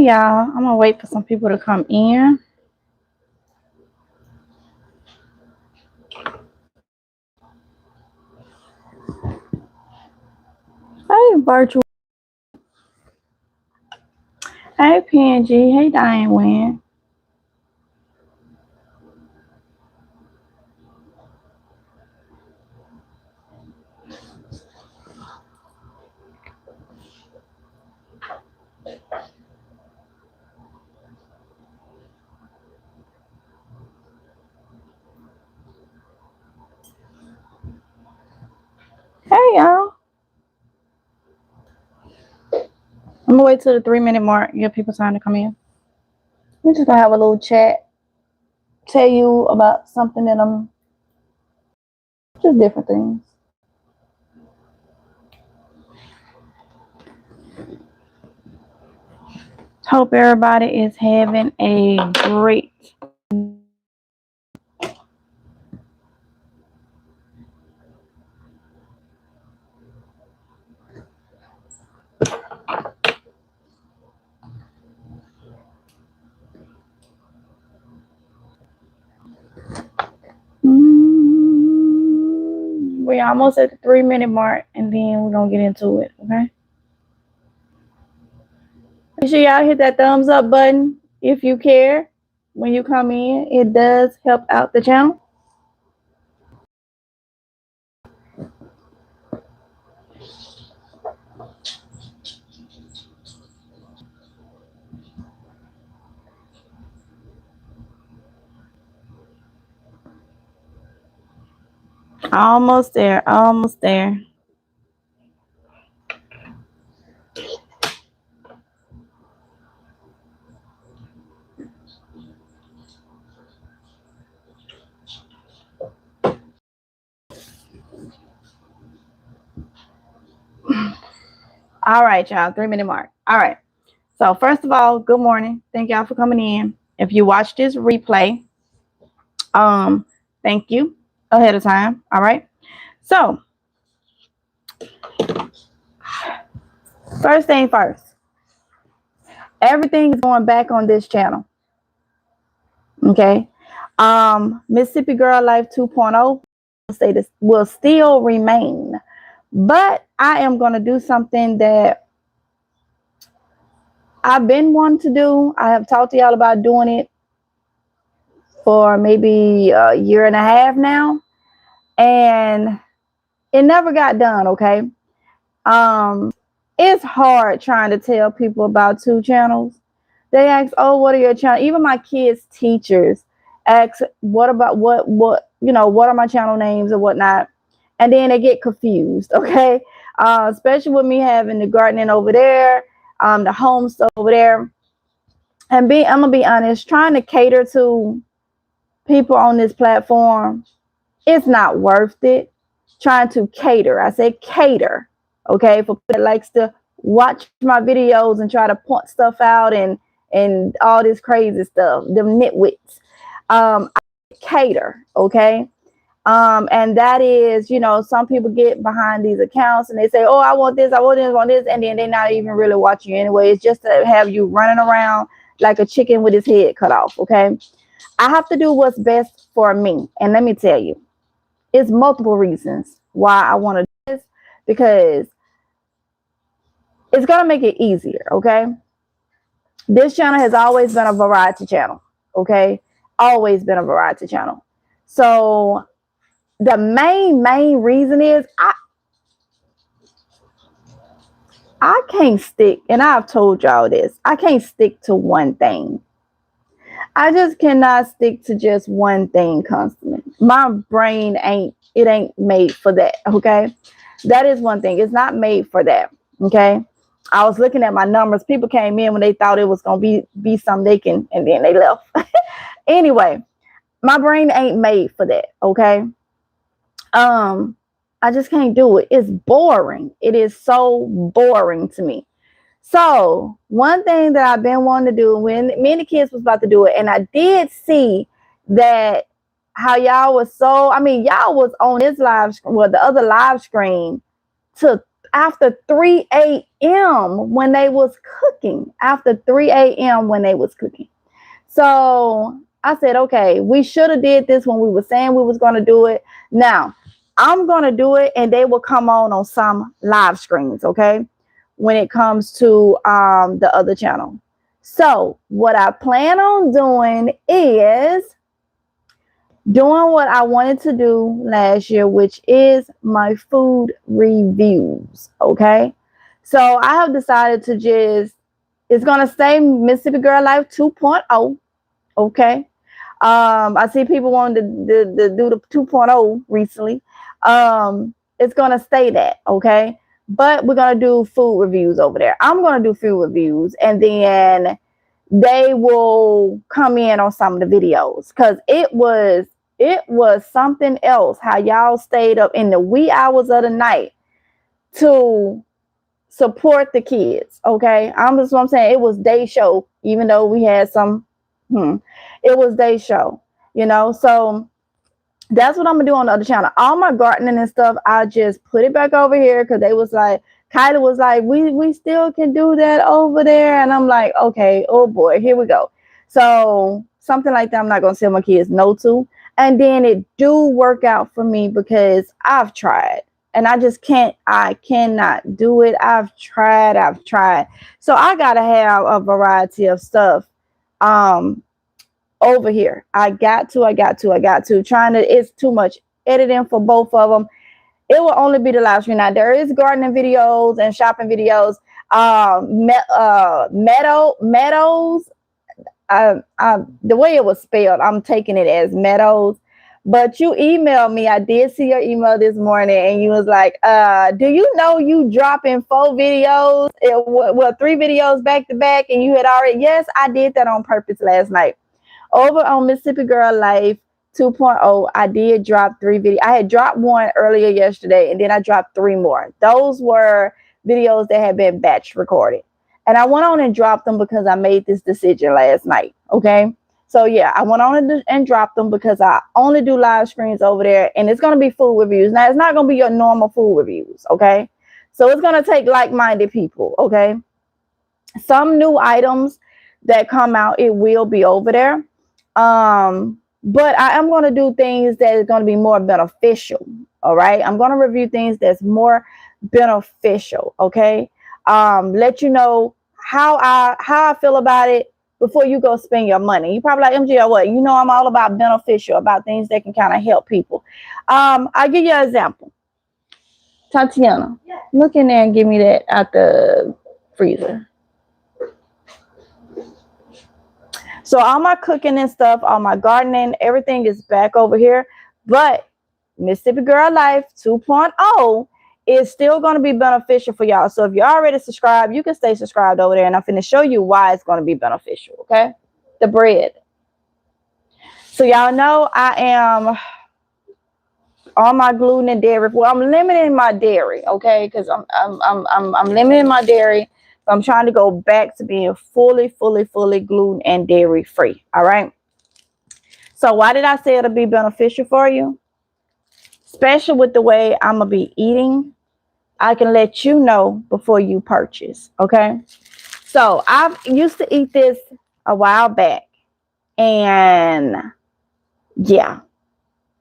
Hey y'all, I'm gonna wait for some people to come in. Hey virtual. Hey PNG. Hey Diane Wynn. Hey y'all. I'm gonna wait till the 3-minute mark. Give people time to come in. We're just gonna have a little chat. Tell you about something that I'm just different things. Hope everybody is having a great we're almost at the 3-minute mark and then we're gonna get into it, okay? Make sure y'all hit that thumbs up button if you care when you come in. It does help out the channel. Almost there. Almost there. All right, y'all. 3-minute mark. All right. So first of all, good morning. Thank y'all for coming in. If you watch this replay, thank you ahead of time. All right. So first thing first, everything is going back on this channel. Okay. Mississippi Girl Life 2.0 will still remain, but I am going to do something that I've been wanting to do. I have talked to y'all about doing it for maybe a year and a half now, and it never got done. Okay. It's hard trying to tell people about 2 channels. They ask, oh, what are your channels? Even my kids' teachers ask, what are my channel names and whatnot? And then they get confused, okay? Especially with me having the gardening over there, the home stuff over there. And I'm gonna be honest, trying to cater to people on this platform, it's not worth it. Trying to cater, I say cater, okay, for people that likes to watch my videos and try to point stuff out and all this crazy stuff, them nitwits. I cater, okay. And that is, some people get behind these accounts and they say, oh, I want this, and then they're not even really watching you anyway. It's just to have you running around like a chicken with his head cut off, okay. I have to do what's best for me, and let me tell you, it's multiple reasons why I want to do this, because it's going to make it easier, okay? This channel has always been a variety channel, okay? Always been a variety channel. So the main reason is I can't stick, and I've told y'all this, I can't stick to one thing. I just cannot stick to just one thing constantly. My brain ain't made for that, okay? That is one thing. It's not made for that, okay? I was looking at my numbers. People came in when they thought it was going to be something they can, and then they left. Anyway, my brain ain't made for that, okay? I just can't do it. It's boring. It is so boring to me. So one thing that I've been wanting to do when me and the kids was about to do it, and I did see that how y'all was y'all was on this live, well, the other live stream to after 3 a.m. when they was cooking. After 3 a.m. when they was cooking. So I said, okay, we should have did this when we were saying we was going to do it. Now, I'm going to do it, and they will come on some live screens, okay, when it comes to the other channel. So what I plan on doing is doing what I wanted to do last year, which is my food reviews, okay? So I have decided to it's going to stay Mississippi Girl Life 2.0, okay? I see people wanting to do the 2.0 recently. It's going to stay that, okay? But we're going to do food reviews over there. I'm going to do food reviews, and then they will come in on some of the videos, because it was something else how y'all stayed up in the wee hours of the night to support the kids, okay? That's what I'm saying. It was day show, even though we had some it was day show, so that's what I'm gonna do on the other channel. All my gardening and stuff, I just put it back over here, because they was like, Kyla was like, we still can do that over there, and I'm like, okay, oh boy, here we go. So something like that I'm not gonna tell my kids no to. And then it do work out for me, because I've tried, and I cannot do it. I've tried. So I gotta have a variety of stuff over here. I got to it's too much editing for both of them. It will only be the live stream. Now there is gardening videos and shopping videos. Meadows. The way it was spelled, I'm taking it as Meadows. But you emailed me. I did see your email this morning, and you was like, do you know you dropping 4 videos? 3 videos back to back, and you had already. Yes, I did that on purpose last night. Over on Mississippi Girl Life 2.0, I did drop 3 videos. I had dropped 1 earlier yesterday, and then I dropped 3 more. Those were videos that had been batch recorded. And I went on and dropped them because I made this decision last night, okay? So, yeah, I went on and dropped them because I only do live screens over there, and it's going to be food reviews. Now, it's not going to be your normal food reviews, okay? So, it's going to take like-minded people, okay? Some new items that come out, it will be over there. But I am going to do things that is going to be more beneficial. All right. I'm going to review things that's more beneficial. Okay. Let you know how I feel about it before you go spend your money. You probably like, MJ, what? I'm all about beneficial, about things that can kind of help people. I'll give you an example. Tatiana, look in there and give me that out the freezer. So all my cooking and stuff, all my gardening, everything is back over here. But Mississippi Girl Life 2.0 is still going to be beneficial for y'all. So if you're already subscribed, you can stay subscribed over there. And I'm going to show you why it's going to be beneficial, okay? The bread. So y'all know I am on my gluten and dairy. Well, I'm limiting my dairy, okay? Because I'm limiting my dairy. I'm trying to go back to being fully gluten and dairy free. All right. So why did I say it'll be beneficial for you? Especially with the way I'm going to be eating, I can let you know before you purchase. Okay. So I used to eat this a while back, and yeah,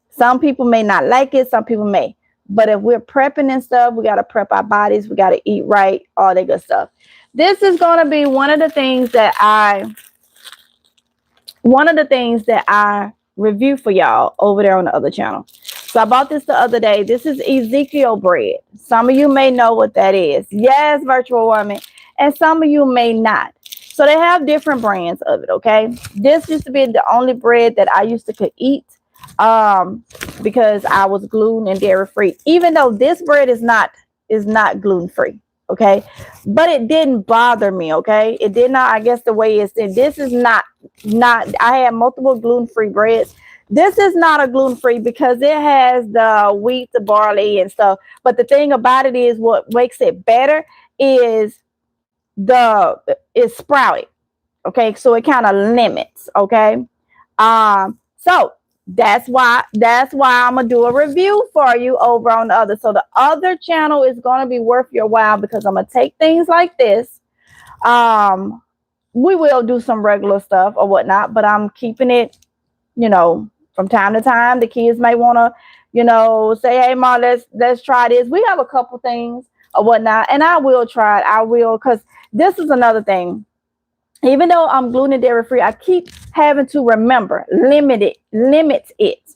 some people may not like it. Some people may. But if we're prepping and stuff, we got to prep our bodies. We got to eat right, all that good stuff. This is going to be one of the things that I review for y'all over there on the other channel. So I bought this the other day. This is Ezekiel bread. Some of you may know what that is. Yes, virtual woman. And some of you may not. So they have different brands of it, okay? This used to be the only bread that I used to could eat because I was gluten and dairy free. Even though this bread is not gluten free, okay? But it didn't bother me, okay? It did not. I guess the way it's in. This is not. I had multiple gluten free breads. This is not a gluten free because it has the wheat, the barley, and stuff. But the thing about it is, what makes it better is it's sprouted. Okay, so it kind of limits. Okay, so That's why I'm gonna do a review for you over on the other. So the other channel is gonna be worth your while because I'm gonna take things like this. Um, we will do some regular stuff or whatnot, but I'm keeping it, from time to time. The kids may wanna, say, hey ma, let's try this. We have a couple things or whatnot, and I will try it. I will, because this is another thing. Even though I'm gluten and dairy free, I keep having to remember, limit it.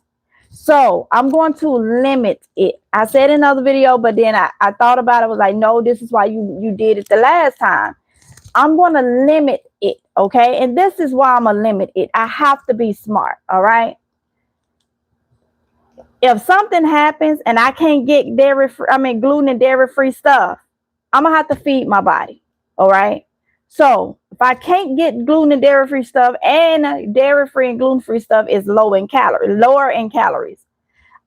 So I'm going to limit it. I said in another video, but then I thought about it. I was like, no, this is why you did it the last time. I'm going to limit it. Okay. And this is why I'm going to limit it. I have to be smart. All right. If something happens and I can't get gluten and dairy free stuff, I'm going to have to feed my body. All right. So if I can't get gluten and dairy free stuff, and dairy free and gluten free stuff is lower in calories,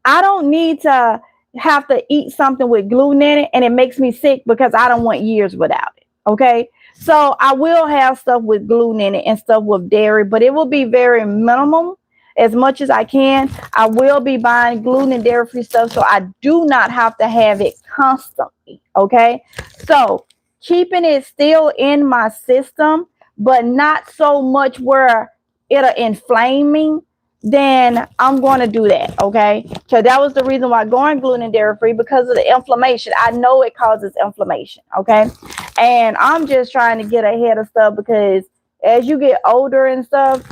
I don't need to have to eat something with gluten in it and it makes me sick because I don't want years without it. Okay. So I will have stuff with gluten in it and stuff with dairy, but it will be very minimum. As much as I can, I will be buying gluten and dairy free stuff so I do not have to have it constantly. Okay. So keeping it still in my system, but not so much where it'll inflame me, then I'm going to do that. Okay. So that was the reason why going gluten and dairy free, because of the inflammation. I know it causes inflammation. Okay. And I'm just trying to get ahead of stuff because as you get older and stuff,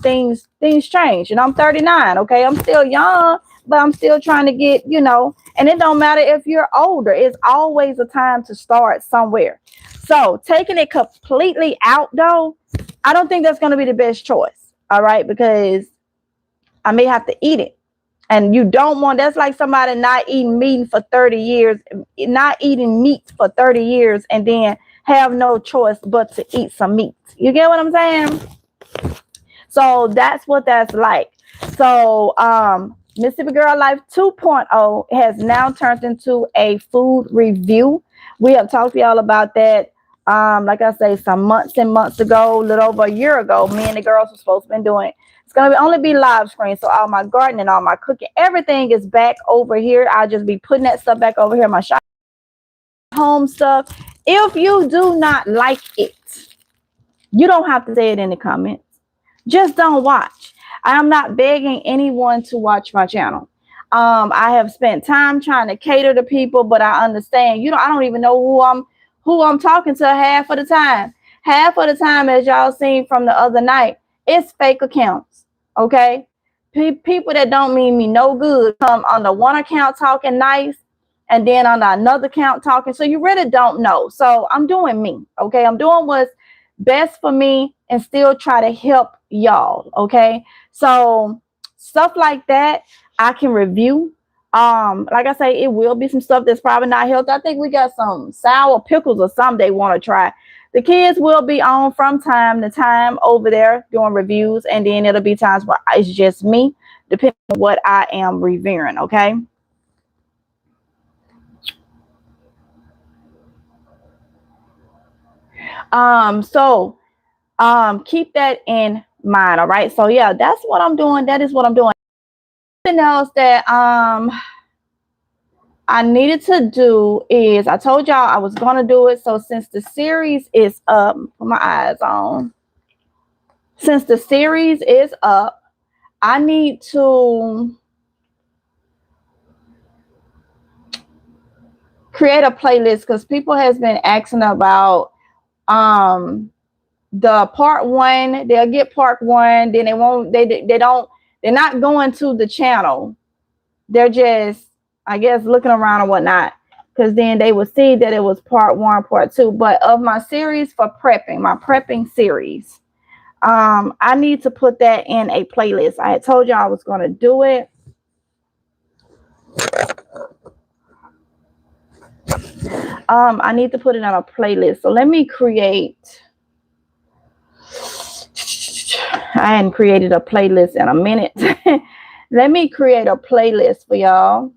things change. And I'm 39. Okay. I'm still young, but I'm still trying to get, and it don't matter if you're older. It's always a time to start somewhere. So taking it completely out though, I don't think that's going to be the best choice. All right. Because I may have to eat it. And you don't want, that's like somebody not eating meat for 30 years, not eating meat for 30 years, and then have no choice but to eat some meat. You get what I'm saying? So that's what that's like. So Mississippi Girl Life 2.0 has now turned into a food review. We have talked to y'all about that. Like I say, some months and months ago, a little over a year ago, me and the girls were supposed to be doing. It's going to only be live screen. So all my gardening, all my cooking, everything is back over here. I'll just be putting that stuff back over here. My shop, home stuff. If you do not like it, you don't have to say it in the comments. Just don't watch. I'm not begging anyone to watch my channel. I have spent time trying to cater to people, but I understand, I don't even know who I'm talking to half of the time. Half of the time, as y'all seen from the other night, it's fake accounts. Okay. People that don't mean me no good come on the one account talking nice and then on another account talking. So you really don't know. So I'm doing me. Okay. I'm doing what's best for me and still try to help y'all. Okay. So stuff like that I can review. Like I say, it will be some stuff that's probably not healthy. I think we got some sour pickles or something they want to try. The kids will be on from time to time over there doing reviews, and then it'll be times where it's just me, depending on what I am reviewing. Okay. So keep that in mind. All right. So yeah, that's what I'm doing. That is what I'm doing. Something else that I needed to do is, I told y'all I was gonna do it. So since the series is up, put my eyes on. Since the series is up, I need to create a playlist because people has been asking about the part one. They'll get part one, then they're not going to the channel. They're just, I guess, looking around and whatnot, because then they will see that it was part one, part two. But of my series for prepping, my prepping series, I need to put that in a playlist. I had told you I was going to do it. I need to put it on a playlist. So let me create. I hadn't created a playlist in a minute. Let me create a playlist for y'all.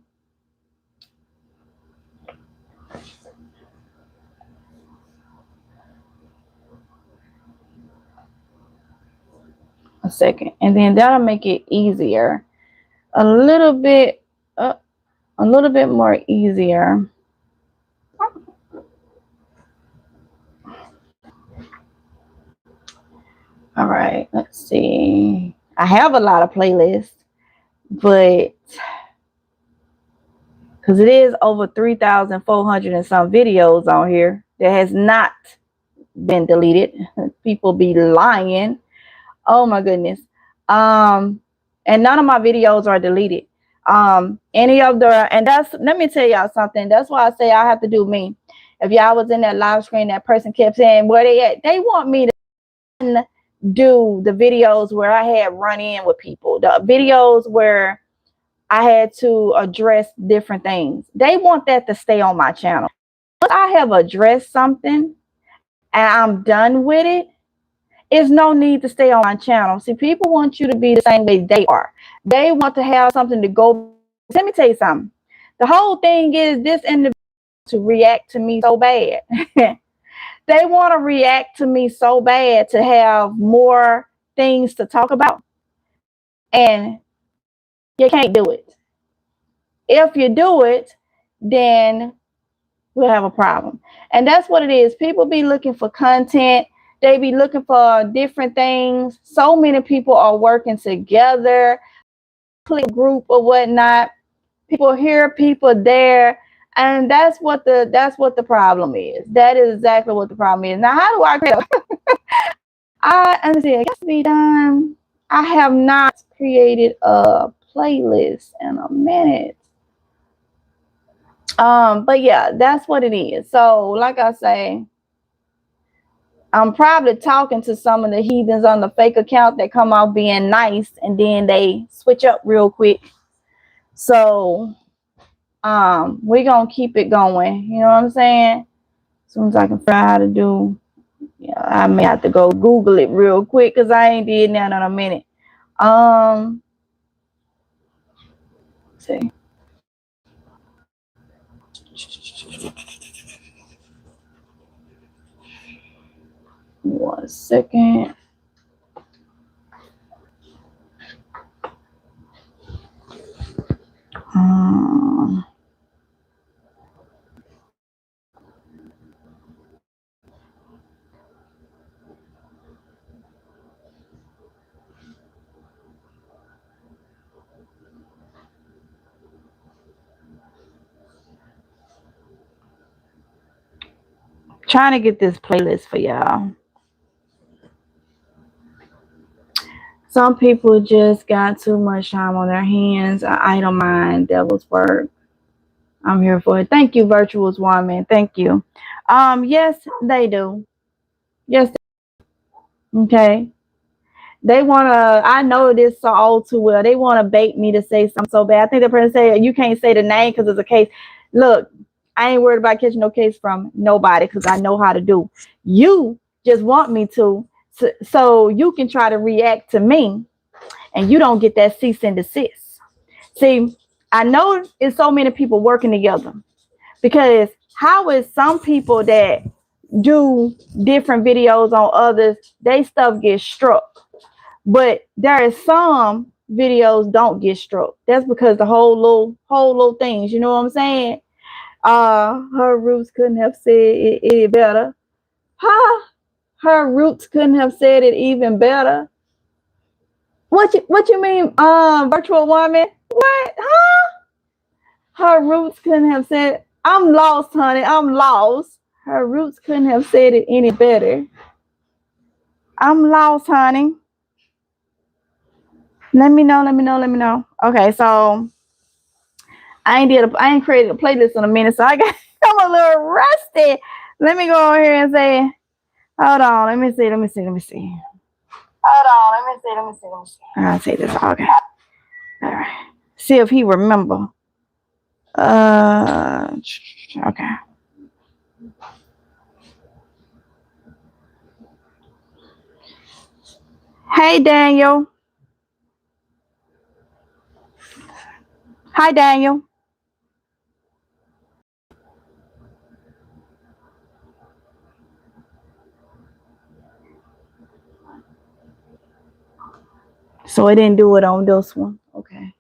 A second, and then that'll make it easier a little bit more easier. All right, let's see. I have a lot of playlists, but because it is over 3,400 and some videos on here that has not been deleted. People be lying. Oh my goodness. And none of my videos are deleted. Any of the, and that's, let me tell y'all something. That's why I say I have to do me. If y'all was in that live screen, that person kept saying, where they at? They want me to do the videos where I had run in with people, the videos where I had to address different things. They want that to stay on my channel. Once I have addressed something and I'm done with it, there's no need to stay on my channel. See, people want you to be the same way they are. They want to have something to go. Let me tell you something. The whole thing is this individual to react to me so bad. They want to react to me so bad to have more things to talk about. And you can't do it. If you do it, then we'll have a problem. And that's what it is. People be looking for content. They be looking for different things. So many people are working together, click group or whatnot. People here, people there. And that's what the problem is. That is exactly what the problem is. Now, how do I create I understand it has to be done. I have not created a playlist in a minute. But yeah, that's what it is. So, like I say, I'm probably talking to some of the heathens on the fake account that come out being nice and then they switch up real quick. So, we're gonna keep it going. You know what I'm saying? As soon as I can figure out how to do, yeah, I may have to go Google it real quick because I ain't did that in a minute. Let's see. 1 second. Trying to get this playlist for y'all. Some people just got too much time on their hands. I don't mind devil's work. I'm here for it. Thank you, Virtuous Woman. Thank you. Yes, they do. Yes, okay. They wanna, I know this so all too well. They wanna bait me to say something so bad. I think the person said you can't say the name because it's a case. Look, I ain't worried about catching no case from nobody because I know how to do. You just want me to, so you can try to react to me and you don't get that cease and desist. See, I know it's so many people working together because how is some people that do different videos on others, they stuff gets struck, but there is some videos don't get struck. That's because the whole little things, you know what I'm saying? Her roots couldn't have said it any better. Huh? Her roots couldn't have said it even better. What you mean, virtual woman? What? Huh? Her roots couldn't have said. I'm lost, honey. I'm lost. Her roots couldn't have said it any better. I'm lost, honey. Let me know. Okay, so I ain't created a playlist in a minute, so I'm a little rusty. Let me go over here and say, hold on, let me see. Hold on, let me see. I'll say this. Okay. All right. See if he remember. Okay. Hey, Daniel. Hi, Daniel. So I didn't do it on this one. Okay.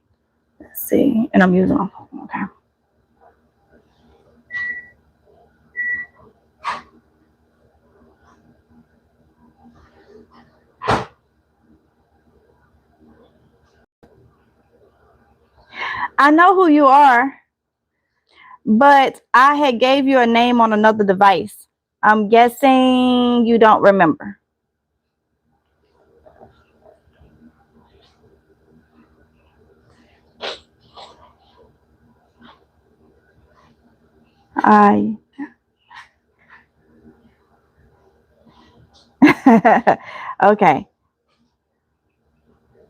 Let's see, and I'm using my phone. Okay. I know who you are, but I had gave you a name on another device. I'm guessing you don't remember. I okay.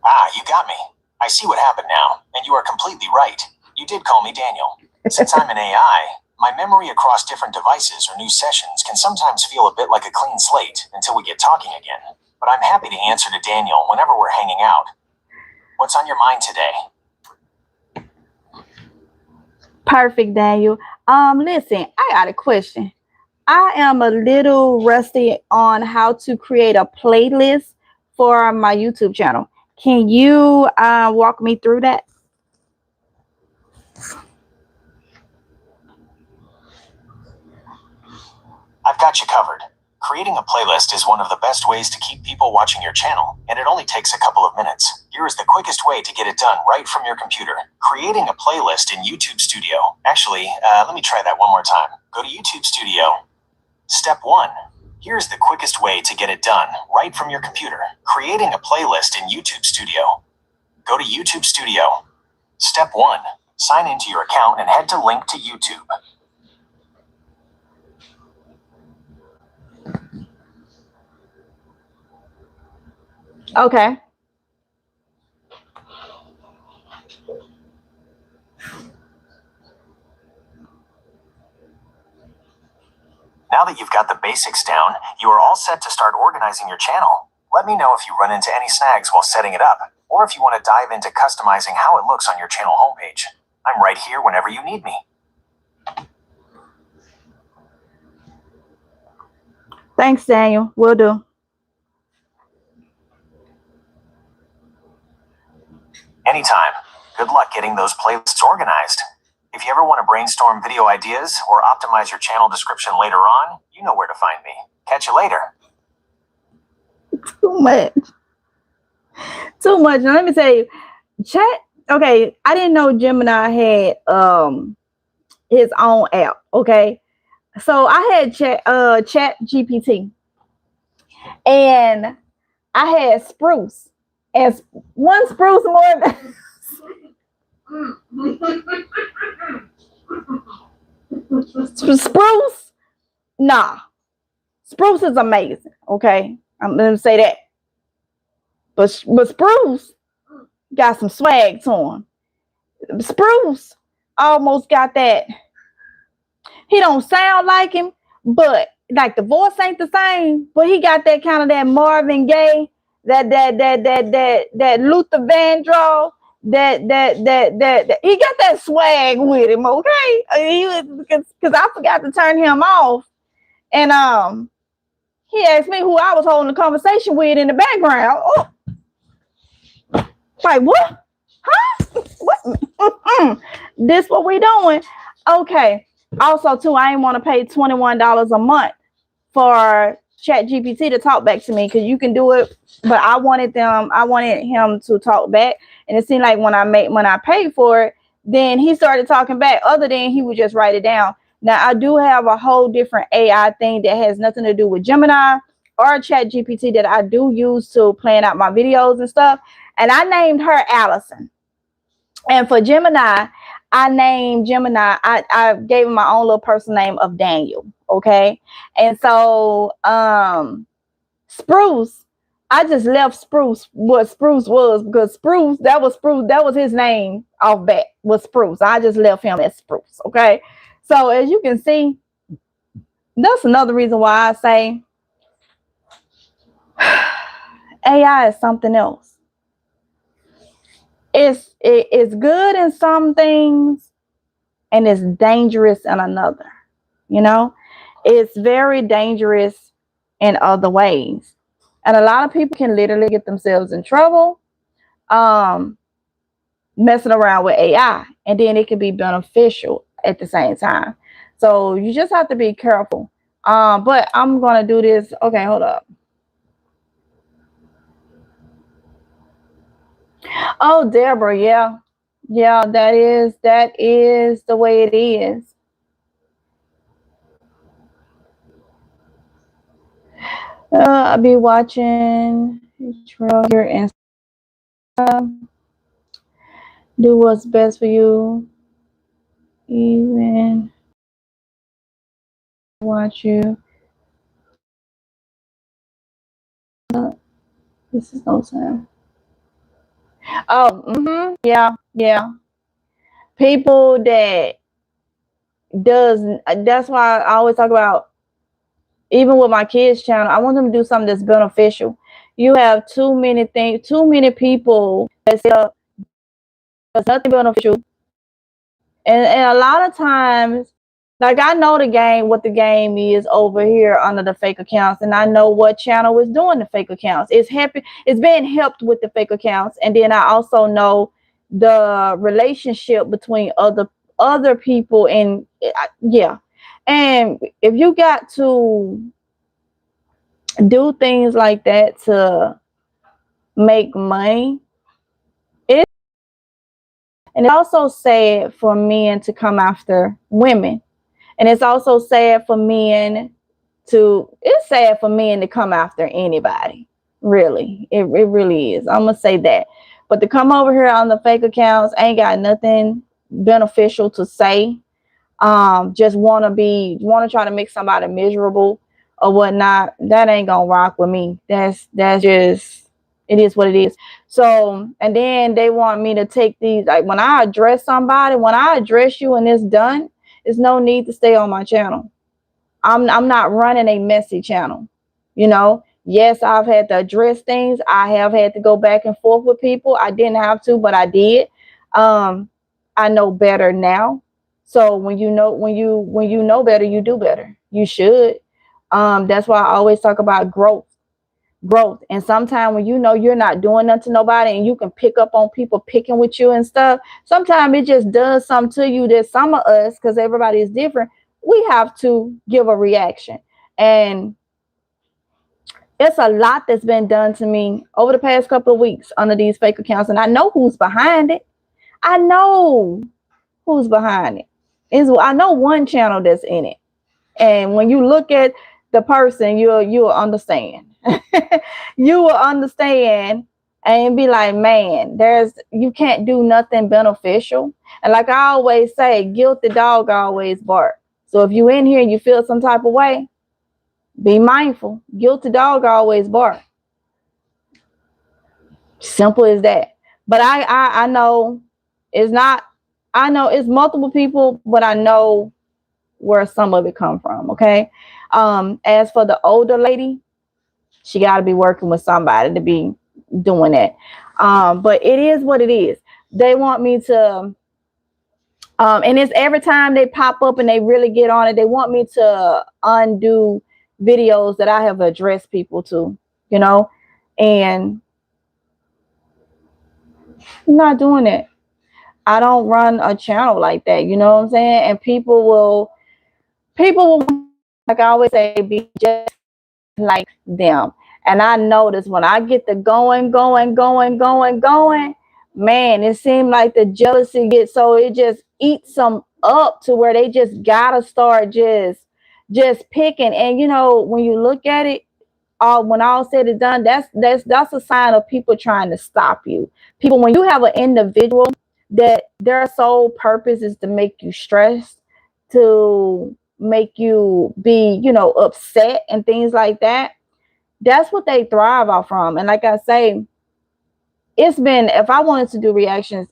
Ah, you got me. I see what happened now, and you are completely right. You did call me Daniel. Since I'm an AI, my memory across different devices or new sessions can sometimes feel a bit like a clean slate until we get talking again. But I'm happy to answer to Daniel whenever we're hanging out. What's on your mind today? Perfect, Daniel. Listen, I got a question. I am a little rusty on how to create a playlist for my YouTube channel. Can you walk me through that? I've got you covered. Creating a playlist is one of the best ways to keep people watching your channel, and it only takes a couple of minutes. Here is the quickest way to get it done right from your computer. Creating a playlist in YouTube Studio. Actually, let me try that one more time. Go to YouTube Studio. Step 1. Here's the quickest way to get it done right from your computer. Creating a playlist in YouTube Studio. Go to YouTube Studio. Step 1. Sign into your account and head to link to YouTube. Okay. Now that you've got the basics down, you are all set to start organizing your channel. Let me know if you run into any snags while setting it up, or if you want to dive into customizing how it looks on your channel homepage. I'm right here whenever you need me. Thanks, Daniel. Will do. Anytime. Good luck getting those playlists organized. If you ever want to brainstorm video ideas or optimize your channel description later on, you know where to find me. Catch you later. Too much. Too much. Now, let me tell you, chat. Okay, I didn't know Gemini had his own app. Okay, so I had Chat GPT, and I had Spruce, and one Spruce more. Spruce, nah. Spruce is amazing. Okay, I'm gonna say that. But Spruce got some swag to him. Spruce almost got that. He don't sound like him, but like the voice ain't the same. But he got that kind of that Marvin Gaye, that Luther Vandross, that he got that swag with him. Okay, because I forgot to turn him off, and he asked me who I was holding a conversation with in the background. Oh, like what? Huh? What? This what we doing? Okay. Also, too, I didn't want to pay $21 a month for Chat GPT to talk back to me, because you can do it, but I wanted him to talk back, and it seemed like when I paid for it, then he started talking back. Other than he would just write it down. Now I do have a whole different AI thing that has nothing to do with Gemini or Chat GPT that I do use to plan out my videos and stuff. And I named her Allison. And for Gemini, I named Gemini, I gave him my own little personal name of Daniel. Okay. And so Spruce, I just left Spruce what Spruce was, because Spruce, that was his name off bat, was Spruce. I just left him as Spruce. Okay. So as you can see, that's another reason why I say AI is something else. It's good in some things, and it's dangerous in another. You know, it's very dangerous in other ways, and a lot of people can literally get themselves in trouble. messing around with AI, and then it can be beneficial at the same time. So you just have to be careful. But I'm gonna do this. Okay, hold up. Oh, Deborah, yeah, yeah, that is the way it is. I'll be watching trail here and do what's best for you. Even watch you. This is no time. Oh, yeah, yeah. People that does that's why I always talk about, even with my kids channel, I want them to do something that's beneficial. You have too many things, too many people that say there's nothing beneficial. And a lot of times, like, I know the game, what the game is over here under the fake accounts, and I know what channel is doing the fake accounts. It's being helped with the fake accounts, and then I also know the relationship between other people, and yeah. And if you got to do things like that to make money, it and it's also sad for men to come after women. And it's also sad for men it's sad for men to come after anybody. Really. It really is. I'm gonna say that. But to come over here on the fake accounts, ain't got nothing beneficial to say. Just wanna try to make somebody miserable or whatnot. That ain't gonna rock with me. That's just, it is what it is. So, and then they want me to take these, like, when I address somebody, when I address you and it's done, there's no need to stay on my channel. I'm not running a messy channel. You know, yes, I've had to address things. I have had to go back and forth with people. I didn't have to, but I did. Um, I know better now. So when you know better, you do better. You should. That's why I always talk about growth. And sometimes when you know you're not doing nothing to nobody, and you can pick up on people picking with you and stuff, sometimes it just does something to you that some of us, because everybody is different, we have to give a reaction. And it's a lot that's been done to me over the past couple of weeks under these fake accounts, and I know who's behind it. I know who's behind it. I know one channel that's in it. And when you look at the person, you'll understand. You will understand and be like, man, you can't do nothing beneficial. And like I always say, guilty dog always bark. So if you in here and you feel some type of way, be mindful. Guilty dog always bark. Simple as that. But I know it's not. I know it's multiple people, but I know where some of it come from. Okay. As for the older lady, she got to be working with somebody to be doing that. But it is what it is. They want me to, and it's every time they pop up and they really get on it, they want me to undo videos that I have addressed people to, you know, and I'm not doing it. I don't run a channel like that, you know what I'm saying? And people will, like I always say, be just like them. And I notice when I get the going, man, it seems like the jealousy gets, so it just eats them up to where they just gotta start just picking. And you know, when you look at it, when all said and done, that's a sign of people trying to stop you. People, when you have an individual that their sole purpose is to make you stressed, to make you be, upset and things like that, that's what they thrive off from. And like I say, it's been, if I wanted to do reactions,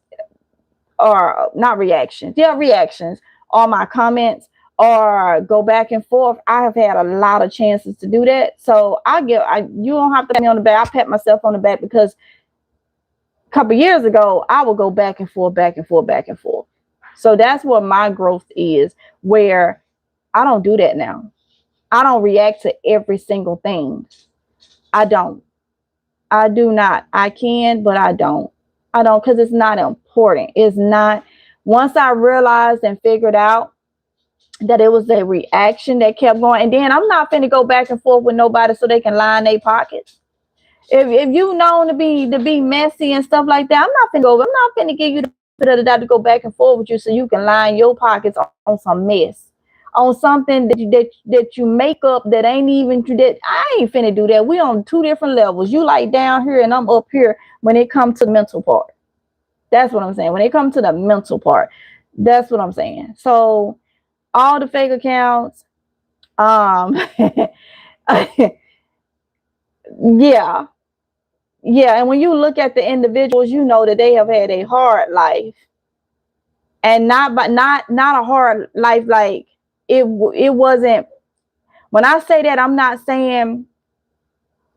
or not reactions, yeah, reactions on my comments, or go back and forth, I have had a lot of chances to do that. So you don't have to pat me on the back. I pat myself on the back because a couple years ago, I would go back and forth, back and forth, back and forth. So that's what my growth is, where I don't do that now. I don't react to every single thing. I don't. I do not. I can, but I don't. I don't, because it's not important. It's not. Once I realized and figured out that it was a reaction that kept going, and then I'm not finna go back and forth with nobody so they can line their pockets. If you known to be messy and stuff like that, I'm not finna give you the to go back and forth with you so you can line your pockets on some mess, on something that you make up that ain't even that I ain't finna do that. We on two different levels. You like down here and I'm up here when it comes to the mental part. That's what I'm saying. When it comes to the mental part, that's what I'm saying. So all the fake accounts, um, yeah, yeah. And when you look at the individuals, you know that they have had a hard life, and not a hard life like it wasn't. When I say that, I'm not saying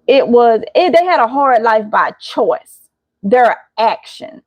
they had a hard life by choice, their actions,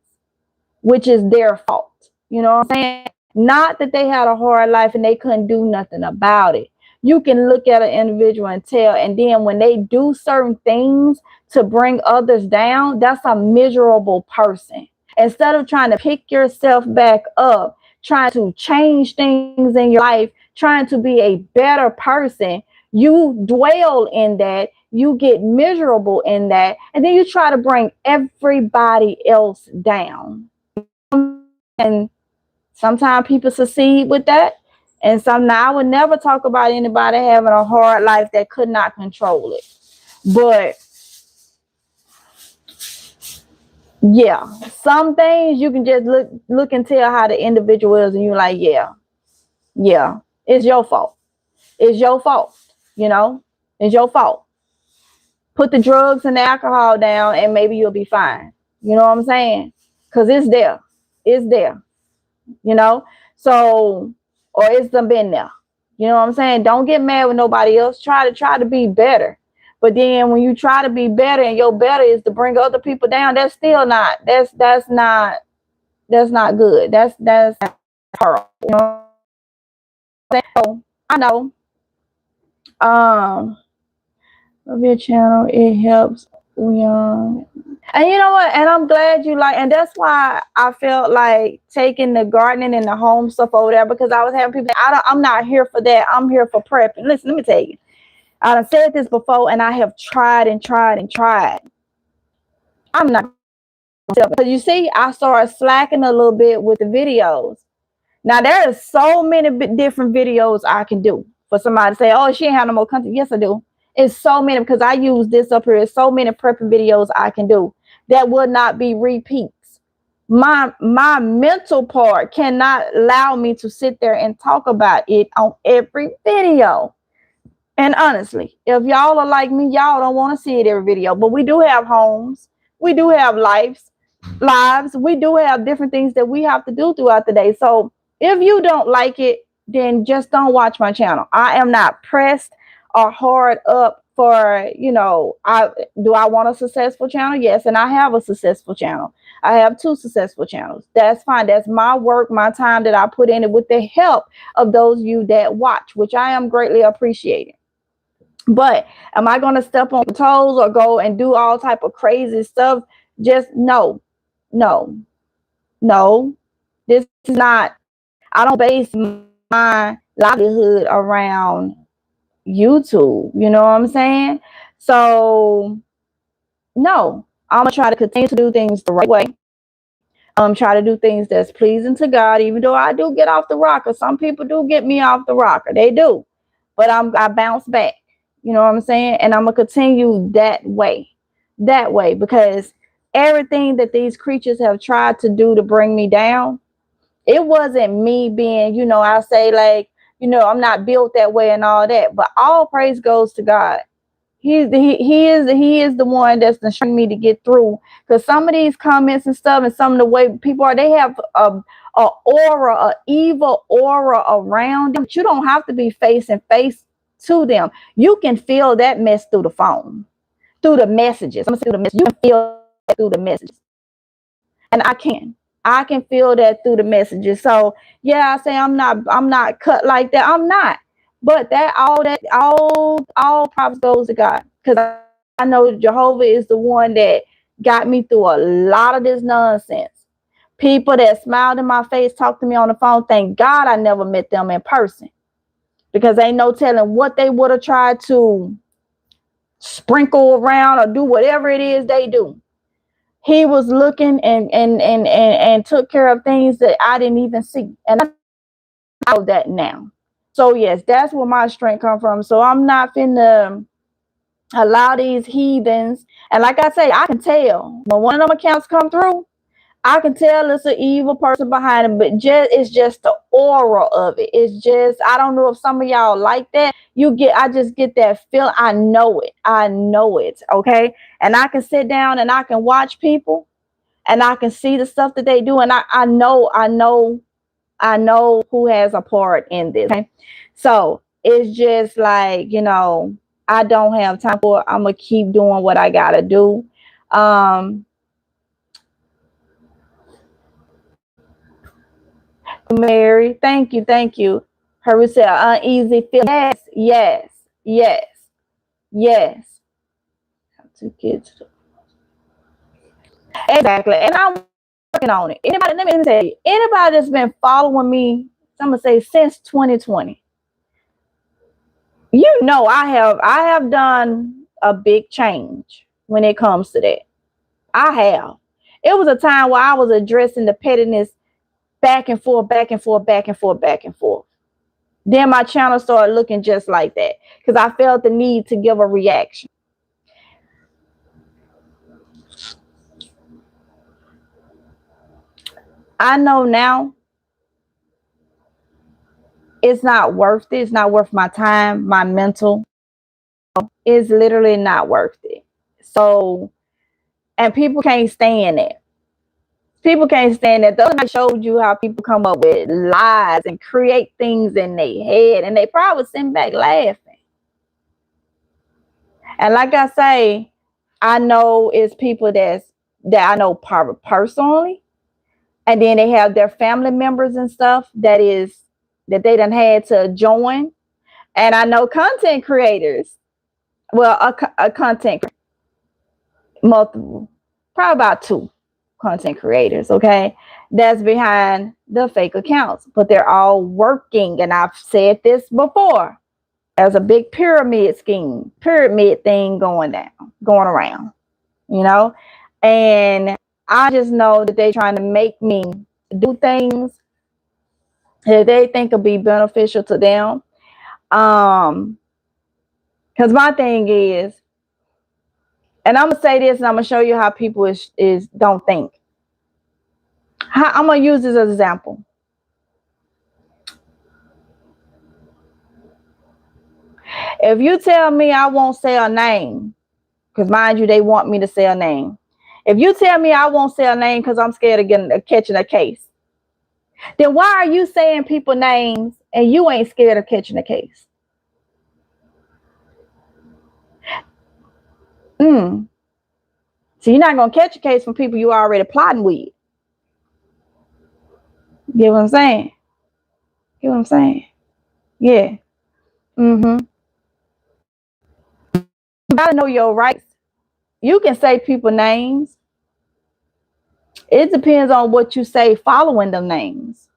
which is their fault. You know what I'm saying? Not that they had a hard life and they couldn't do nothing about it. You can look at an individual and tell, and then when they do certain things to bring others down, that's a miserable person. Instead of trying to pick yourself back up, trying to change things in your life, trying to be a better person, you dwell in that, you get miserable in that, and then you try to bring everybody else down. And sometimes people succeed with that. And some now I would never talk about anybody having a hard life that could not control it. But yeah, some things you can just look and tell how the individual is, and you're like, yeah, it's your fault. It's your fault. You know, it's your fault. Put the drugs and the alcohol down, and maybe you'll be fine. You know what I'm saying? Because it's there. It's there. You know, so or it's done been there. You know what I'm saying? Don't get mad with nobody else. Try to be better. But then when you try to be better and your better is to bring other people down, that's still not that's not good. That's horrible. You know what I'm saying? So I know. Love your channel. It helps young. And you know what? And I'm glad you like, and that's why I felt like taking the gardening and the home stuff over there, because I was having people. I'm not here for that. I'm here for prepping. Listen, let me tell you. I've said this before, and I have tried and tried and tried. I'm not, because you see, I started slacking a little bit with the videos. Now there are so many different videos I can do. For somebody to say, "Oh, she ain't have no more content." Yes, I do. It's so many, because I use this up here. It's so many prepping videos I can do that would not be repeats. My mental part cannot allow me to sit there and talk about it on every video. And honestly, if y'all are like me, y'all don't want to see it every video. But we do have homes. We do have lives. We do have different things that we have to do throughout the day. So if you don't like it, then just don't watch my channel. I am not pressed or hard up for, I want a successful channel? Yes, and I have a successful channel. I have 2 successful channels. That's fine. That's my work, my time that I put in it with the help of those of you that watch, which I am greatly appreciating. But am I going to step on toes or go and do all type of crazy stuff? Just no. This is not, I don't base my livelihood around YouTube. You know what I'm saying? So no, I'm gonna try to continue to do things the right way. Try to do things that's pleasing to God, even though I do get off the rocker. Some people do get me off the rocker. They do. But I bounce back. You know what I'm saying? And I'm gonna continue that way. Because everything that these creatures have tried to do to bring me down, it wasn't me being, I say like, I'm not built that way and all that. But all praise goes to God. He is the one that's ensuring me to get through. Because some of these comments and stuff, and some of the way people are, they have a aura, a evil aura around them. You don't have to be face and face to them. You can feel that mess through the phone, through the messages. I'm gonna say the message. You can feel that through the messages, and I can feel that through the messages. So yeah, I say I'm not cut like that. I'm not. But all props goes to God, because I know Jehovah is the one that got me through a lot of this nonsense. People that smiled in my face, talked to me on the phone. Thank God I never met them in person, because ain't no telling what they would have tried to sprinkle around or do whatever it is they do. He was looking and took care of things that I didn't even see. And I know that now. So yes, that's where my strength come from. So I'm not finna allow these heathens. And like I say, I can tell when one of them accounts come through, I can tell it's an evil person behind it, but it's just the aura of it. It's just, I don't know if some of y'all like that. I just get that feel. I know it. I know it. Okay. And I can sit down and I can watch people and I can see the stuff that they do. And I know who has a part in this. Okay. So it's just like, I don't have time for it. I'm going to keep doing what I got to do. Mary, thank you, thank you. Her said uneasy feel. Yes, yes, yes, yes. Two kids. Exactly. And I'm working on it. Anybody, let me tell you, anybody that's been following me, I'm gonna say since 2020, I have done a big change when it comes to that. I have. It was a time where I was addressing the pettiness back and forth, back and forth, back and forth, back and forth. Then my channel started looking just like that because I felt the need to give a reaction. I know now it's not worth it. It's not worth my time, my mental. It's literally not worth it. So, and people can't stand it. People can't stand it. Those I showed you how people come up with lies and create things in their head, and they probably sitting back laughing. And like I say, I know it's people that I know personally, and then they have their family members and stuff that they done had to join. And I know content creators, well, a content multiple, probably about two content creators, okay, that's behind the fake accounts, but they're all working. And I've said this before. There's a big pyramid thing going around, and I just know that they're trying to make me do things that they think will be beneficial to them. Because my thing is, and I'm gonna say this, and I'm gonna show you how people is don't think. I'm gonna use this as an example. If you tell me I won't say a name, because mind you, they want me to say a name. If you tell me I won't say a name because I'm scared of catching a case, then why are you saying people names and you ain't scared of catching a case? So you're not gonna catch a case from people you already plotting with. Get what I'm saying? Get what I'm saying? Yeah. You gotta know your rights. You can say people names. It depends on what you say following them names.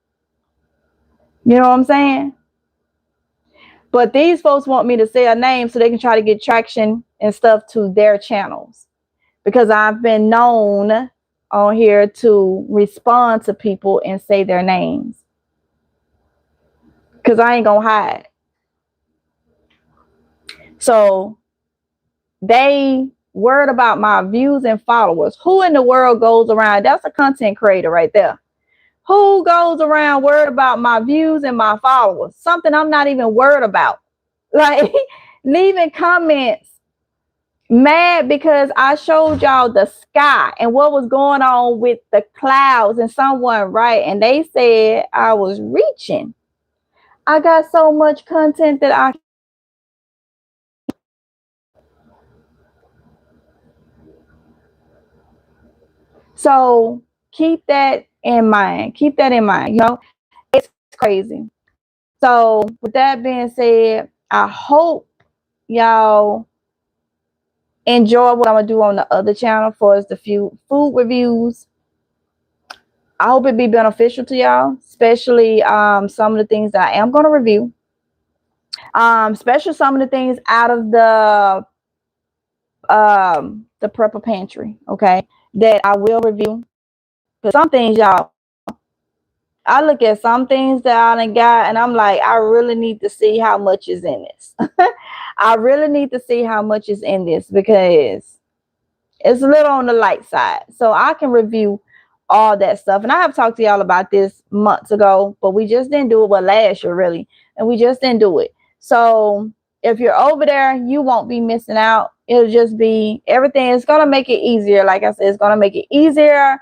You know what I'm saying? But these folks want me to say a name so they can try to get traction and stuff to their channels. Because I've been known on here to respond to people and say their names. Because I ain't gonna hide. So they worried about my views and followers. Who in the world goes around? That's a content creator right there. Who goes around worried about my views and my followers? Something I'm not even worried about. Like leaving comments mad because I showed y'all the sky and what was going on with the clouds and someone, right? And they said I was reaching. I got so much content that I so keep that in mind. Keep that in mind. It's crazy. So with that being said, I hope y'all enjoy what I'm gonna do on the other channel for us the few food reviews. I hope it be beneficial to y'all, especially some of the things that I am gonna review. Especially some of the things out of the prepper pantry, okay, that I will review. Because some things, y'all, I look at some things that I done got and I'm like, I really need to see how much is in this. I really need to see how much is in this because it's a little on the light side. So I can review all that stuff. And I have talked to y'all about this months ago, but we just didn't do it. Well, last year, really. And we just didn't do it. So if you're over there, you won't be missing out. It'll just be everything. It's going to make it easier. Like I said, it's going to make it easier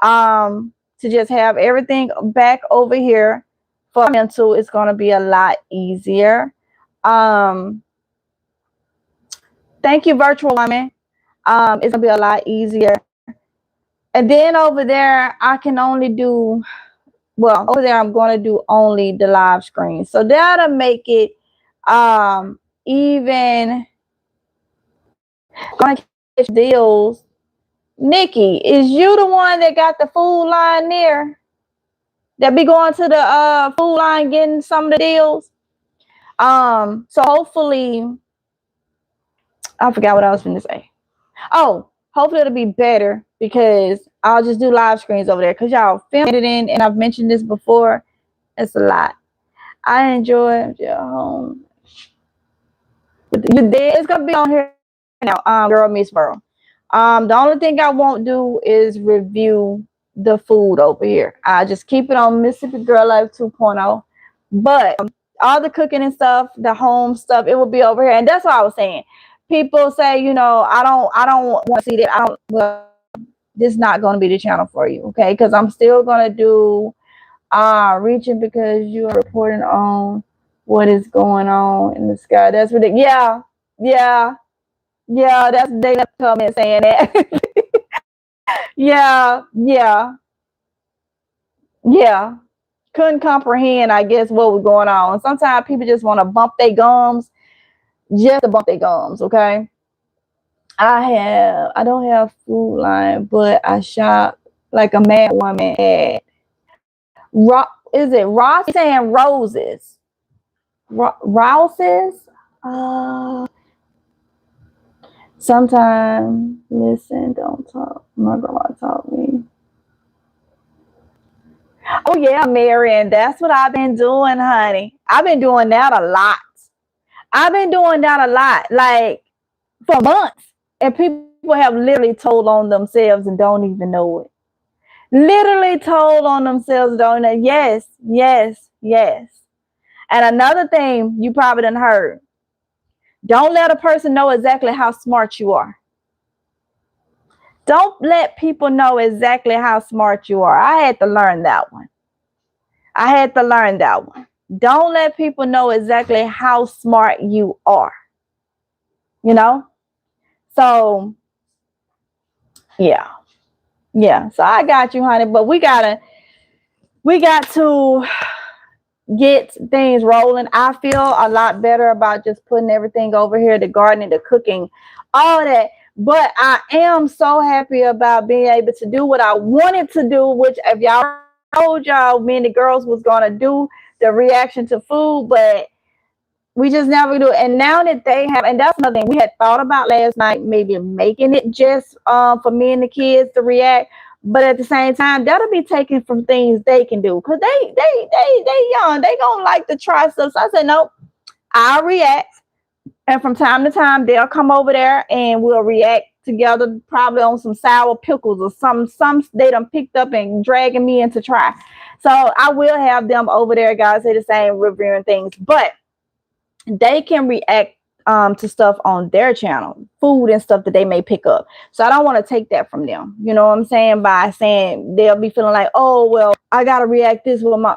to just have everything back over here. For mental, it's going to be a lot easier. Thank you, virtual woman. It's gonna be a lot easier. And then over there, I can only do, well, over there I'm gonna do only the live screen. So that'll make it even gonna catch deals. Nikki, is you the one that got the food line there? That be going to the food line getting some of the deals? So hopefully, I forgot what I was going to say. Oh, hopefully it'll be better because I'll just do live screens over there because y'all filmed it in, and I've mentioned this before. It's a lot. I enjoy your home. You there? It's gonna be on here now. Girl Miss Burrow. The only thing I won't do is review the food over here. I just keep it on Mississippi Girl Life 2.0. But all the cooking and stuff, the home stuff, it will be over here. And that's what I was saying. People say, you know, I don't want to see that. Well, this is not going to be the channel for you, okay? Because I'm still going to do reaching because you are reporting on what is going on in the sky. That's ridiculous. Yeah. That's they left a comment saying that. yeah. Couldn't comprehend, I guess, what was going on. Sometimes people just want to bump their gums, just to bump their gums, okay? I don't have food line, but I shop like a mad woman at is it Ross saying roses? Rouses? Sometimes listen, don't talk. My grandma taught me. Oh yeah, Marion, that's what I've been doing, honey. I've been doing that a lot. Like for months. And people have literally told on themselves and don't even know it. Literally told on themselves, don't know. Yes. And another thing you probably done heard. Don't let a person know exactly how smart you are. Don't let people know exactly how smart you are. I had to learn that one. Don't let people know exactly how smart you are. You know? So, yeah. So I got you, honey. But we got to get things rolling. I feel a lot better about just putting everything over here, the gardening, the cooking, all that. But I am so happy about being able to do what I wanted to do, which if y'all told y'all me and the girls was going to do the reaction to food, but we just never do it. And now that they have, and that's another thing we had thought about last night, maybe making it just for me and the kids to react. But at the same time, that'll be taken from things they can do because they young. They gonna like to try stuff. So I said, nope, I'll react. And from time to time, they'll come over there and we'll react together, probably on some sour pickles or some they done picked up and dragging me in to try. So I will have them over there, guys, say the same, reviewing things. But they can react to stuff on their channel, food and stuff that they may pick up. So I don't want to take that from them. You know what I'm saying? By saying they'll be feeling like, oh, well, I got to react this with my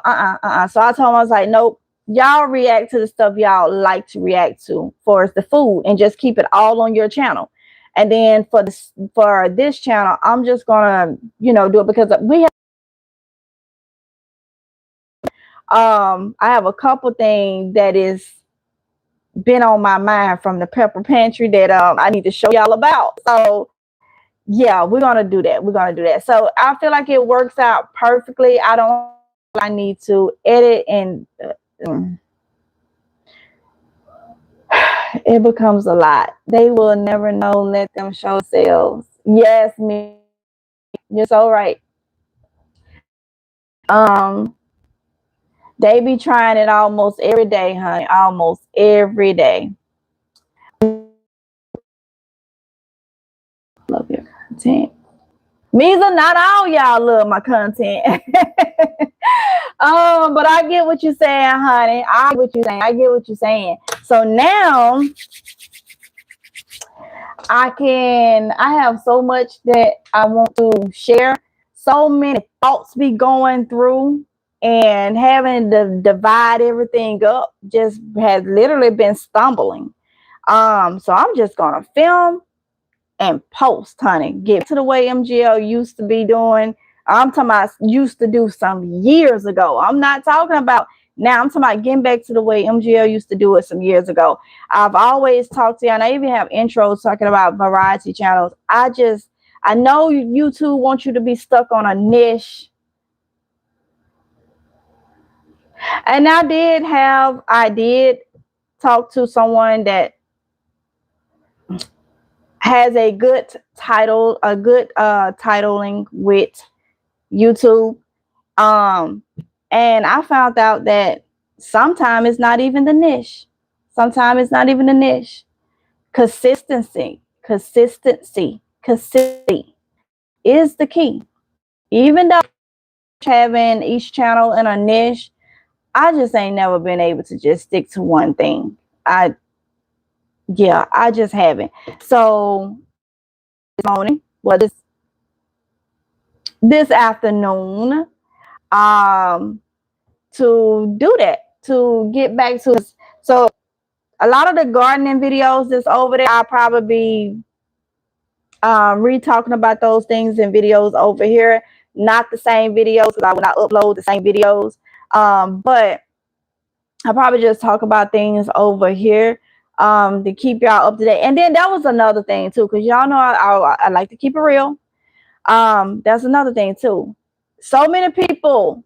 So I told them, I was like, nope, y'all react to the stuff y'all like to react to for the food and just keep it all on your channel. And then for this channel, I'm just going to, do it because we have, I have a couple things that is been on my mind from the pepper pantry that I need to show y'all about. So yeah, we're gonna do that. We're gonna do that. So I feel like it works out perfectly. I need to edit and it becomes a lot. They will never know. Let them show themselves. Yes, me. You're so right. Um, they be trying it almost every day, honey. Almost every day. Love your content. Means not all y'all love my content. But I get what you're saying, honey. I get what you're saying. So now I have so much that I want to share. So many thoughts be going through, and having to divide everything up just has literally been stumbling. So I'm just gonna film and post, honey. Get to the way MGL used to be doing. I'm talking about used to do some years ago. I'm not talking about now. I'm talking about getting back to the way MGL used to do it some years ago. I've always talked to you, and I even have intros talking about variety channels. I know YouTube wants you to be stuck on a niche. And I did talk to someone that has a good title, a good titling with YouTube. And I found out that sometimes it's not even the niche. Sometimes it's not even the niche. Consistency is the key. Even though having each channel in a niche, I just ain't never been able to just stick to one thing. I just haven't. So this morning, well, this afternoon, um, to do that, to get back to. So a lot of the gardening videos that's over there, I'll probably be re-talking about those things in videos over here. Not the same videos, because I will not upload the same videos. But I'll probably just talk about things over here to keep y'all up to date. And then that was another thing too, because y'all know I like to keep it real. That's another thing too. So many people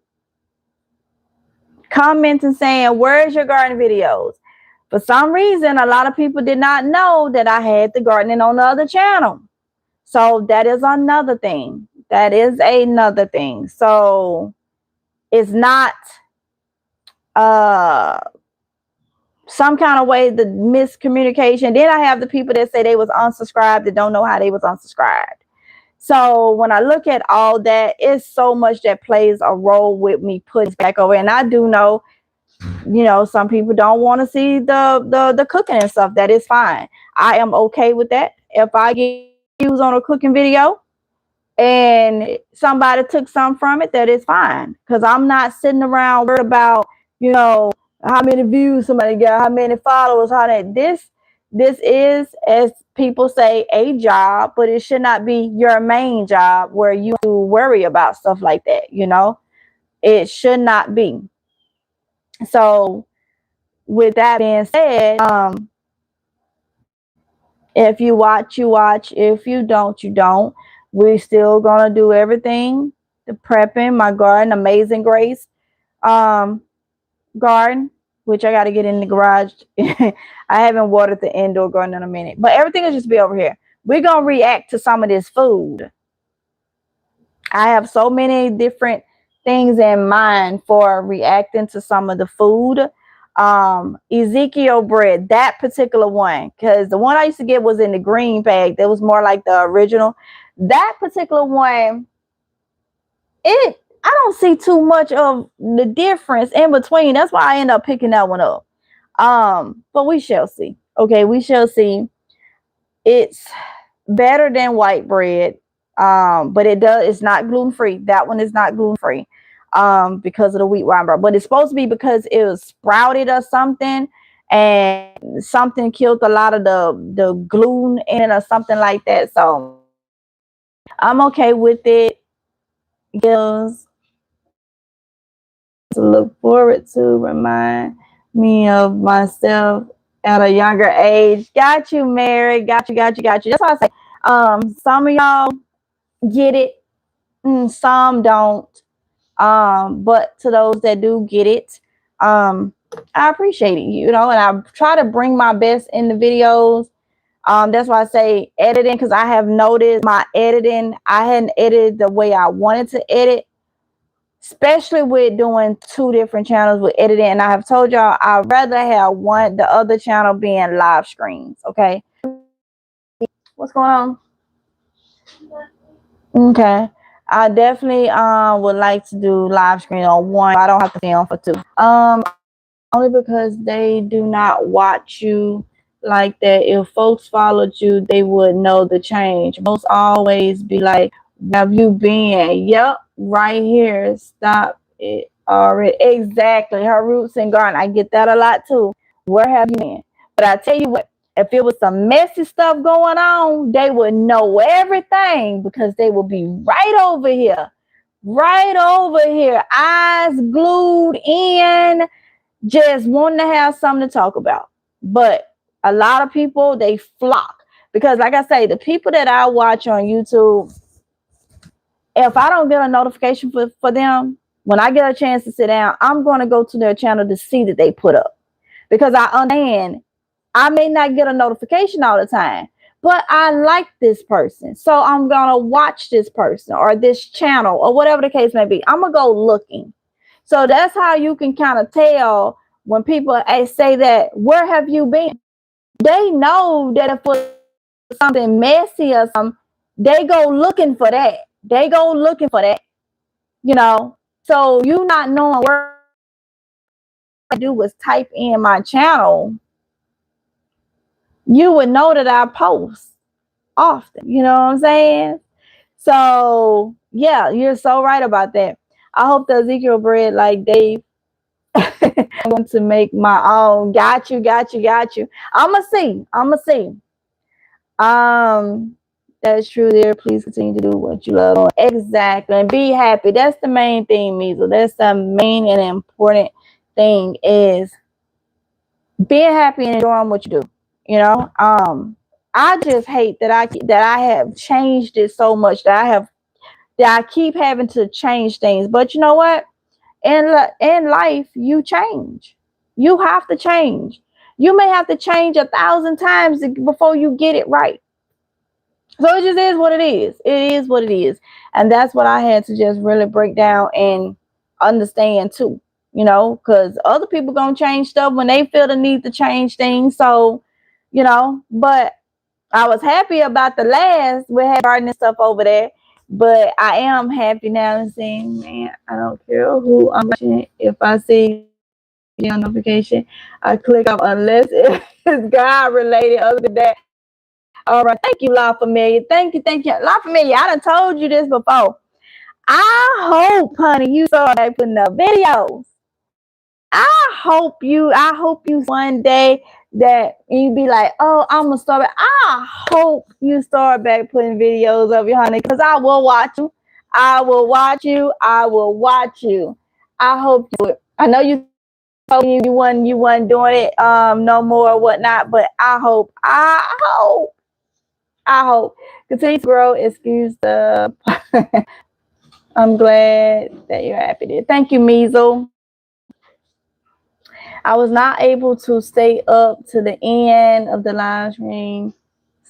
commenting saying, where's your garden videos? For some reason, a lot of people did not know that I had the gardening on the other channel. So that is another thing. That is another thing. So it's not some kind of way the miscommunication. Then I have the people that say they was unsubscribed that don't know how they was unsubscribed. So when I look at all that, it's so much that plays a role with me putting back over. And I do know, some people don't want to see the cooking and stuff. That is fine. I am okay with that. If I get views on a cooking video and somebody took some from it, that is fine. Because I'm not sitting around worried about, how many views somebody got, how many followers, how that. This is, as people say, a job, but it should not be your main job where you worry about stuff like that. It should not be. So with that being said, if you watch, you watch. If you don't, you don't. We're still gonna do everything. The prepping, my garden, Amazing Grace garden, which I gotta get in the garage. I haven't watered the indoor garden in a minute. But everything will just be over here. We're gonna react to some of this food. I have so many different things in mind for reacting to some of the food. Ezekiel bread, that particular one, because the one I used to get was in the green bag. That was more like the original. That particular one, I don't see too much of the difference in between. That's why I end up picking that one up. But we shall see. Okay, we shall see. It's better than white bread. But it's not gluten-free. That one is not gluten-free. Because of the wheat wine bread. But it's supposed to be because it was sprouted or something, and something killed a lot of the gluten in it or something like that. So I'm okay with it. Gives to look forward to, remind me of myself at a younger age. Got you, Mary. Got you. That's why I say, some of y'all get it, some don't. But to those that do get it, I appreciate it, and I try to bring my best in the videos. That's why I say editing, because I have noticed my editing, I hadn't edited the way I wanted to edit, especially with doing 2 different channels with editing. And I have told y'all I'd rather have the other channel being live streams. Okay. What's going on? Okay. I definitely would like to do live stream on one. I don't have to film for 2. Only because they do not watch you like that. If folks followed you, they would know the change. Most always be like, where have you been? Yep, right here. Stop it already. Exactly. Her roots and garden. I get that a lot too. Where have you been? But I tell you what, if it was some messy stuff going on, they would know everything, because they would be right over here. Right over here. Eyes glued in, just wanting to have something to talk about. But a lot of people, they flock, because like I say, the people that I watch on YouTube, if I don't get a notification for them, when I get a chance to sit down, I'm going to go to their channel to see that they put up, because I understand I may not get a notification all the time, but I like this person, so I'm going to watch this person or this channel or whatever the case may be. I'm going to go looking. So that's how you can kind of tell when people say that, where have you been? They know that if it's something messy or something, they go looking for that. So you not knowing where I do was type in my channel, you would know that I post often. You know what I'm saying? So yeah, you're so right about that. I hope the Ezekiel bread, like Dave, I'm going to make my own. Got you. I'ma see. That's true there. Please continue to do what you love. Exactly. And be happy. That's the main thing, Measle. That's the main and important thing, is being happy and enjoying what you do. I just hate that I have changed it so much, that I keep having to change things. But you know what? In life, you change. You have to change. You may have to change 1,000 times before you get it right. So it just is what it is. It is what it is. And that's what I had to just really break down and understand too. Because other people gonna change stuff when they feel the need to change things. So, but I was happy about the last. We had gardening stuff over there. But I am happy now and saying, man, I don't care who I'm watching. If I see a notification, I click off, unless it's God related. Other than that, all right. Thank you, La Familia. Thank you. La Familia, I done told you this before. I hope, honey, you saw that putting up videos. I hope you one day that you be like, oh, I'm gonna start back. I hope you start back putting videos of you, honey, because I will watch you. I will watch you. I hope you do it. I know you told me you wasn't doing it no more or whatnot, but I hope continue to grow. Excuse the I'm glad that you're happy there. Thank you, Measle. I was not able to stay up to the end of the live stream.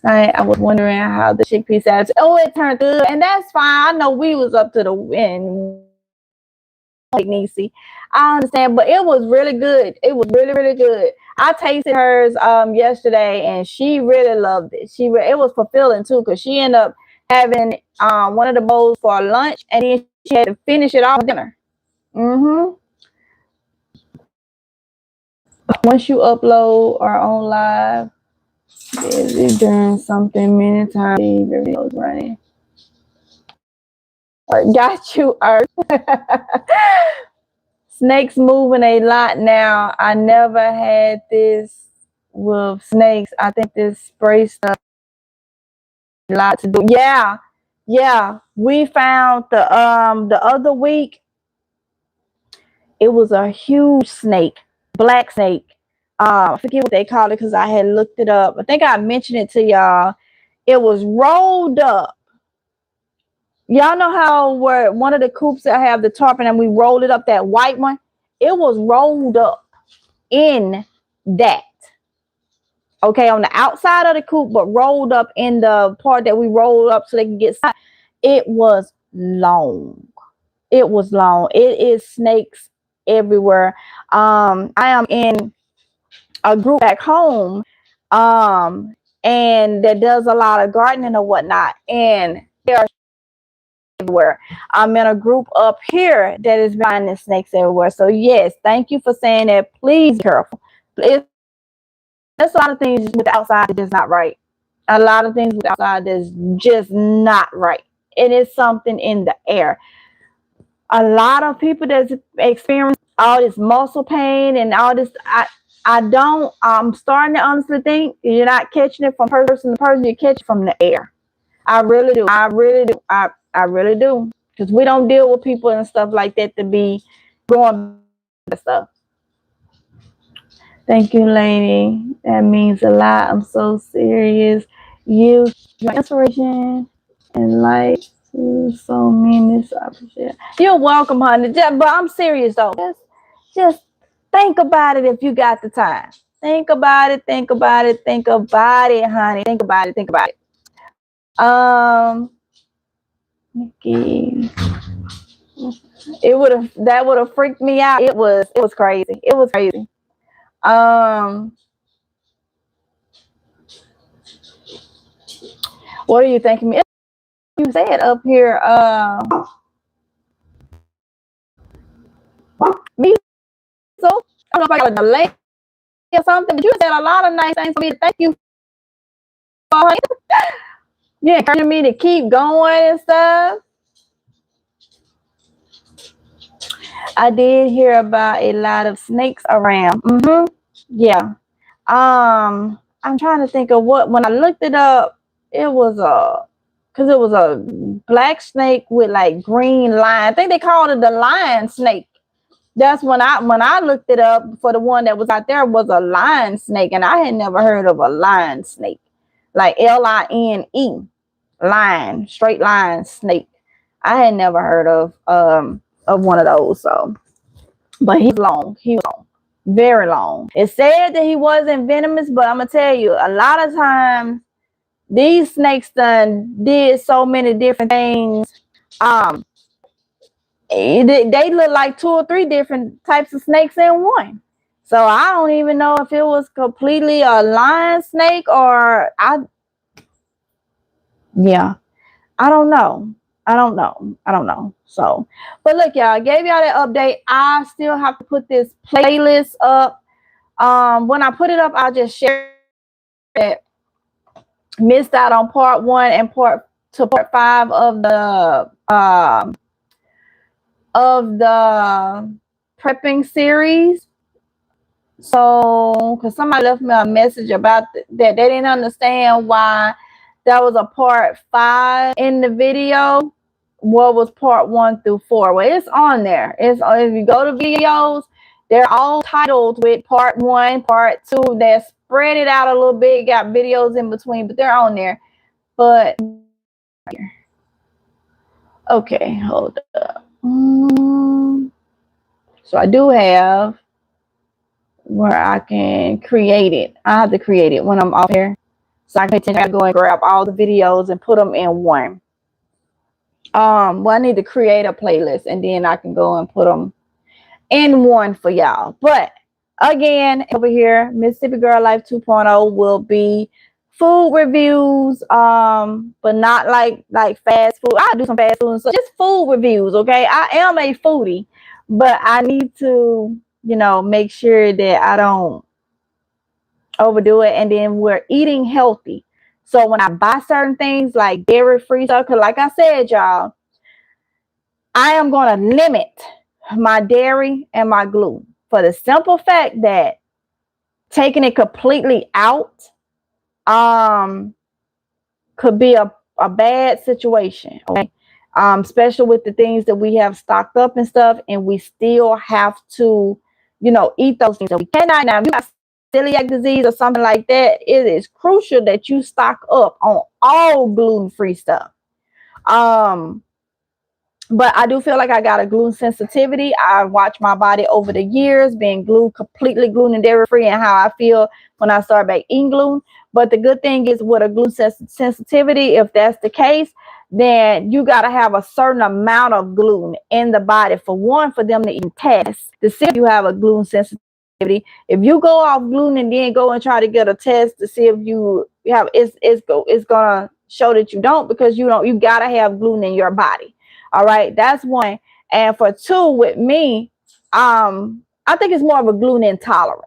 I was wondering how the chickpea salad. Oh, it turned good, and that's fine. I know we was up to the end. Nisi, I understand, but it was really good. It was really, really good. I tasted hers yesterday, and she really loved it. It was fulfilling too, because she ended up having one of the bowls for lunch, and then she had to finish it off for dinner. Once you upload or on live, busy doing something many times, the videos running. Got you, Earth. Snakes moving a lot now. I never had this with snakes. I think this spray stuff a lot to do. Yeah. We found the other week, it was a huge snake, black snake. I forget what they called it because I had looked it up. I think I mentioned it to y'all. It was rolled up. Y'all know how where one of the coops that have the tarpon and we rolled it up, that white one? It was rolled up in that. Okay, on the outside of the coop, but rolled up in the part that we rolled up so they can get inside. It was long. It was long. It is snakes everywhere. I am in a group back home, and that does a lot of gardening or whatnot, and they are everywhere. I'm in a group up here that is finding snakes everywhere. So yes, thank you for saying that. Please be careful. There's a lot of things with the outside that is not right. A lot of things with the outside that's just not right. It is something in the air. A lot of people that's experience all this muscle pain and all this. I'm starting to honestly think you're not catching it from person to person. You catch it from the air. I really do. I really do. I really do. Because we don't deal with people and stuff like that to be going stuff. Thank you, lady. That means a lot. I'm so serious. You, your inspiration and light to so many. So I appreciate it. You're welcome, honey. But I'm serious though. Just think about it if you got the time. Think about it. Think about it. Think about it, honey. Think about it. Think about it. Nikki. That would have freaked me out. It was crazy. It was crazy. What are you thinking? You said up here, me so I don't know if I got a delay or something, but you said a lot of nice things for me. Thank you for yeah, encouraging me to keep going and stuff. I did hear about a lot of snakes around. Yeah. I'm trying to think of what when I looked it up, it was because it was a black snake with like green line. I think they called it the lion snake. That's when I looked it up for the one that was out there was a lion snake, and I had never heard of a lion snake, like Line, lion, straight line snake. I had never heard of one of those. So, but he was long. He was long, very long. It said that he wasn't venomous, but I'm gonna tell you, a lot of times these snakes did so many different things. They look like 2 or 3 different types of snakes in one. So I don't even know if it was completely a lion snake or yeah, I don't know. I don't know. So, but look, y'all, I gave y'all that update. I still have to put this playlist up. When I put it up, I'll just share it. Missed out on part 1 and part 5 of the prepping series. So, because somebody left me a message about that, they didn't understand why that was a part 5 in the video. What was part 1 through 4? Well, it's on there. It's if you go to videos, they're all titled with part 1, part 2. They're spread it out a little bit. Got videos in between, but they're on there. But okay, hold up. So I do have where I can create it. I have to create it when I'm off here. So I can go and grab all the videos and put them in one. Well, I need to create a playlist and then I can go and put them in one for y'all. But again, over here, Mississippi Girl Life 2.0 will be food reviews, but not like fast food. I do some fast food, so just food reviews. Okay, I am a foodie, but I need to, make sure that I don't overdo it. And then we're eating healthy. So when I buy certain things like dairy free stuff, because like I said, y'all, I am going to limit my dairy and my gluten for the simple fact that taking it completely out could be a bad situation. Okay. Especially with the things that we have stocked up and stuff, and we still have to, eat those things. So we cannot now. celiac disease or something like that, it is crucial that you stock up on all gluten-free stuff. Um, but I do feel like I got a gluten sensitivity. I watched my body over the years being completely gluten and dairy free, and how I feel when I start back eating gluten. But the good thing is, with a gluten sensitivity, if that's the case, then you got to have a certain amount of gluten in the body, for one, for them to even test to see if you have a gluten sensitivity. If you go off gluten and then go and try to get a test to see if you have, it's gonna show that you don't, because you gotta have gluten in your body. All right, that's one. And for two, with me, I think it's more of a gluten intolerance,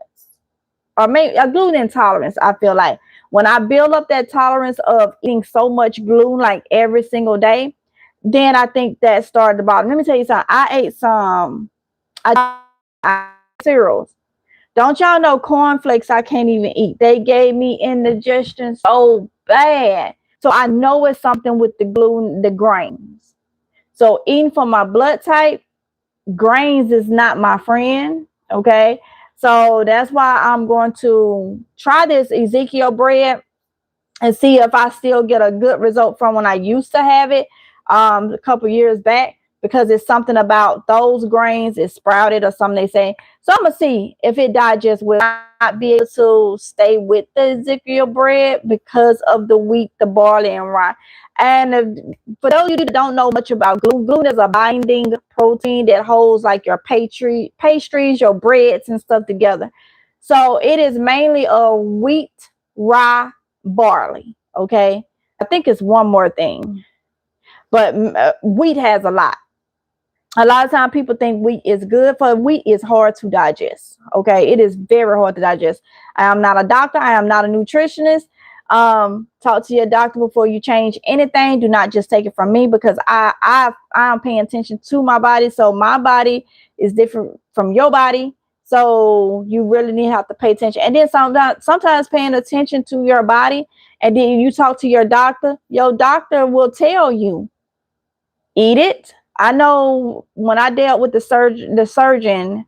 or maybe a gluten intolerance. I feel like when I build up that tolerance of eating so much gluten like every single day, then I think that started to bother. Let me tell you something. I ate some cereals. Don't y'all know cornflakes I can't even eat? They gave me indigestion so bad. So I know it's something with the gluten, the grains. So eating for my blood type, grains is not my friend. Okay. So that's why I'm going to try this Ezekiel bread and see if I still get a good result from when I used to have it a couple years back, because it's something about those grains, it's sprouted or something they say. So I'm gonna see if it digests. Will not be able to stay with the Ezekiel bread because of the wheat, the barley, and rye. And for those of you that don't know much about gluten, gluten is a binding protein that holds like your pastries, your breads and stuff together. So it is mainly a wheat, rye, barley. Okay, I think it's one more thing, but wheat has a lot. A lot of time people think wheat is good. For wheat is hard to digest. Okay, it is very hard to digest. I am not a doctor. I am not a nutritionist. Talk to your doctor before you change anything. Do not just take it from me, because I'm paying attention to my body. So my body is different from your body. So you really need to have to pay attention. And then sometimes paying attention to your body, and then you talk to your doctor will tell you, eat it. I know when I dealt with the surgeon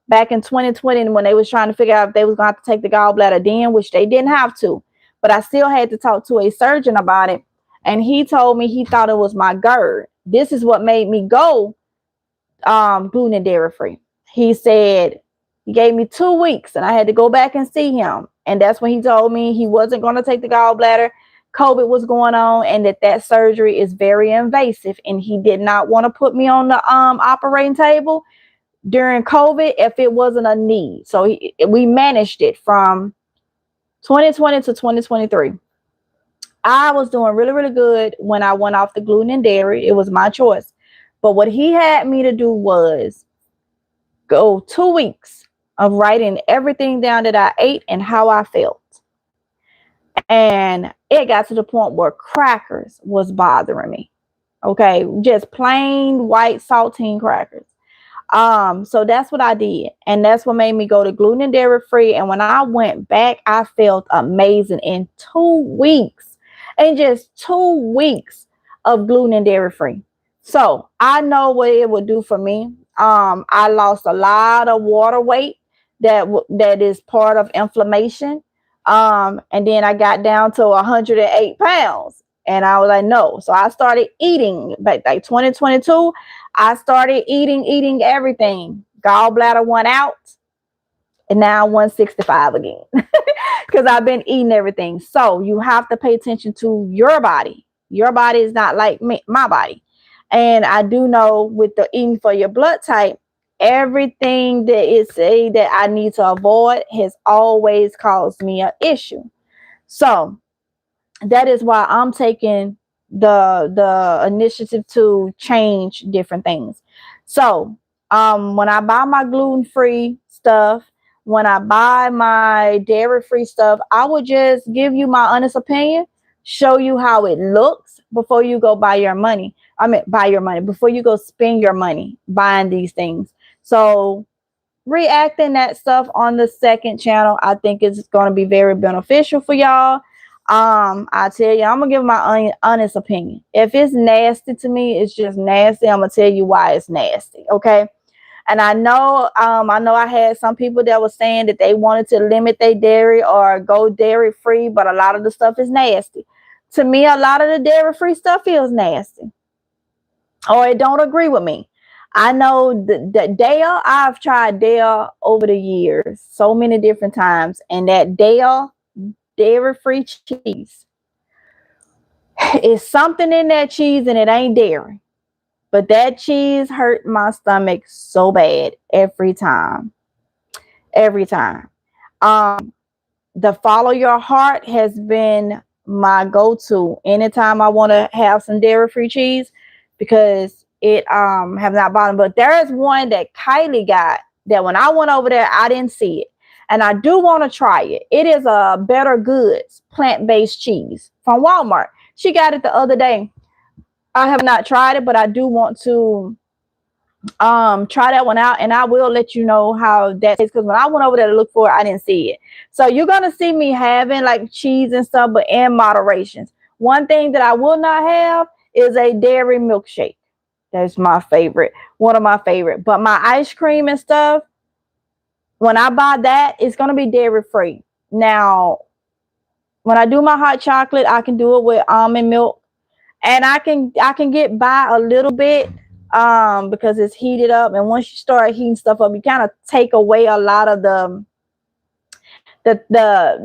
back in 2020, when they was trying to figure out if they was going to have to take the gallbladder then, which they didn't have to, but I still had to talk to a surgeon about it. And he told me he thought it was my GERD. This is what made me go gluten and dairy free. He said he gave me 2 weeks and I had to go back and see him. And that's when he told me he wasn't going to take the gallbladder. COVID was going on, and that surgery is very invasive, and he did not want to put me on the operating table during COVID if it wasn't a need. So we managed it from 2020 to 2023. I was doing really, really good when I went off the gluten and dairy. It was my choice. But what he had me to do was go 2 weeks of writing everything down that I ate and how I felt. And it got to the point where crackers was bothering me. Okay, just plain white saltine crackers. So that's what I did, and that's what made me go to gluten and dairy free. And when I went back, I felt amazing in 2 weeks, in just 2 weeks of gluten and dairy free. So I know what it would do for me. I lost a lot of water weight that is part of inflammation. And then I got down to 108 pounds. And I was like, no. So I started eating, like 2022. I started eating everything. Gallbladder went out, and now 165 again, because I've been eating everything. So you have to pay attention to your body. Your body is not like my body. And I do know with the eating for your blood type, everything that is say that I need to avoid has always caused me an issue. So that is why I'm taking the initiative to change different things. So when I buy my gluten-free stuff, when I buy my dairy-free stuff, I would just give you my honest opinion, show you how it looks before you go buy your money. Buy your money before you go spend your money buying these things. So reacting that stuff on the second channel, I think it's going to be very beneficial for y'all. I tell you, I'm gonna give my honest opinion. If it's nasty to me, it's just nasty. I'm gonna tell you why it's nasty. Okay. And I know I had some people that were saying that they wanted to limit their dairy or go dairy free, but a lot of the stuff is nasty. To me, a lot of the dairy free stuff feels nasty, or it don't agree with me. I know that Dale, I've tried Dale over the years so many different times, and that Dale dairy free cheese is something in that cheese, and it ain't dairy. But that cheese hurt my stomach so bad every time. Every time. The follow your heart has been my go-to anytime I want to have some dairy-free cheese, because it have not bothered. But there is one that Kylie got that when I went over there, I didn't see it. And I do want to try it. It is a Better Goods plant-based cheese from Walmart. She got it the other day. I have not tried it, but I do want to try that one out, and I will let you know how that tastes, because when I went over there to look for it, I didn't see it. So you're gonna see me having like cheese and stuff, but in moderations. One thing that I will not have is a dairy milkshake. That's my favorite, one of my favorite. But my ice cream and stuff, when I buy that, it's gonna be dairy free. Now, when I do my hot chocolate, I can do it with almond milk, and I can get by a little bit because it's heated up, and once you start heating stuff up, you kind of take away a lot of the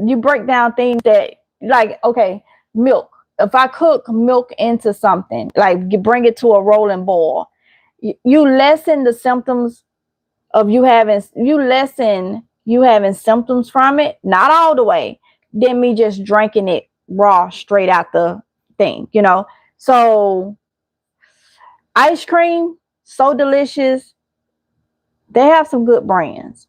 you break down things that, like, okay, milk. If I cook milk into something, like you bring it to a rolling boil, you lessen the symptoms of you having symptoms from it, not all the way, than me just drinking it raw straight out the thing. So ice cream, So Delicious, they have some good brands.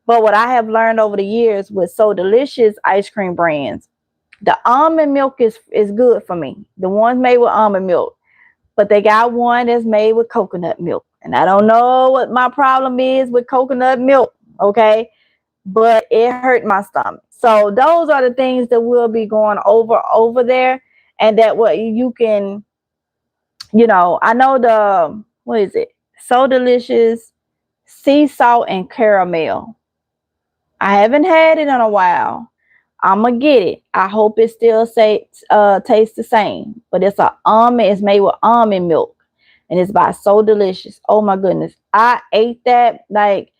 But what I have learned over the years with So Delicious ice cream brands, the almond milk is good for me. The ones made with almond milk. But they got one that's made with coconut milk. And I don't know what my problem is with coconut milk, okay? But it hurt my stomach. So those are the things that we'll be going over there. And that what you can, I know what is it? So Delicious sea salt and caramel. I haven't had it in a while. I'm gonna get it. I hope it still tastes the same. But it's made with almond milk, and it's by So Delicious. Oh my goodness, I ate that like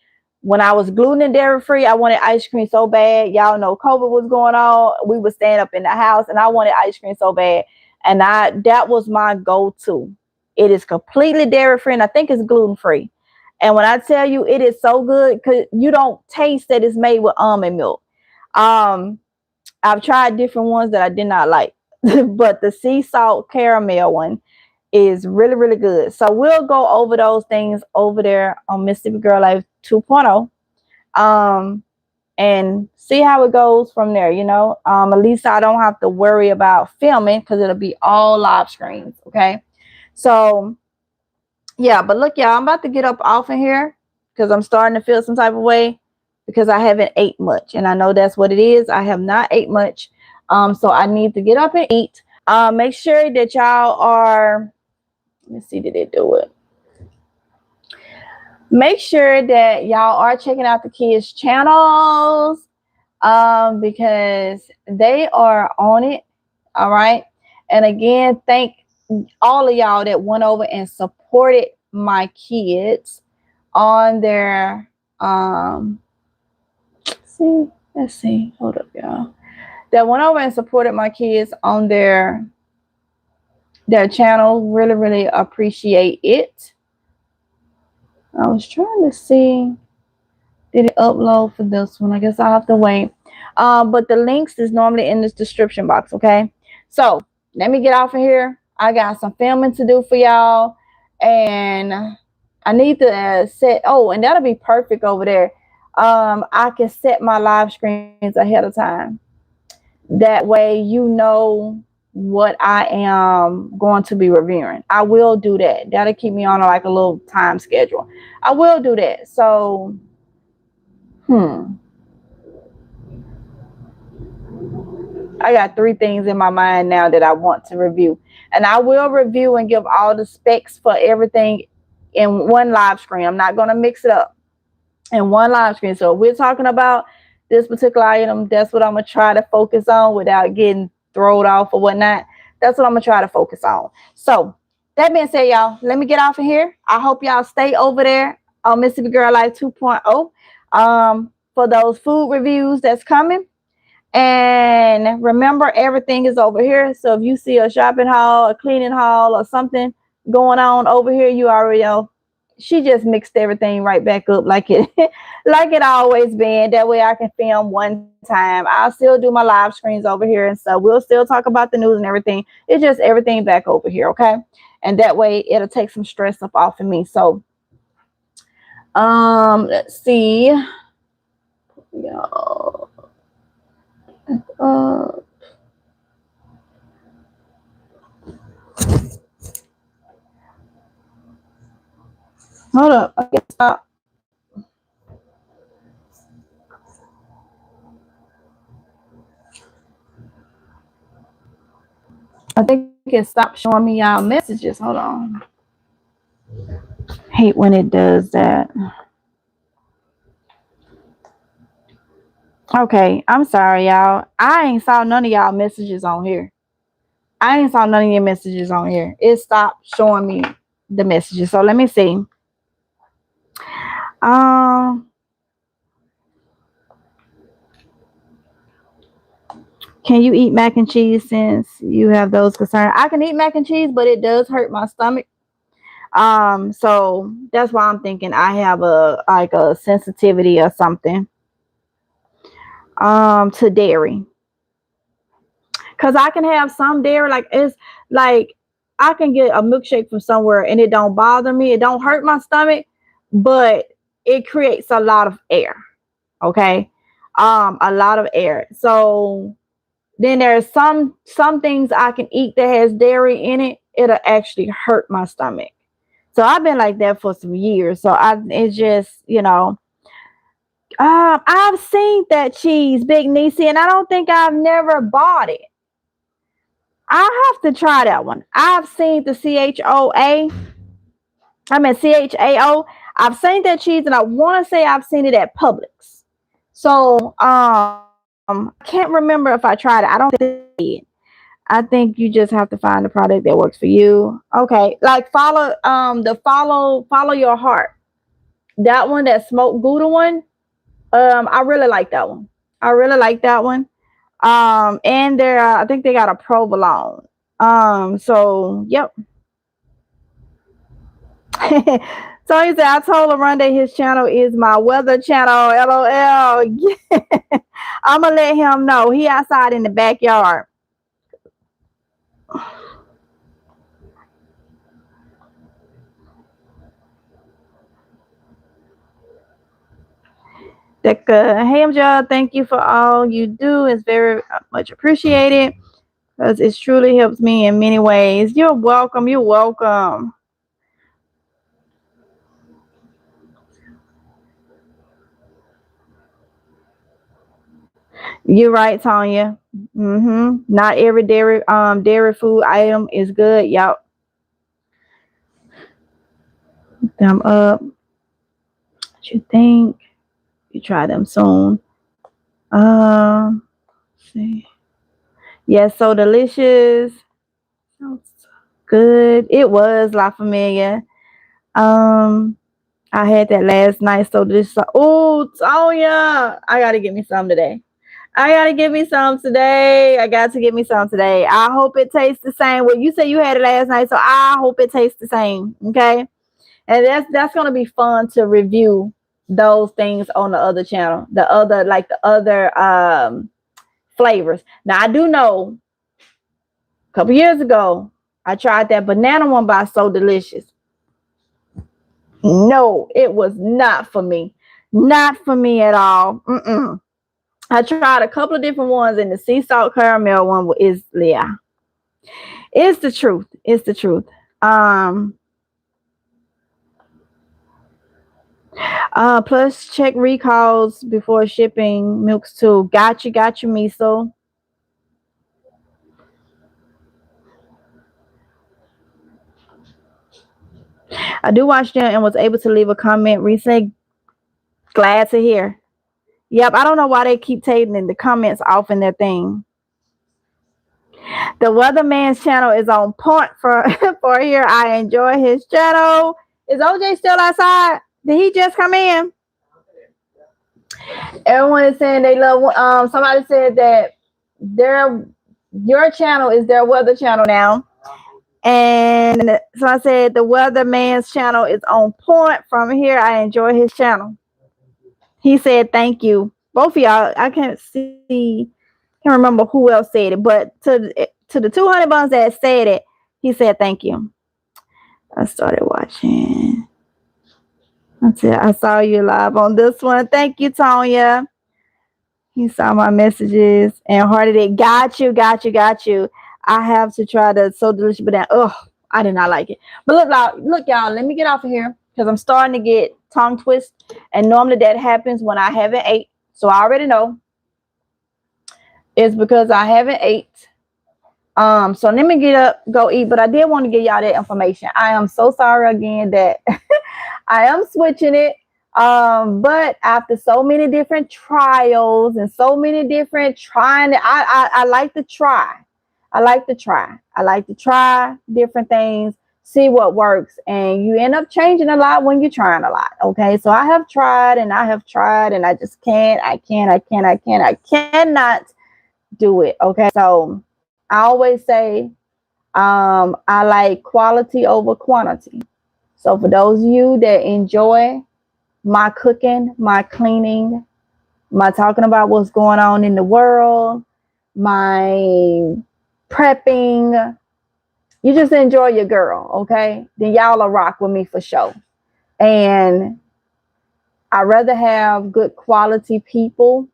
when I was gluten and dairy free. I wanted ice cream so bad. Y'all know COVID was going on. We were staying up in the house, and I wanted ice cream so bad, and that was my go-to. It is completely dairy free, and I think it's gluten free. And when I tell you it is so good, because you don't taste that it's made with almond milk. I've tried different ones that I did not like, but the sea salt caramel one is really, really good. So we'll go over those things over there on Mississippi Girl Life 2.0, and see how it goes from there. At least I don't have to worry about filming, because it'll be all live screens. Okay, so yeah, but look, y'all, I'm about to get up off of here because I'm starting to feel some type of way, because I haven't ate much, and I know that's what it is. I have not ate much, so I need to get up and eat. Make sure that y'all are. Let me see, did they do it? Make sure that y'all are checking out the kids' channels, because they are on it. All right, and again, thank all of y'all that went over and supported my kids on their let's see, hold up, y'all, that went over and supported my kids on their channel. Really, really appreciate it. I was trying to see, did it upload for this one? I guess I'll have to wait. But the links is normally in this description box. Okay, so let me get off of here. I got some filming to do for y'all, and I need to set. Oh, and that'll be perfect over there. I can set my live screens ahead of time. That way, what I am going to be reviewing. I will do that. That'll keep me on like a little time schedule. I will do that. So, I got 3 things in my mind now that I want to review. And I will review and give all the specs for everything in one live screen. I'm not going to mix it up in one live screen. So if we're talking about this particular item, that's what I'm going to try to focus on without getting thrown off or whatnot. That's what I'm going to try to focus on. So that being said, y'all, let me get off of here. I hope y'all stay over there on Mississippi Girl Life 2.0 for those food reviews that's coming. And remember, everything is over here. So if you see a shopping haul, a cleaning haul, or something going on over here, you already know she just mixed everything right back up like it like it always been. That way I can film one time. I'll still do my live screens over here, and so we'll still talk about the news and everything. It's just everything back over here, okay? And that way it'll take some stress up off of me. So let's see. Y'all. Hold up. I can stop. I think it stopped showing me y'all messages. Hold on. Hate when it does that. Okay, I'm sorry, y'all. I ain't saw none of y'all messages on here. I ain't saw none of your messages on here. It stopped showing me the messages. So let me see. Can you eat mac and cheese since you have those concerns? I can eat mac and cheese, but it does hurt my stomach. So that's why I'm thinking I have a sensitivity or something to dairy. Cause I can have some dairy, like it's like I can get a milkshake from somewhere and it don't bother me. It don't hurt my stomach, but it creates a lot of air. Okay. A lot of air. So then there's some things I can eat that has dairy in it. It'll actually hurt my stomach. So I've been like that for some years. So it's just, I've seen that cheese, Big Niecy, and I don't think I've never bought it. I have to try that one. I've seen the CHAO. I've seen that cheese, and I want to say I've seen it at Publix. So I can't remember if I tried it. I don't think I did. I think you just have to find the product that works for you. Okay, like follow your heart. That one, that smoked Gouda one. I really like that one. I really like that one. And they're I think they got a provolone. So yep. So he said, I told LaRonda his channel is my weather channel. LOL. I'm gonna let him know. He outside in the backyard. Hey, Amja, thank you for all you do. It's very much appreciated because it truly helps me in many ways. You're welcome. You're welcome. You're right, Tanya. Not every dairy food item is good. Y'all. Them up. What you think? You try them soon. See. Yes, so delicious. Good. It was La Familia. I had that last night, so this. Oh, Tonya, I gotta get me some today. I gotta get me some today. I got to get me some today. I hope it tastes the same. Well, you said you had it last night, so I hope it tastes the same. Okay, and that's gonna be fun to review those things on the other channel, the other flavors. Now I do know a couple years ago I tried that banana one by So Delicious. No, it was not for me. Not for me at all. I tried a couple of different ones, and the sea salt caramel one is, yeah. It's the truth. It's the truth. Plus check recalls before shipping milks too. Got you, Miso. I do watch them and was able to leave a comment recently. Glad to hear. Yep, I don't know why they keep taking the comments off in their thing. The Weatherman's channel is on point for for here. I enjoy his channel. Is OJ still outside? Did he just come in? Everyone is saying they love. Somebody said that your channel is their weather channel now, and so I said the Weatherman's channel is on point from here. I enjoy his channel. He said thank you, both of y'all. I can't remember who else said it, but to the 200 buns that said it, he said thank you. I started watching. I saw you live on this one. Thank you, Tonya. He saw my messages and hearted it. Got you. I have to try the So Delicious Banana. Ugh, I did not like it. But look, y'all, let me get off of here because I'm starting to get tongue twist. And normally that happens when I haven't ate. So I already know it's because I haven't ate. So let me get up, go eat. But I did want to give y'all that information. I am so sorry again that I am switching it. But after so many different trials and so many different trying, I like to try. I like to try different things, see what works, and you end up changing a lot when you're trying a lot. Okay, so I have tried and I just I cannot do it. Okay, so I always say I like quality over quantity. So for those of you that enjoy my cooking, my cleaning, my talking about what's going on in the world, my prepping, you just enjoy your girl, okay? Then y'all will rock with me for sure. And I'd rather have good quality people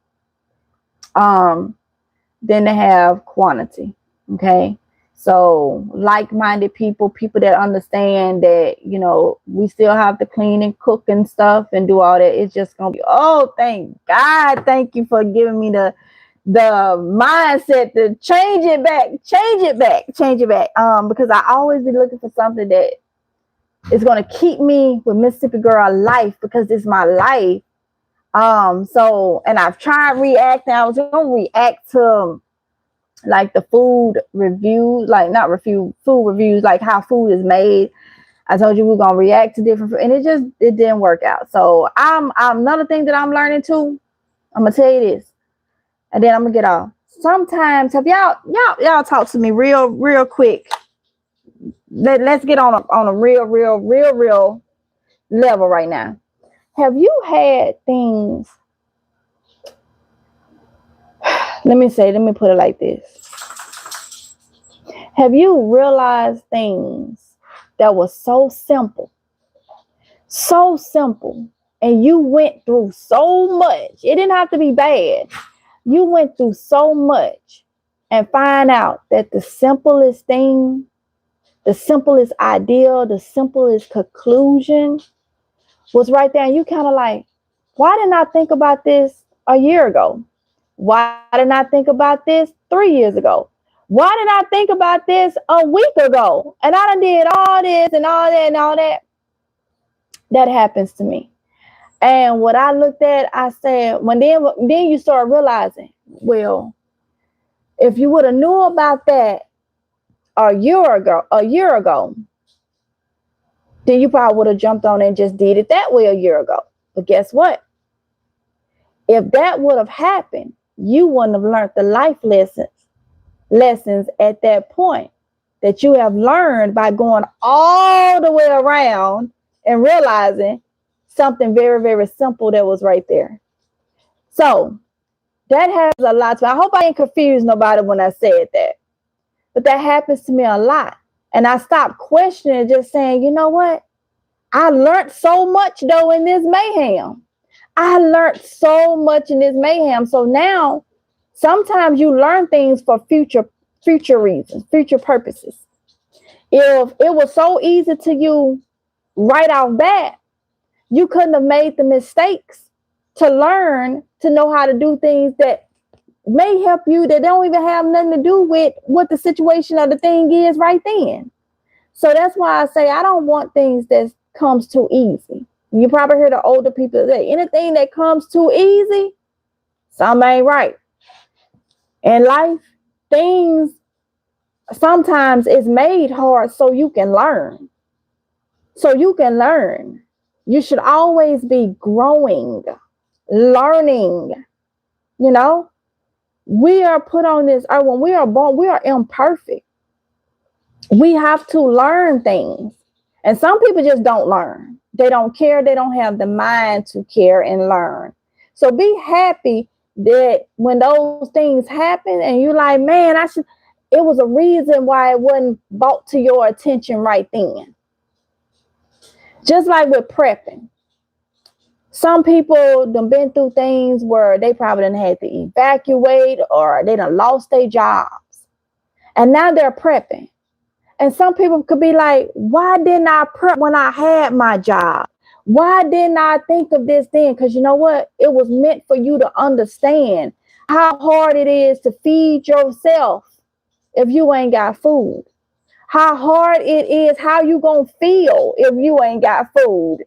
than to have quantity, okay? So like-minded people that understand that, you know, we still have to clean and cook and stuff and do all that. It's just going to be, oh, thank God. Thank you for giving me the mindset to change it back. Because I always be looking for something that is going to keep me with Mississippi Girl life because it's my life. So, and I've tried reacting. I was going to react to like the food reviews, food reviews, like how food is made. I told you we're gonna react to different food, and it didn't work out. So I'm another thing that I'm learning too. I'm gonna tell you this, and then I'm gonna get off. Sometimes have y'all talk to me real quick. Let's get on a real level right now. Have you had things? Let me put it like this. Have you realized things that were so simple, and you went through so much? It didn't have to be bad. You went through so much and find out that the simplest thing, the simplest idea, the simplest conclusion was right there. And you kind of like, why didn't I think about this a year ago? Why didn't I think about this 3 years ago? Why did I think about this a week ago? And I done did all this and all that and all that. That happens to me. And what I looked at, I said, then you start realizing, well, if you would have knew about that a year ago, then you probably would have jumped on and just did it that way a year ago. But guess what? If that would have happened, you wouldn't have learned the life lessons at that point that you have learned by going all the way around and realizing something very, very simple that was right there. So that has a lot to, I hope I didn't confuse nobody when I said that, but that happens to me a lot. And I stopped questioning, just saying, you know what? I learned so much though in this mayhem. So now sometimes you learn things for future reasons, future purposes. If it was so easy to you right off bat, you couldn't have made the mistakes to learn to know how to do things that may help you that don't even have nothing to do with what the situation of the thing is right then. So that's why I say I don't want things that's comes too easy. You probably hear the older people say, anything that comes too easy, something ain't right. In life, things sometimes is made hard so you can learn. So you can learn. You should always be growing, learning. You know, we are put on this earth. When we are born, we are imperfect. We have to learn things. And some people just don't learn. They don't care. They don't have the mind to care and learn. So be happy that when those things happen and you're like, man, it was a reason why it wasn't brought to your attention right then. Just like with prepping. Some people done been through things where they probably done had to evacuate or they done lost their jobs. And now they're prepping. And some people could be like, why didn't I prep when I had my job? Why didn't I think of this then? Because you know what? It was meant for you to understand how hard it is to feed yourself if you ain't got food. How hard it is, how you gonna feel if you ain't got food.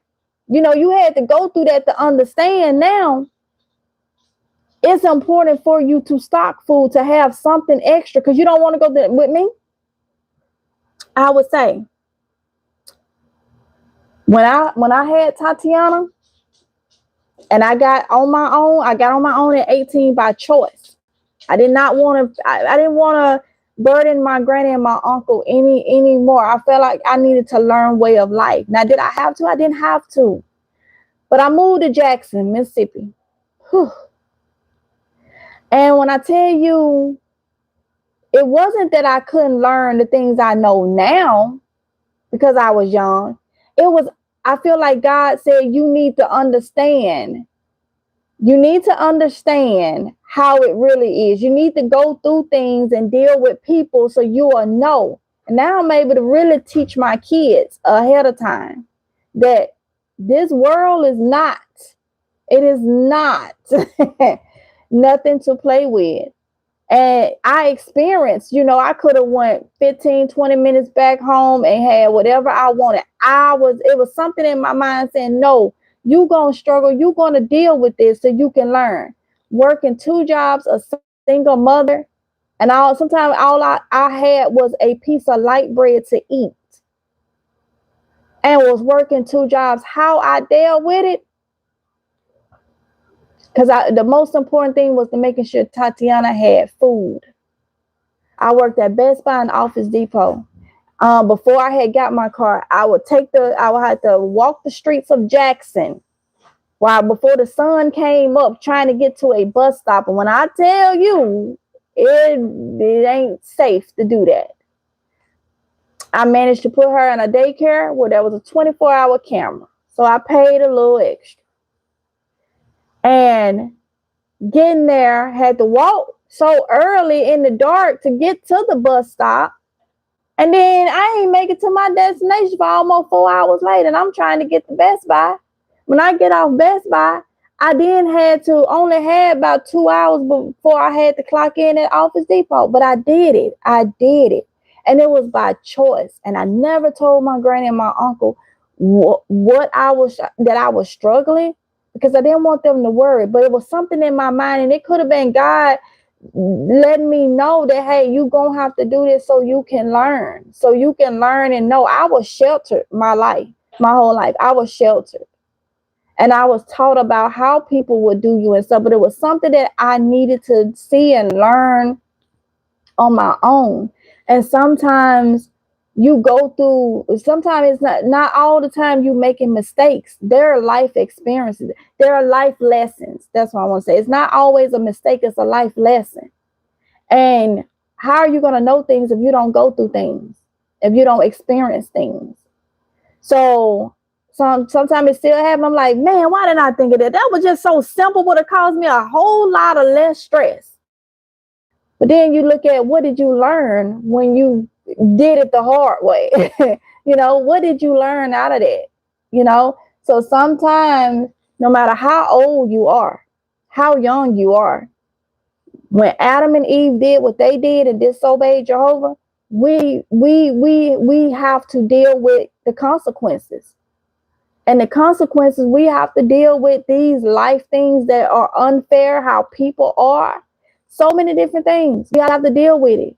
You know, you had to go through that to understand now. It's important for you to stock food, to have something extra, because you don't want to go there with me. I would say when I had Tatiana and I got on my own at 18 by choice. I didn't want to burden my granny and my uncle anymore. I felt like I needed to learn way of life. Now, did I have to? I didn't have to. But I moved to Jackson, Mississippi. Whew. And when I tell you, it wasn't that I couldn't learn the things I know now because I was young. I feel like God said, you need to understand. You need to understand how it really is. You need to go through things and deal with people so you will know. And now I'm able to really teach my kids ahead of time that this world is not, it is not nothing to play with. And I experienced, I could have went 15, 20 minutes back home and had whatever I wanted. It was something in my mind saying, no, you're going to struggle. You're going to deal with this so you can learn. Working 2 jobs, a single mother. And sometimes all I had was a piece of light bread to eat. And was working 2 jobs. How I dealt with it, because the most important thing was to making sure Tatiana had food. I worked at Best Buy and Office Depot. Before I had got my car, I would have to walk the streets of Jackson before the sun came up trying to get to a bus stop. And when I tell you, it ain't safe to do that. I managed to put her in a daycare where there was a 24-hour camera. So I paid a little extra. And getting there, had to walk so early in the dark to get to the bus stop. And then I ain't make it to my destination for almost 4 hours later. And I'm trying to get to Best Buy. When I get off Best Buy, I then only had about 2 hours before I had to clock in at Office Depot. But I did it. And it was by choice. And I never told my granny and my uncle that I was struggling, because I didn't want them to worry. But it was something in my mind, and it could have been God letting me know that, hey, you're going to have to do this so you can learn. So you can learn and know. I was sheltered my whole life. I was sheltered. And I was taught about how people would do you and stuff. But it was something that I needed to see and learn on my own. And sometimes sometimes it's not all the time you making mistakes. There are life experiences. There are life lessons. That's what I want to say. It's not always a mistake. It's a life lesson. And how are you going to know things if you don't go through things, if you don't experience things? So sometimes it still happens. I'm like, man, why didn't I think of that? That was just so simple, but it caused me a whole lot of less stress. But then you look at, what did you learn when you did it the hard way? What did you learn out of that? So sometimes, no matter how old you are, how young you are, when Adam and Eve did what they did and disobeyed Jehovah, we have to deal with the consequences. And the consequences, we have to deal with these life things that are unfair, how people are. So many different things. We have to deal with it.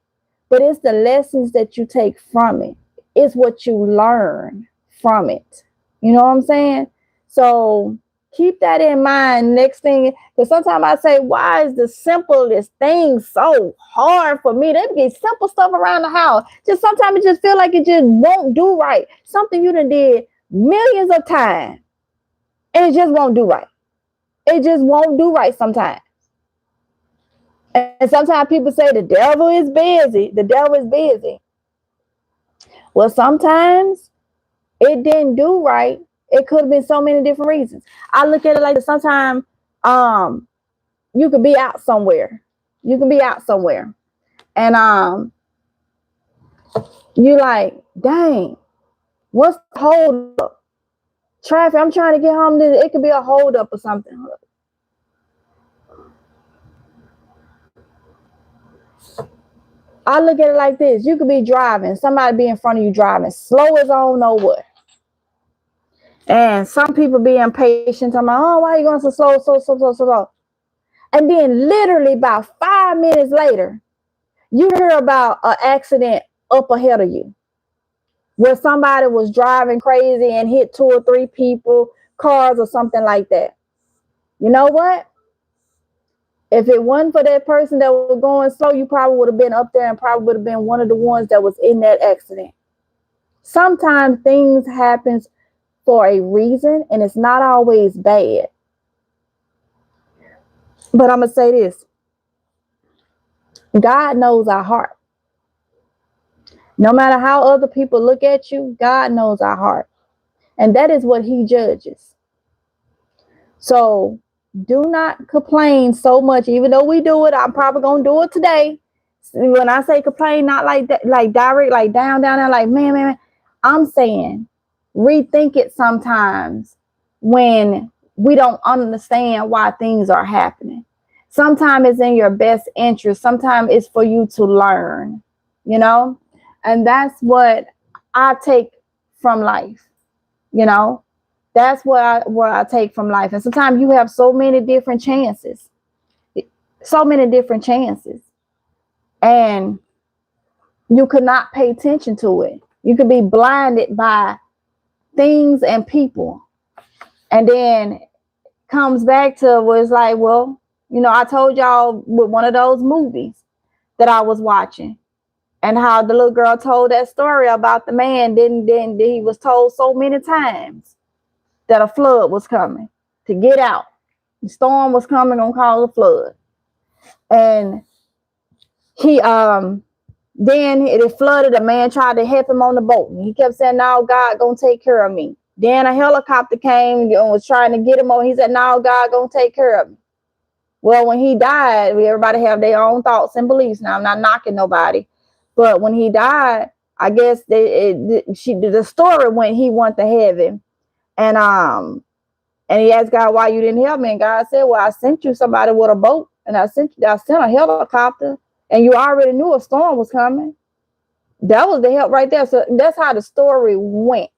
But it's the lessons that you take from it. It's what you learn from it. You know what I'm saying? So keep that in mind. Next thing, because sometimes I say, why is the simplest thing so hard for me? There be simple stuff around the house. Just sometimes it just feel like it just won't do right. Something you done did millions of times, and it just won't do right. It just won't do right sometimes. And sometimes people say the devil is busy. The devil is busy. Well, sometimes it didn't do right. It could have been so many different reasons. I look at it like sometimes you could be out somewhere. You can be out somewhere. And you like, dang, what's the hold up? Traffic, I'm trying to get home. It could be a hold up or something. I look at it like this. You could be driving. Somebody be in front of you driving. Slow as I don't know what. And some people be impatient. I'm like, oh, why are you going so slow? And then literally about 5 minutes later, you hear about an accident up ahead of you where somebody was driving crazy and hit 2 or 3 people, cars or something like that. You know what? If it wasn't for that person that was going slow, you probably would have been up there and probably would have been one of the ones that was in that accident. Sometimes things happen for a reason, and it's not always bad. But I'm going to say this. God knows our heart. No matter how other people look at you, God knows our heart. And that is what he judges. So do not complain so much, even though we do it. I'm probably going to do it today. When I say complain, not like that, like direct, like down, like man. I'm saying rethink it sometimes when we don't understand why things are happening. Sometimes it's in your best interest. Sometimes it's for you to learn, you know? And that's what I take from life, you know? That's what I take from life. And sometimes you have so many different chances. And you could not pay attention to it. You could be blinded by things and people. And then comes back to where it's like, well, you know, I told y'all with one of those movies that I was watching, and how the little girl told that story about the man. Then he was told so many times that a flood was coming to get out. The storm was coming, gonna cause a flood. And he then it flooded. A man tried to help him on the boat. And he kept saying, no, God gonna take care of me. Then a helicopter came and was trying to get him on. He said, no, God gonna take care of me. Well, when he died, everybody have their own thoughts and beliefs. Now, I'm not knocking nobody. But when he died, I guess the story went, he went to heaven. And he asked God, why you didn't help me? And God said, well, I sent you somebody with a boat, and I sent a helicopter, and you already knew a storm was coming. That was the help right there. So that's how the story went.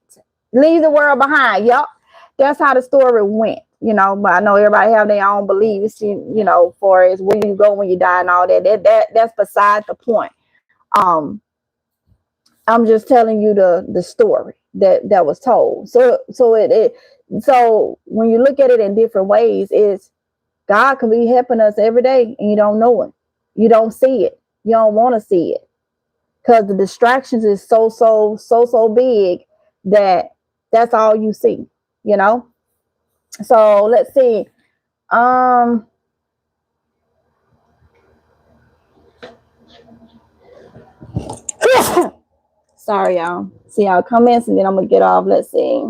Leave the world behind. Yup. That's how the story went. You know, but I know everybody have their own beliefs, you know, for as where you go when you die and all that. That's beside the point. I'm just telling you the story that was told. So when you look at it in different ways, is God can be helping us every day and you don't know it. You don't see it. You don't want to see it. Because the distractions is so big that that's all you see, you know? So let's see. Sorry, y'all. See y'all comments and then I'm gonna get off. Let's see.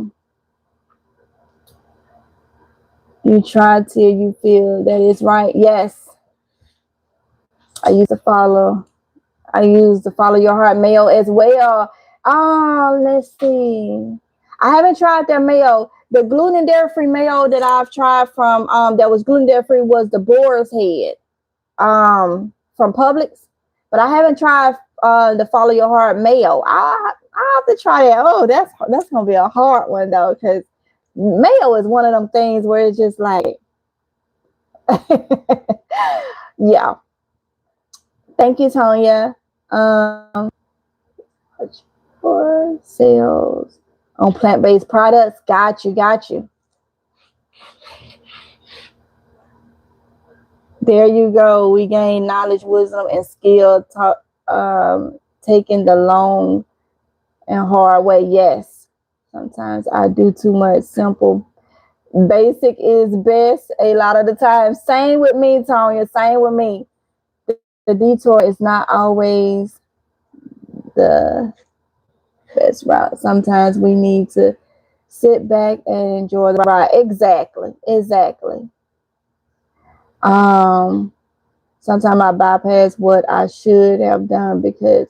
You try till you feel that it's right. Yes. I used to follow your heart mayo as well. Let's see. I haven't tried their mayo. The gluten and dairy free mayo that I've tried from that was gluten dairy free was the boar's head from Publix. But I haven't tried the Follow Your Heart mayo. I have to try that. Oh, that's gonna be a hard one though, because mayo is one of them things where it's just like, yeah. Thank you, Tonya. For sales on plant-based products. Got you. There you go. We gain knowledge, wisdom, and skill. Taking the long and hard way. Yes. Sometimes I do too much. Simple. Basic is best a lot of the time. Same with me, Tonya. Same with me. The detour is not always the best route. Sometimes we need to sit back and enjoy the ride. Exactly. Sometimes I bypass what I should have done because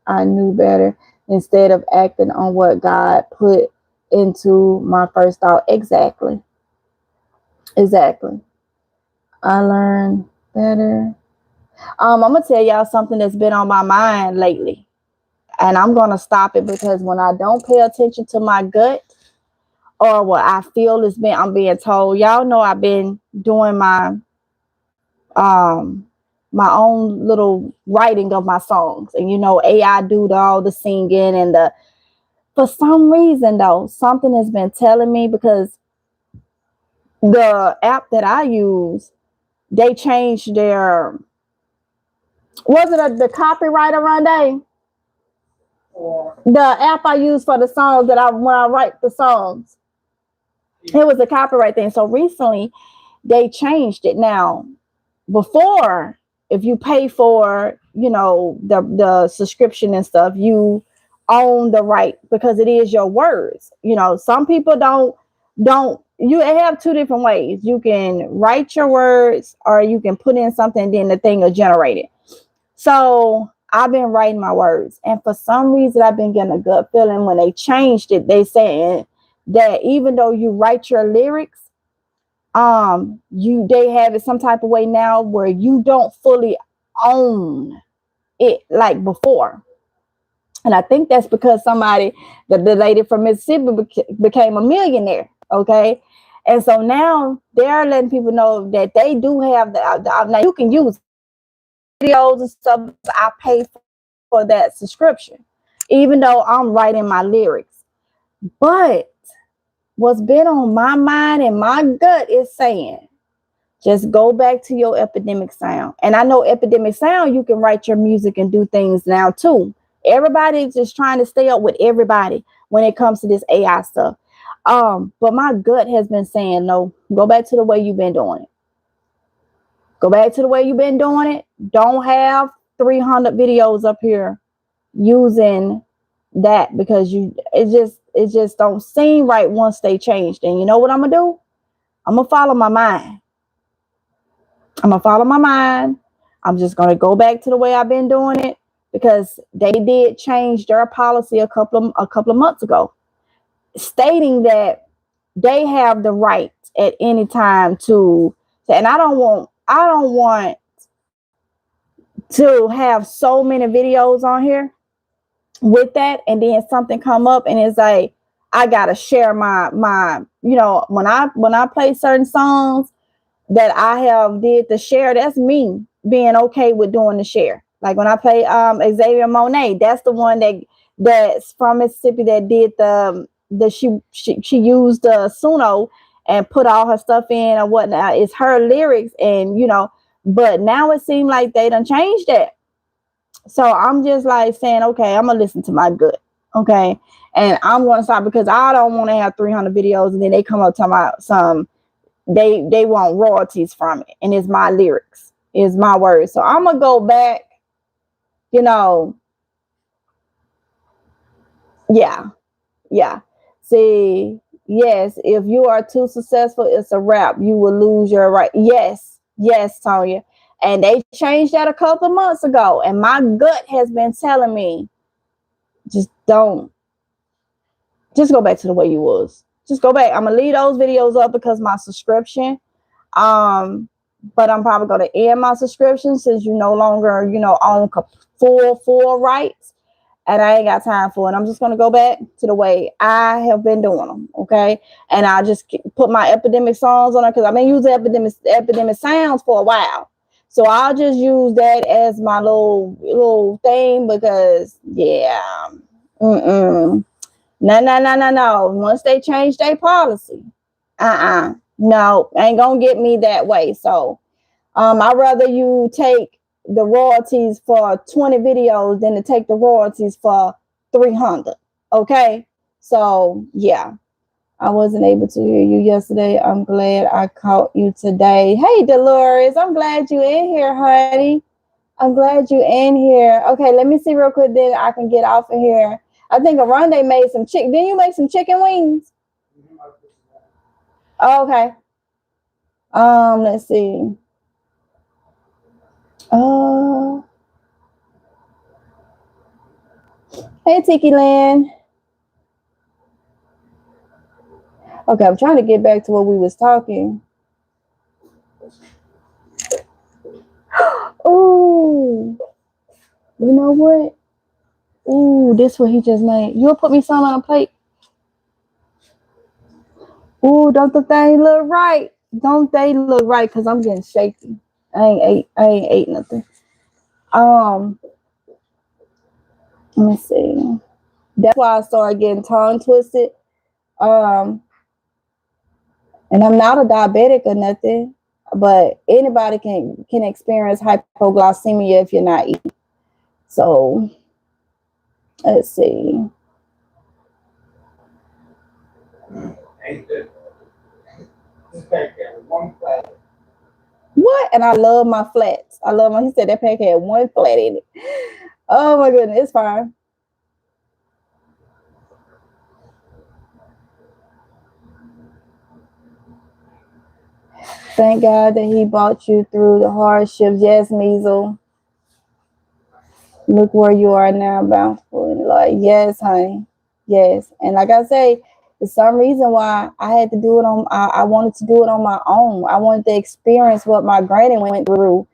I knew better instead of acting on what God put into my first thought. Exactly. I learned better. I'm gonna tell y'all something that's been on my mind lately. And I'm gonna stop it because when I don't pay attention to my gut or what I feel I'm being told, y'all know I've been doing um my own little writing of my songs. And AI do all the singing and for some reason though, something has been telling me because the app that I use, they changed their the copyright around day? The app I use for the songs when I write the songs. It was a copyright thing. So recently they changed it. Now, before, if you pay for, the subscription and stuff, you own the right because it is your words. Some people don't you have two different ways. You can write your words or you can put in something, then the thing will generate it. So I've been writing my words, and for some reason I've been getting a gut feeling when they changed it. They saying that even though you write your lyrics, they have it some type of way now where you don't fully own it like before. And I think that's because the lady from Mississippi became a millionaire. Okay. And so now they're letting people know that they do have now you can use videos and stuff. I pay for that subscription, even though I'm writing my lyrics. But what's been on my mind and my gut is saying, just go back to your epidemic sound. And I know epidemic sound, you can write your music and do things now too. Everybody's just trying to stay up with everybody when it comes to this AI stuff. But my gut has been saying, no, go back to the way you've been doing it. Go back to the way you've been doing it. Don't have 300 videos up here using that because it just don't seem right once they changed. And you know what I'm gonna do? I'm gonna follow my mind. I'm just gonna go back to the way I've been doing it because they did change their policy a couple of months ago, stating that they have the right at any time to. And I don't want to have so many videos on here with that, and then something come up and it's like I gotta share my when I play certain songs that I have did the share, that's me being okay with doing the share. Like when I play Xavier Monet, that's the one that's from Mississippi that did she used the Suno and put all her stuff in or whatnot. It's her lyrics, and but now it seems like they done changed that. So I'm just like saying, okay, I'm gonna listen to my gut, okay, and I'm gonna stop because I don't want to have 300 videos and then they come up talking about some. They want royalties from it, and it's my lyrics, it's my words. So I'm gonna go back, yeah. See, yes, if you are too successful, it's a wrap. You will lose your right. Yes, Tonya. And they changed that a couple of months ago, and my gut has been telling me, just go back to the way you was. Just go back. I'm gonna leave those videos up because my subscription. But I'm probably going to end my subscription since you no longer, own full rights. and I ain't got time for it. I'm just gonna go back to the way I have been doing them, okay? And I just put my epidemic songs on it because I've been using epidemic sounds for a while. So I'll just use that as my little thing because yeah, no, no, no, no, no. Once they change their policy, no, ain't gonna get me that way. So I'd rather you take the royalties for 20 videos than to take the royalties for 300. Okay. So yeah, I wasn't able to hear you yesterday. I'm glad I caught you today. Hey, Dolores, I'm glad you in here, honey. I'm glad you in here. Okay, let me see real quick, then I can get off of here. I think Aronde made some chicken. Didn't you make some chicken wings? Oh, okay. Let's see. Uh, hey, Tiki Land. Okay, I'm trying to get back to what we was talking. Oh, you know what? Ooh, this what he just made. You'll put me some on a plate. Ooh, don't the thing look right? Don't they look right? Cause I'm getting shaky. I ain't ate nothing. Let me see. That's why I started getting tongue twisted. Um, and I'm not a diabetic or nothing, but anybody can experience hypoglycemia if you're not eating. So let's see. What? And I love my flats. I love my. He said that pack had one flat in it. Oh my goodness, it's fine. Thank God that He brought you through the hardships. Yes, Measle. Look where you are now, bountiful and like, yes, honey, yes. And like I say, for some reason why I had to do it on, I wanted to do it on my own. I wanted to experience what my granny went through,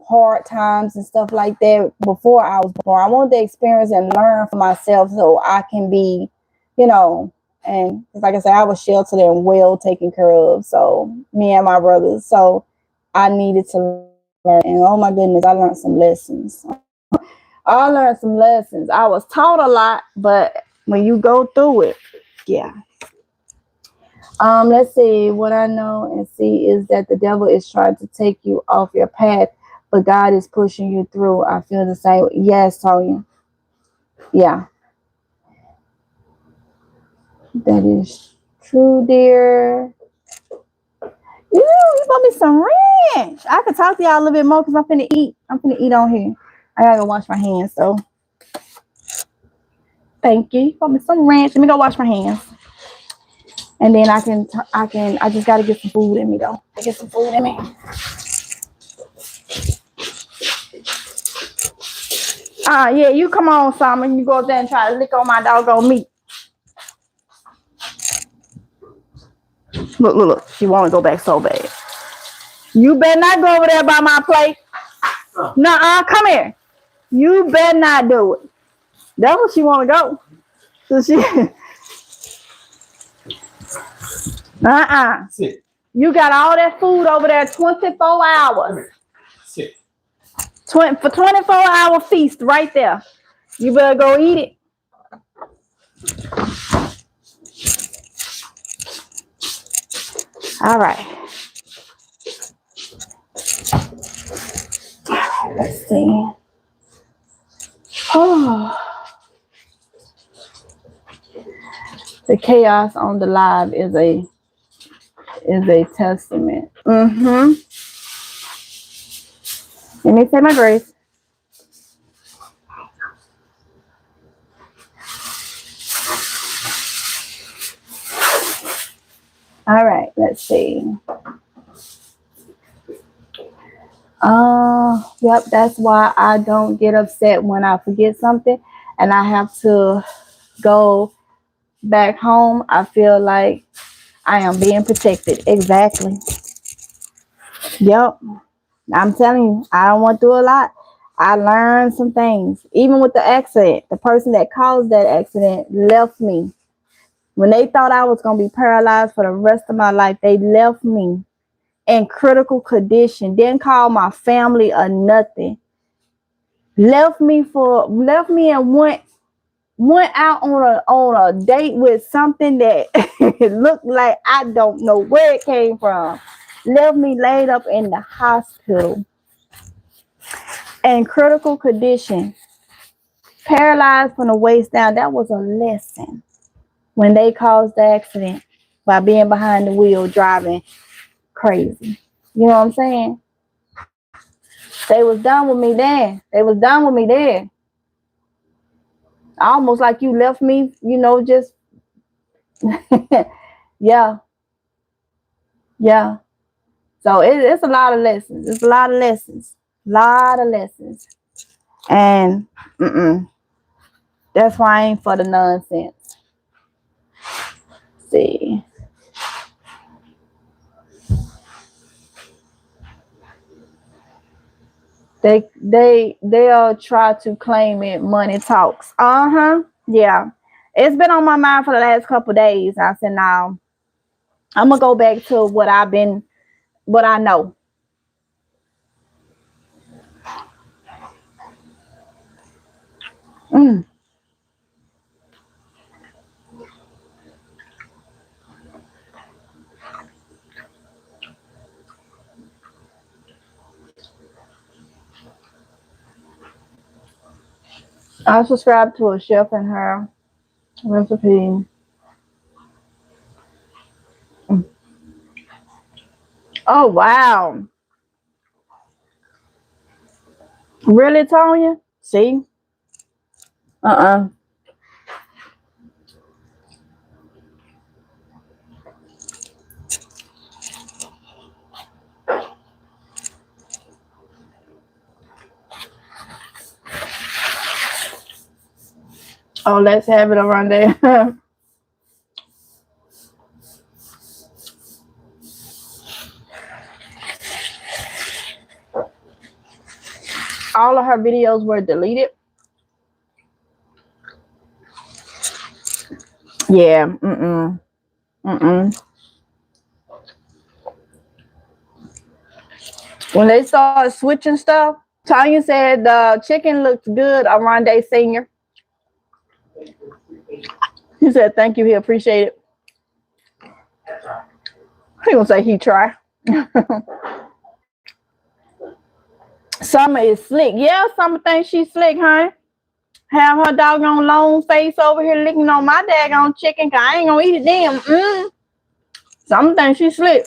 hard times and stuff like that before I was born. I wanted to experience and learn for myself so I can be, and like I said, I was sheltered and well taken care of. So me and my brothers. So I needed to learn. And oh my goodness, I learned some lessons. I learned some lessons. I was taught a lot, but when you go through it, yeah. Let's see. What I know and see is that the devil is trying to take you off your path, but God is pushing you through. I feel the same. Yes, Tonya. Yeah, that is true, dear. You bought me some ranch. I could talk to y'all a little bit more because I'm finna eat. I'm finna eat on here. I gotta go wash my hands, so thank you. You bought me some ranch. Let me go wash my hands. And then I just gotta get some food in me though. Get some food in me. Yeah, you come on, Simon. You go up there and try to lick on my doggone meat. Look. She wanna go back so bad. You better not go over there by my plate. Nuh-uh, come here. You better not do it. That's what she wanna go. So she Sit. You got all that food over there 24 hours. Sit. For 24-hour feast right there. You better go eat it. All right. Let's see. Oh. The chaos on the live is a testament. Let me say my grace. All right, let's see. Yep, that's why I don't get upset when I forget something and I have to go back home. I feel like I am being protected. Exactly. Yep. I'm telling you, I don't want to do a lot. I learned some things. Even with the accident, the person that caused that accident left me. When they thought I was going to be paralyzed for the rest of my life, they left me in critical condition. Didn't call my family or nothing. Left me and went out on a date with something that looked like I don't know where it came from. Left me laid up in the hospital in critical condition, paralyzed from the waist down. That was a lesson when they caused the accident by being behind the wheel driving crazy. You know what I'm saying? They was done with me then. They was done with me there. Almost like you left me, just yeah, yeah. So it's a lot of lessons. It's a lot of lessons. Lot of lessons. And that's why I ain't for the nonsense. See. They'll try to claim it. Money talks. Yeah. It's been on my mind for the last couple of days. I said, now I'm gonna go back to what I know. Mm. I subscribe to a chef and her recipe. Mm. Oh wow. Really, Tonya? See? Uh-uh. Oh, let's have it around there. All of her videos were deleted. Yeah. Mm-mm. When they started switching stuff, Tanya said the chicken looks good, Aronde Senior. He said, thank you, he appreciate it. He gonna say he try. Summer is slick. Yeah, Summer thinks she's slick, huh? Have her doggone long face over here licking on my daggone chicken, cause I ain't gonna eat it damn. Summer thinks she's slick.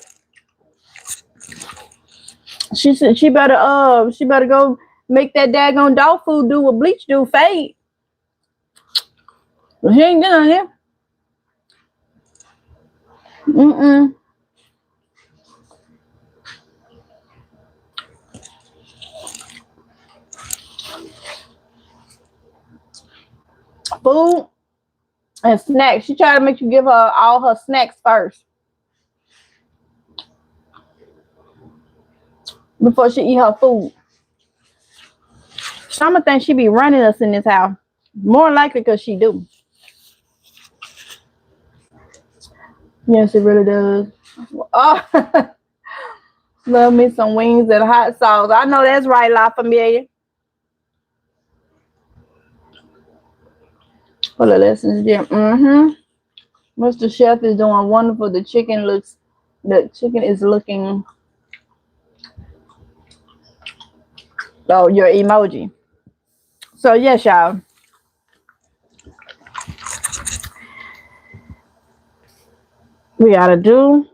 She said she better go make that daggone dog food do what bleach do, fade. But she ain't done here. Mm-mm. Food and snacks. She tried to make you give her all her snacks first before she eat her food. Shama thinks she be running us in this house. More likely because she do. Yes, it really does. Oh, love me some wings and hot sauce. I know that's right, La Familia. For the lessons, yeah. Mr. Chef is doing wonderful. The chicken is looking. Oh, your emoji. So yes, y'all. We gotta do.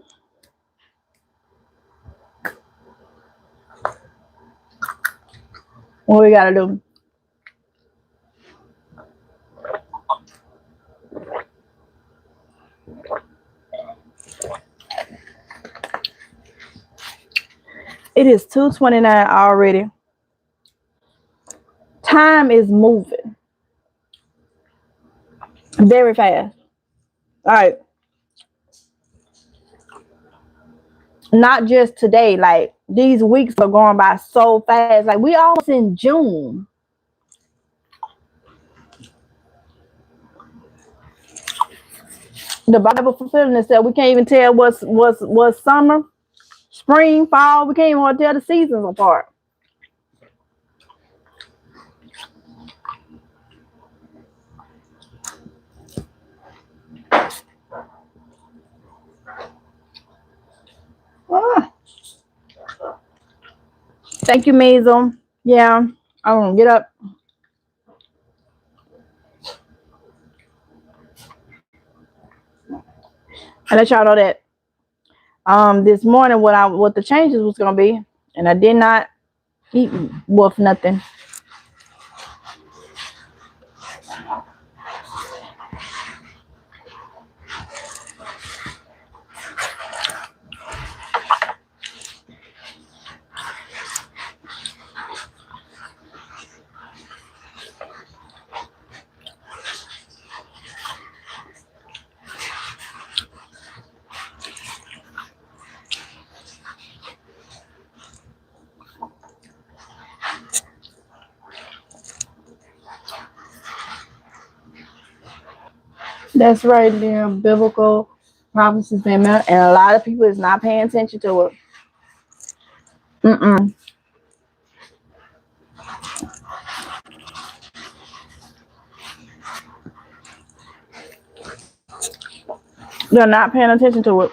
What we gotta do? It is 2:29 already. Time is moving very fast. All right. Not just today, like These weeks are going by so fast. Like we almost in June. The Bible fulfilling itself. We can't even tell what's summer, spring, fall. We can't even tell the seasons apart. Ah, thank you, Maisel. Yeah, I'm gonna get up. I let y'all know that this morning what the changes was gonna be, and I did not eat wolf nothing. That's right there. Biblical prophecies being met, and a lot of people is not paying attention to it. Mm-mm. They're not paying attention to it.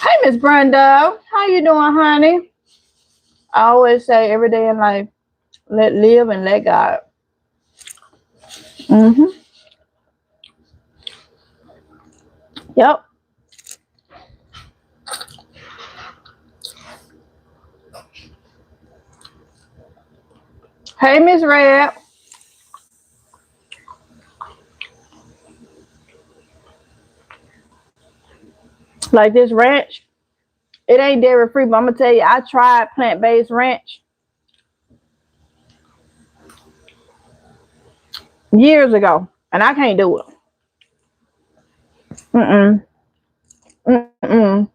Hey, Miss Brenda, how you doing, honey? I always say every day in life, let live and let God. Mm-hmm. Yep. Hey, Miss Red. Like this ranch, it ain't dairy free, but I'm gonna tell you, I tried plant-based ranch years ago, and I can't do it. Mm-mm. Mm-mm.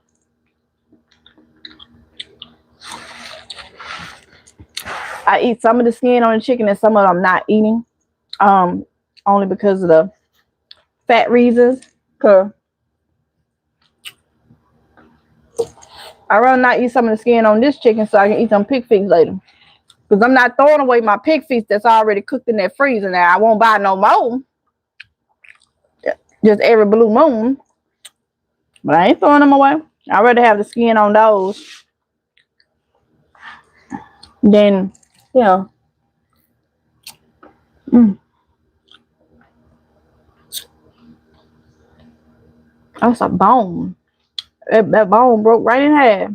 I eat some of the skin on the chicken, and some of them I'm not eating. Um, Only because of the fat reasons. Cause I rather not eat some of the skin on this chicken so I can eat some pig feet later. Because I'm not throwing away my pig feet that's already cooked in that freezer now. I won't buy no more. Just every blue moon. But I ain't throwing them away. I'd rather have the skin on those than, you know. Mm, that's a bone. That bone broke right in half.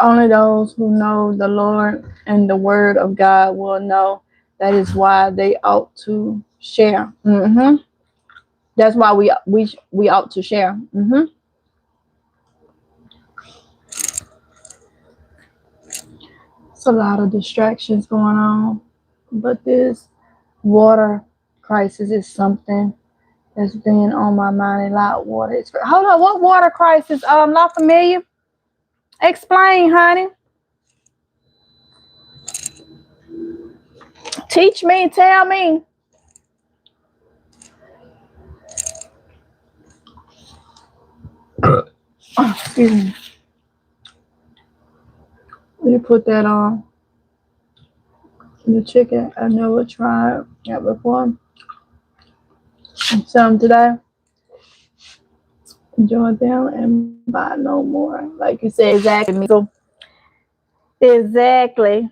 Only those who know the Lord and the word of God will know. That is why they ought to share. That's why we ought to share. It's a lot of distractions going on, but this water crisis is something that's been on my mind a lot. Water is. Hold on, what water crisis? Not familiar. Explain, honey. Teach me. Tell me. Oh, excuse me. Let me put that on the chicken. I never tried that before. Some today. Enjoy them and buy no more. Like you said, exactly. So exactly.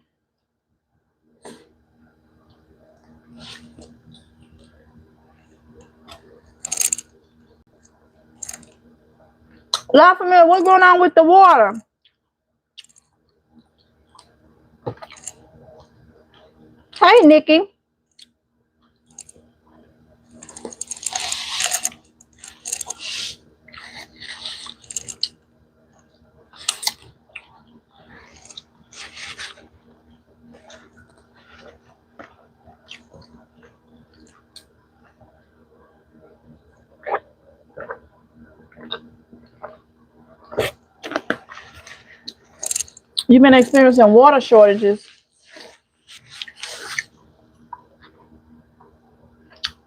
La familia, what's going on with the water? Hey, Nikki. You've been experiencing water shortages.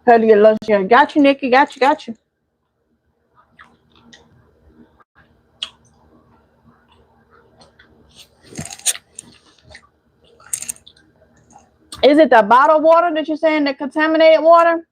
Had to get lunch here. Got you, Nikki. Got you. Got you. Is it the bottled water that you're saying, the contaminated water?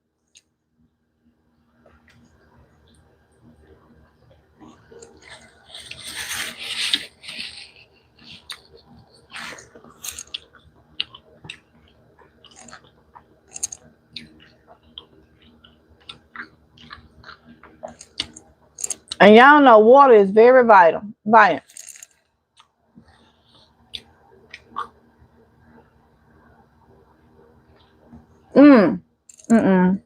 And y'all know water is very vital. Vital. Mm. Mm-mm.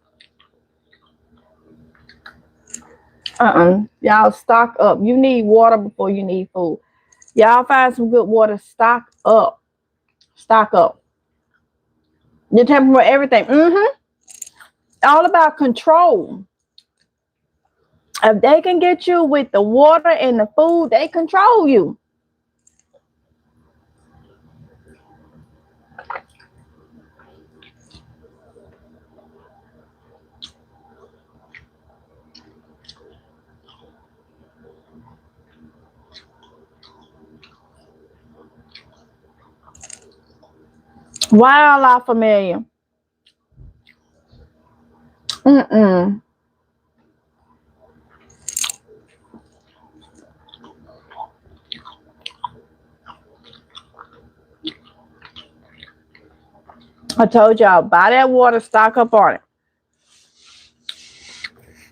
Y'all stock up. You need water before you need food. Y'all find some good water. Stock up. Stock up. Your temperature, everything. All about control. If they can get you with the water and the food, they control you. Wildlife familiar. Mm-mm. I told y'all, buy that water, stock up on it.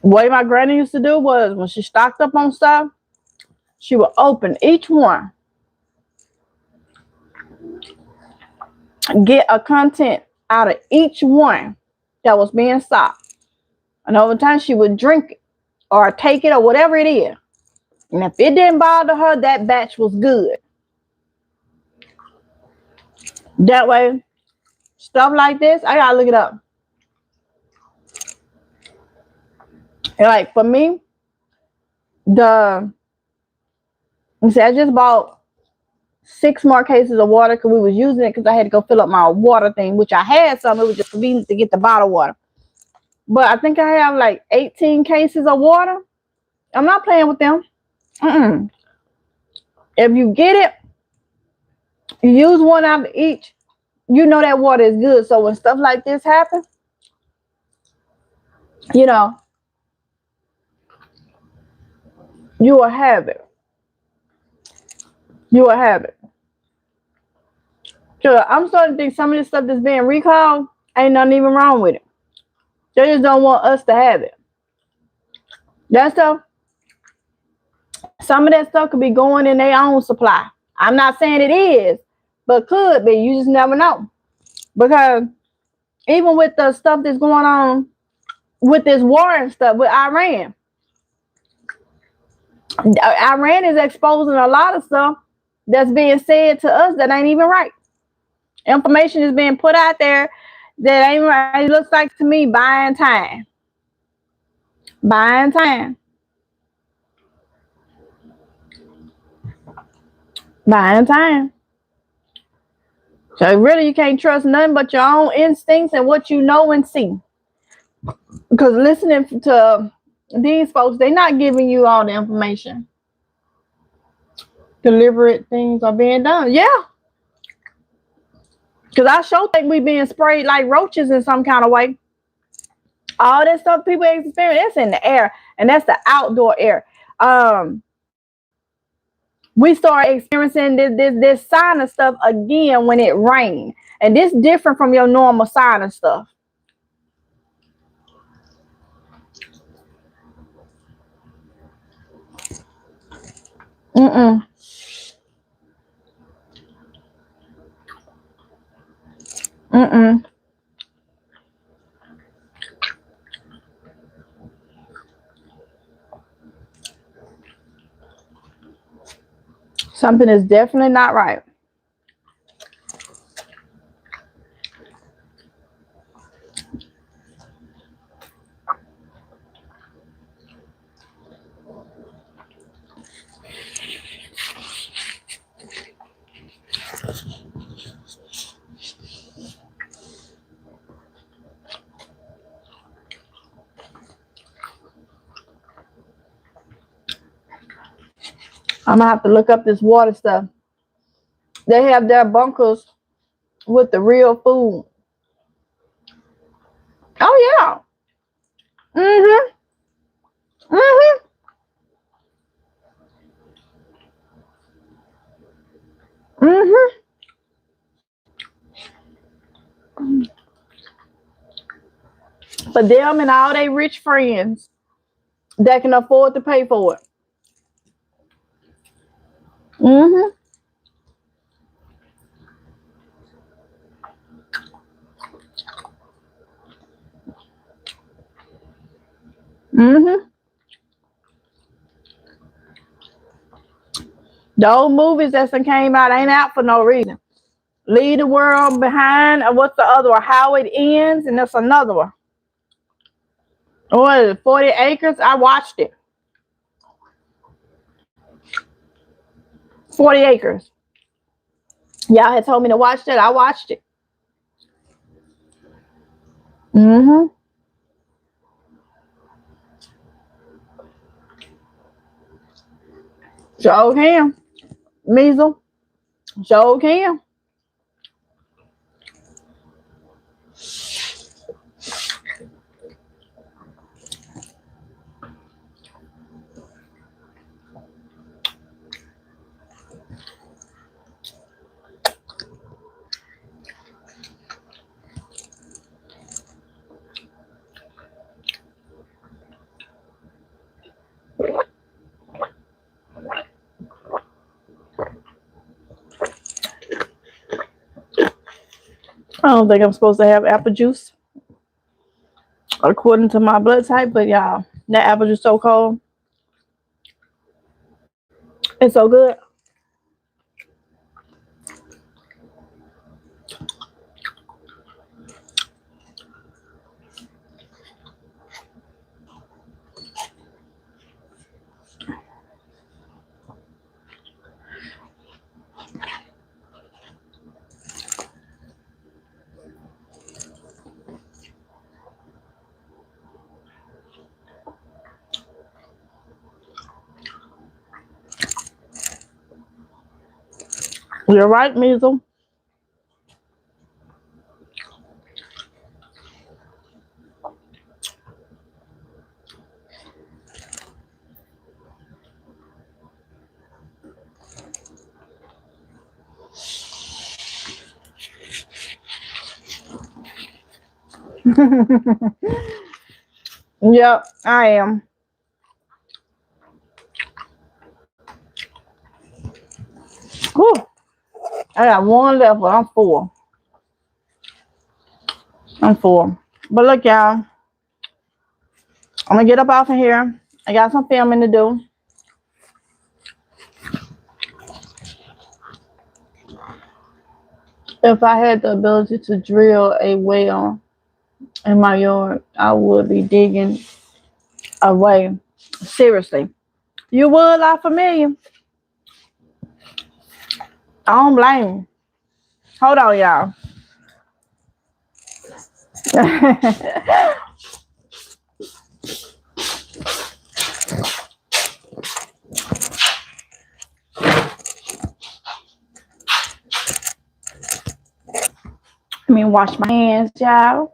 What my granny used to do was when she stocked up on stuff, she would open each one, get a content out of each one that was being stocked. And over time, she would drink it or take it or whatever it is. And if it didn't bother her, that batch was good. That way, stuff like this, I gotta look it up. And like for me, I just bought 6 more cases of water because we was using it because I had to go fill up my water thing, which I had some. It was just convenient to get the bottled water. But I think I have like 18 cases of water. I'm not playing with them. If you get it, you use one out of each, you know that water is good. So when stuff like this happens, you know, you will have it. You will have it. So I'm starting to think some of this stuff that's being recalled ain't nothing even wrong with it. They just don't want us to have it. That stuff, some of that stuff could be going in their own supply. I'm not saying it is, but could be. You just never know. Because even with the stuff that's going on with this war and stuff with Iran is exposing a lot of stuff that's being said to us that ain't even right. Information is being put out there that ain't right. It looks like to me buying time. Buying time. Buying time. So really you can't trust nothing but your own instincts and what you know and see. Because listening to these folks, they're not giving you all the information. Deliberate things are being done. Yeah. Because I sure think we being sprayed like roaches in some kind of way. All that stuff people experience, that's in the air. And that's the outdoor air. We start experiencing this sinus stuff again when it rains. And this different from your normal sinus stuff. Mm-mm. Something is definitely not right. I'm gonna have to look up this water stuff. They have their bunkers with the real food. Oh yeah. Mhm. Mhm. Mhm. For them and all their rich friends that can afford to pay for it. Mhm. Mhm. Those movies that came out ain't out for no reason. Leave the World Behind, or what's the other one? How It Ends, and that's another one. What is it, 40 Acres? I watched it. 40 Acres. Y'all had told me to watch that. I watched it. Mm-hmm. Joe can. Measle. Joe can. I don't think I'm supposed to have apple juice according to my blood type, but y'all, that apple juice so cold. It's so good. You're right, Measle. Yep, I am. Whew. I got one left, but I'm full. I'm full. But look, y'all, I'm gonna get up off of here. I got some filming to do. If I had the ability to drill a well in my yard, I would be digging away. Seriously. You would, like familiar. I don't blame you. Hold on, y'all. Let me wash my hands, y'all.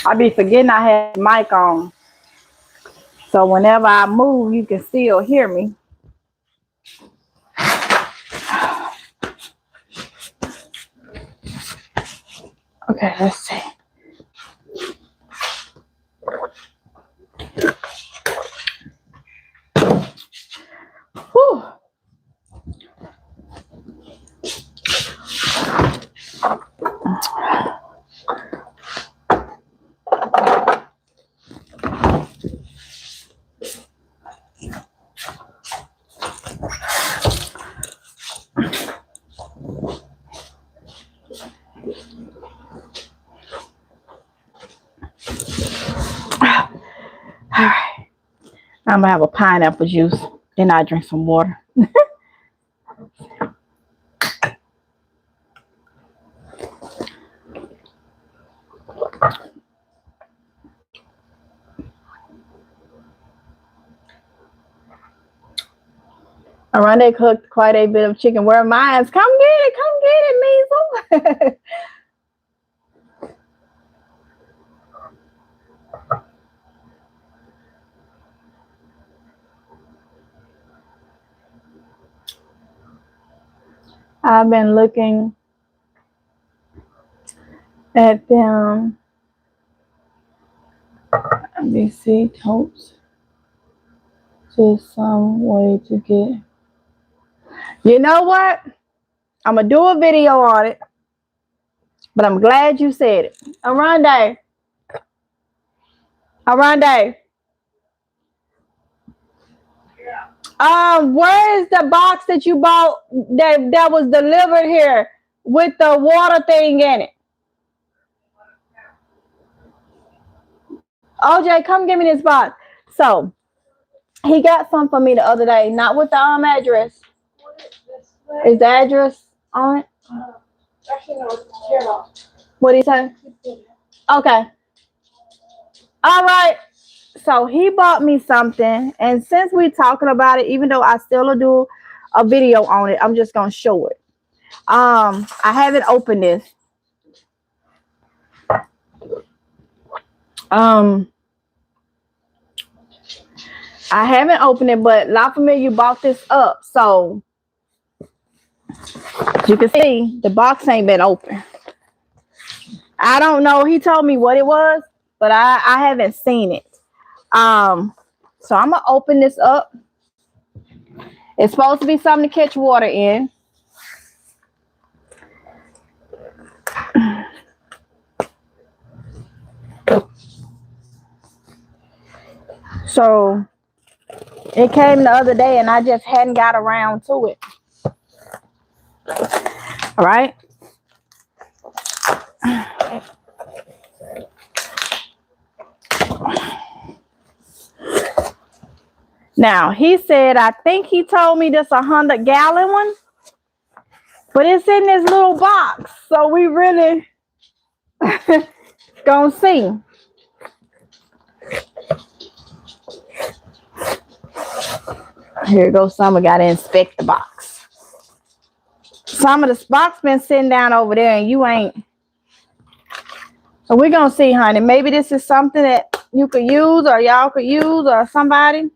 I be forgetting I had the mic on. So whenever I move, you can still hear me. Okay, let's see. Whew. I'm gonna have a pineapple juice. Then I drink some water. Aranda cooked quite a bit of chicken. Where mine's? Come get it, Measle. I've been looking at them. Let me see, totes. Just some way to get. You know what? I'm gonna do a video on it, but I'm glad you said it. Aranda. Where is the box that you bought that was delivered here with the water thing in it? OJ, come give me this box. So he got some for me the other day, not with the address. Is the address on it? Actually, no, it's what did he say? Okay. All right. So he bought me something, and since we're talking about it, even though I still will do a video on it, I'm just gonna show it. I haven't opened this. I haven't opened it, but La Familia bought this up, so you can see the box ain't been open. I don't know. He told me what it was, but I haven't seen it. So I'm gonna open this up. It's supposed to be something to catch water in. So it came the other day and I just hadn't got around to it. All right. Now he said, I think he told me this 100-gallon one, but it's in this little box. So we really gonna see. Here goes some. I gotta inspect the box. Some of the box been sitting down over there and you ain't. So we're gonna see, honey. Maybe this is something that you could use or y'all could use or somebody.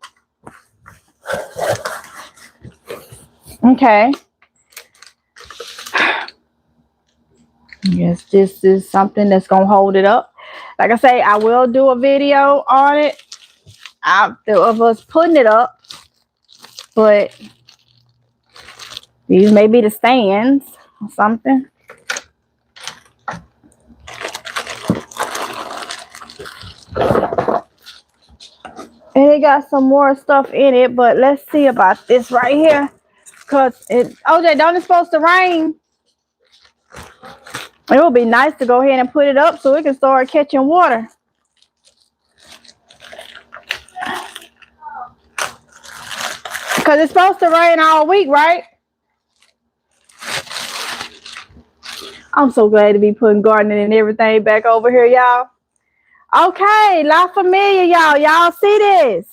Okay. Yes, this is something that's gonna hold it up. Like I say, I will do a video on it of us putting it up, but these may be the stands or something. And it got some more stuff in it, but let's see about this right here. Cause OJ, don't it supposed to rain? It would be nice to go ahead and put it up so it can start catching water. Cause it's supposed to rain all week, right? I'm so glad to be putting gardening and everything back over here, y'all. Okay, La Familia, y'all. Y'all see this?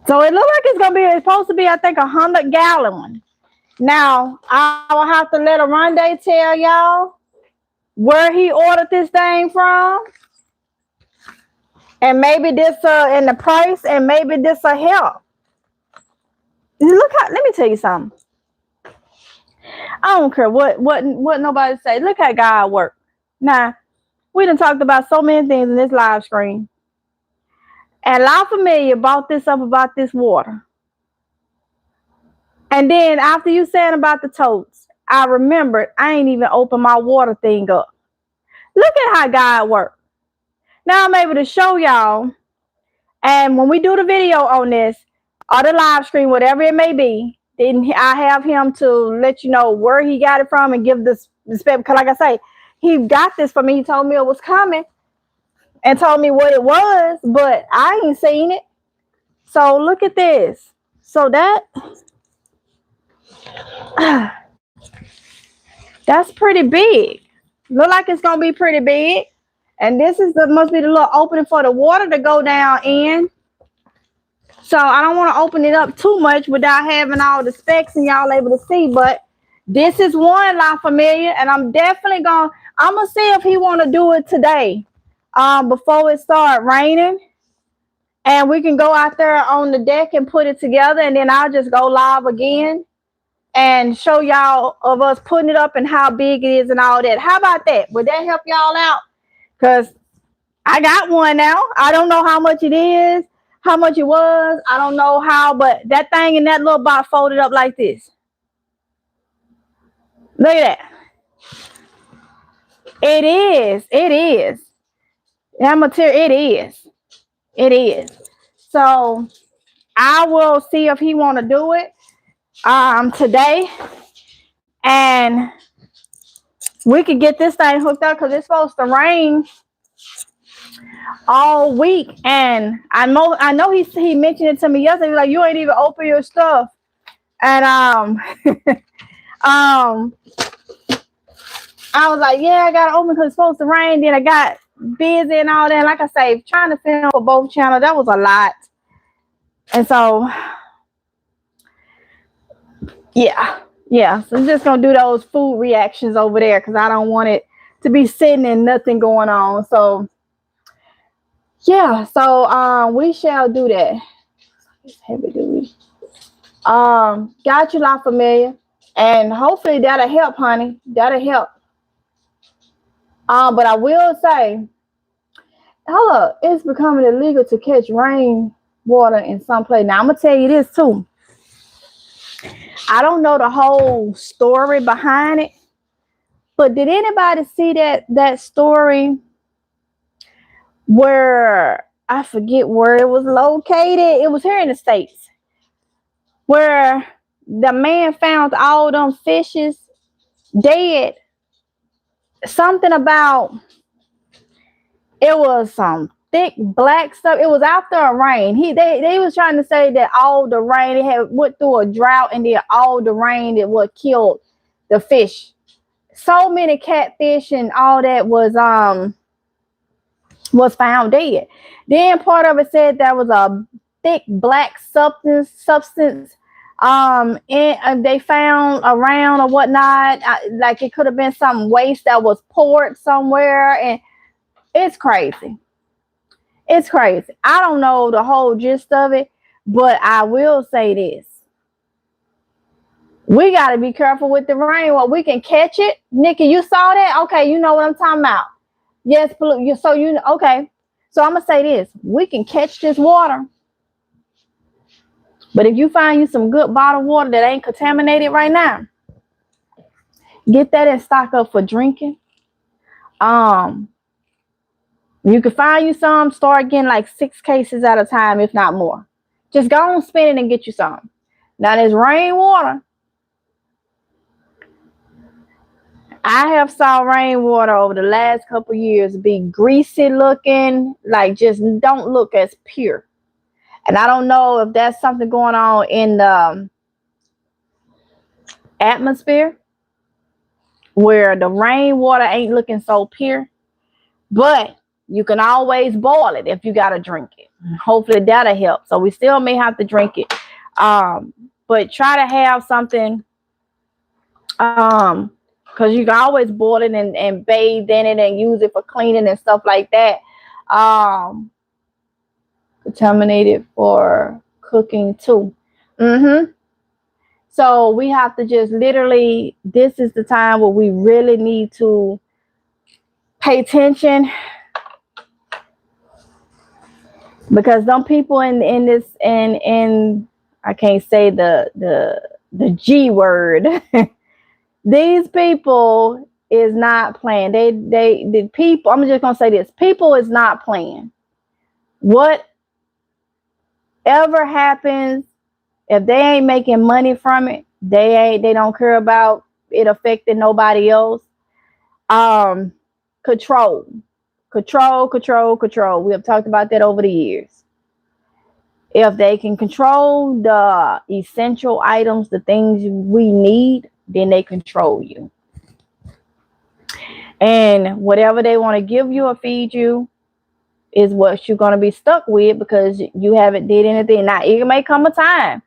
So it looks like it's supposed to be, I think, 100-gallon one. Now, I will have to let Aranda tell y'all where he ordered this thing from. And maybe this in the price, and maybe this will help. Look how, let me tell you something. I don't care what nobody say. Look how God works. Now, we done talked about so many things in this live stream. And La Familia bought this up about this water. And then after you saying about the totes, I remembered I ain't even opened my water thing up. Look at how God works. Now I'm able to show y'all. And when we do the video on this, or the live stream, whatever it may be, then I have him to let you know where he got it from and give this respect. Because like I say, he got this for me. He told me it was coming and told me what it was, but I ain't seen it. So look at this. So that's pretty big. Look like it's gonna be pretty big. And this is must be the little opening for the water to go down in. So I don't want to open it up too much without having all the specs and y'all able to see. But this is one La Familia, and I'm gonna see if he want to do it today, before it start raining, and we can go out there on the deck and put it together, and then I'll just go live again and show y'all of us putting it up and how big it is and all that. How about that? Would that help y'all out? Because I got one now. I don't know how much it is, how much it was. I don't know how, but that thing in that little box folded up like this. Look at that. It is. It is. That material, it is. It is. So I will see if he want to do it today. And we could get this thing hooked up because it's supposed to rain all week. And I know he mentioned it to me yesterday. Like, you ain't even open your stuff. And I was like, yeah, I gotta open because it's supposed to rain. Then I got busy and all that. Like I say, trying to film for both channels, that was a lot. And so yeah. So I'm just gonna do those food reactions over there because I don't want it to be sitting and nothing going on. So yeah, so we shall do that. It's heavy duty. Got you, La Familia, and hopefully that'll help, honey. That'll help. But I will say, hold up, it's becoming illegal to catch rain water in some place. Now I'm gonna tell you this too. I don't know the whole story behind it, but did anybody see that story where I forget where it was located? It was here in the States, where the man found all them fishes dead. Something about it was some thick black stuff. It was after a rain. They was trying to say that all the rain, it had went through a drought, and then all the rain that what killed the fish. So many catfish and all that was found dead. Then part of it said there was a thick black substance and they found around or whatnot. Like it could have been some waste that was poured somewhere, and it's crazy. It's crazy. I don't know the whole gist of it, but I will say this. We got to be careful with the rain. Well, we can catch it. Nikki, you saw that? Okay, you know what I'm talking about. Yes, so you know, okay. So I'm going to say this. We can catch this water. But if you find you some good bottled water that ain't contaminated right now, get that and stock up for drinking. You can find you some, start getting like 6 cases at a time, if not more. Just go on spin it and get you some. Now this rainwater, I have saw rainwater over the last couple years be greasy looking, like just don't look as pure. And I don't know if that's something going on in the atmosphere where the rainwater ain't looking so pure, but you can always boil it if you got to drink it. Hopefully that'll help. So we still may have to drink it. But try to have something, because you can always boil it and bathe in it and use it for cleaning and stuff like that. Contaminated for cooking too. So we have to just literally, this is the time where we really need to pay attention, because some people in this and I can't say the G word. These people is not playing. The people, I'm just gonna say this, people is not playing. Whatever happens, if they ain't making money from it, they don't care about it affecting nobody else. Um, control, control. We have talked about that over the years. If they can control the essential items, the things we need, then they control you. And whatever they want to give you or feed you is what you're going to be stuck with because you haven't did anything. Now, it may come a time,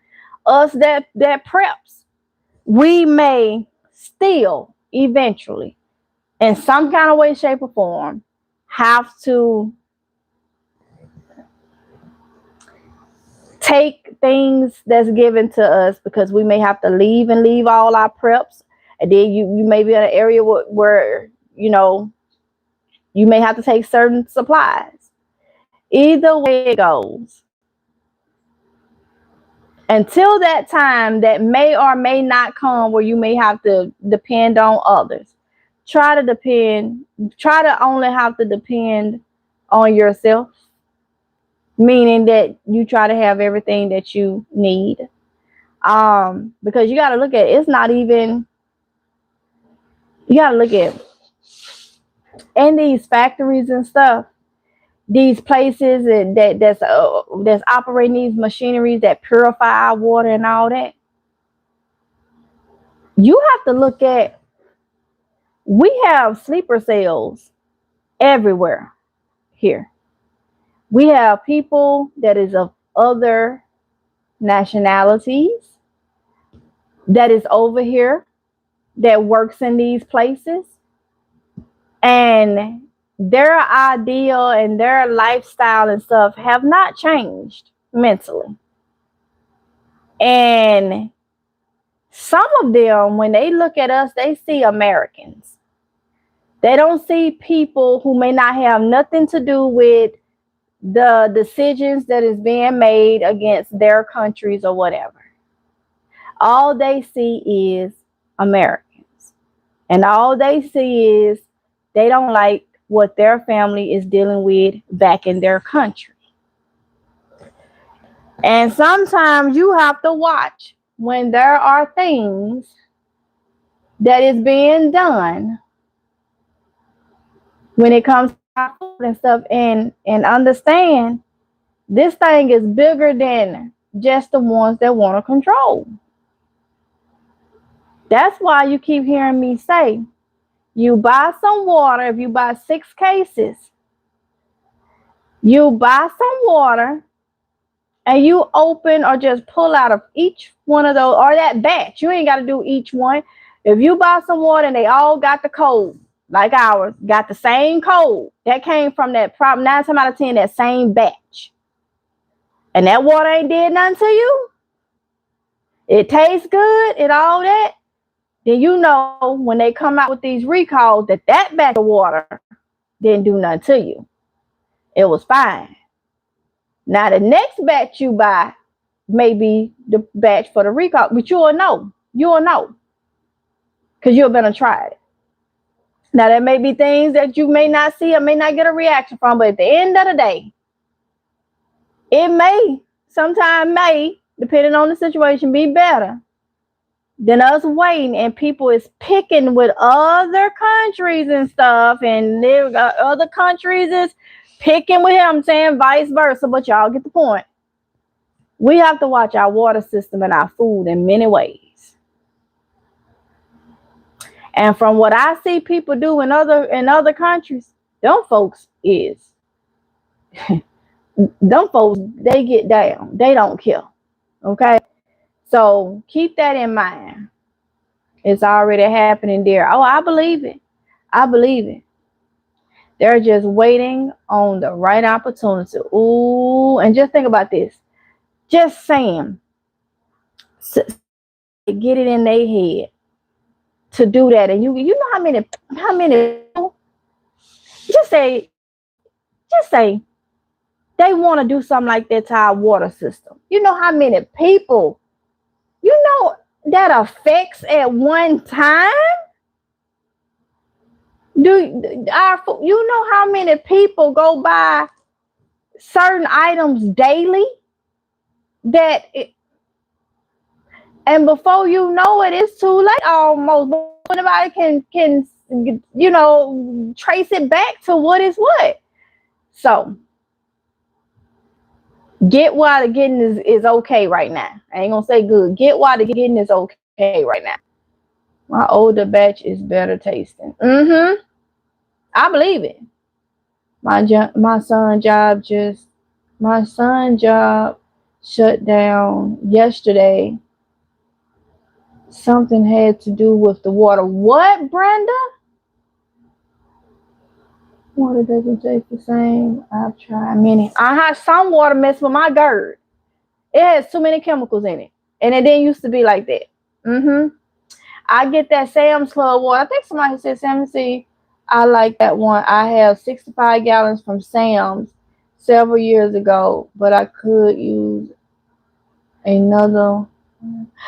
us that preps, we may still eventually, in some kind of way, shape, or form, have to take things that's given to us because we may have to leave all our preps, and then you may be in an area where you may have to take certain supplies. Either way it goes, until that time that may or may not come where you may have to depend on others, try to only have to depend on yourself, meaning that you try to have everything that you need. Because you got to look at it's not even you got to look at in these factories and stuff, these places that's operating these machineries that purify our water and all that. You have to look at, we have sleeper cells everywhere here. We have people that is of other nationalities that is over here that works in these places, and their ideal and their lifestyle and stuff have not changed mentally. And some of them, when they look at us, they see Americans. They don't see people who may not have nothing to do with the decisions that is being made against their countries or whatever. All they see is Americans. And all they see is they don't like what their family is dealing with back in their country. And sometimes you have to watch when there are things that is being done when it comes to food and stuff, and understand this thing is bigger than just the ones that want to control. That's why you keep hearing me say, you buy some water. If you buy 6 cases, you buy some water and you open or just pull out of each one of those, or that batch. You ain't got to do each one. If you buy some water and they all got the code, like ours, got the same code, that came from that problem 9 times out of 10, that same batch. And that water ain't did nothing to you. It tastes good and all that. Then you know when they come out with these recalls that batch of water didn't do nothing to you. It was fine. Now the next batch you buy may be the batch for the recall, but you'll know. You'll know. Because you've been to try it. Now there may be things that you may not see or may not get a reaction from, but at the end of the day, it may, sometimes may, depending on the situation, be better than us waiting, and people is picking with other countries and stuff, and other countries is picking with him, saying vice versa, but y'all get the point. We have to watch our water system and our food in many ways. And from what I see people do in other countries, them folks, they get down. They don't care. Okay? So keep that in mind. It's already happening there. Oh, I believe it. I believe it. They're just waiting on the right opportunity. Ooh, and just think about this. Just saying, get it in their head to do that. And you know how many just say they want to do something like that to our water system. You know how many people, that affects at one time? You know how many people go buy certain items daily and before you know it, it's too late almost. Nobody can trace it back to what is what. So get why the getting is okay right now. I ain't gonna say good. Get why the getting is okay right now. My older batch is better tasting. I believe it. My son job shut down yesterday. Something had to do with the water. What, Brenda? Water doesn't taste the same. I've tried many. I had some water mess with my GERD. It has too many chemicals in it, and it didn't used to be like that. I get that Sam's Club water. I think somebody said Sam's. I like that one. I have 65 gallons from Sam's several years ago, but I could use another.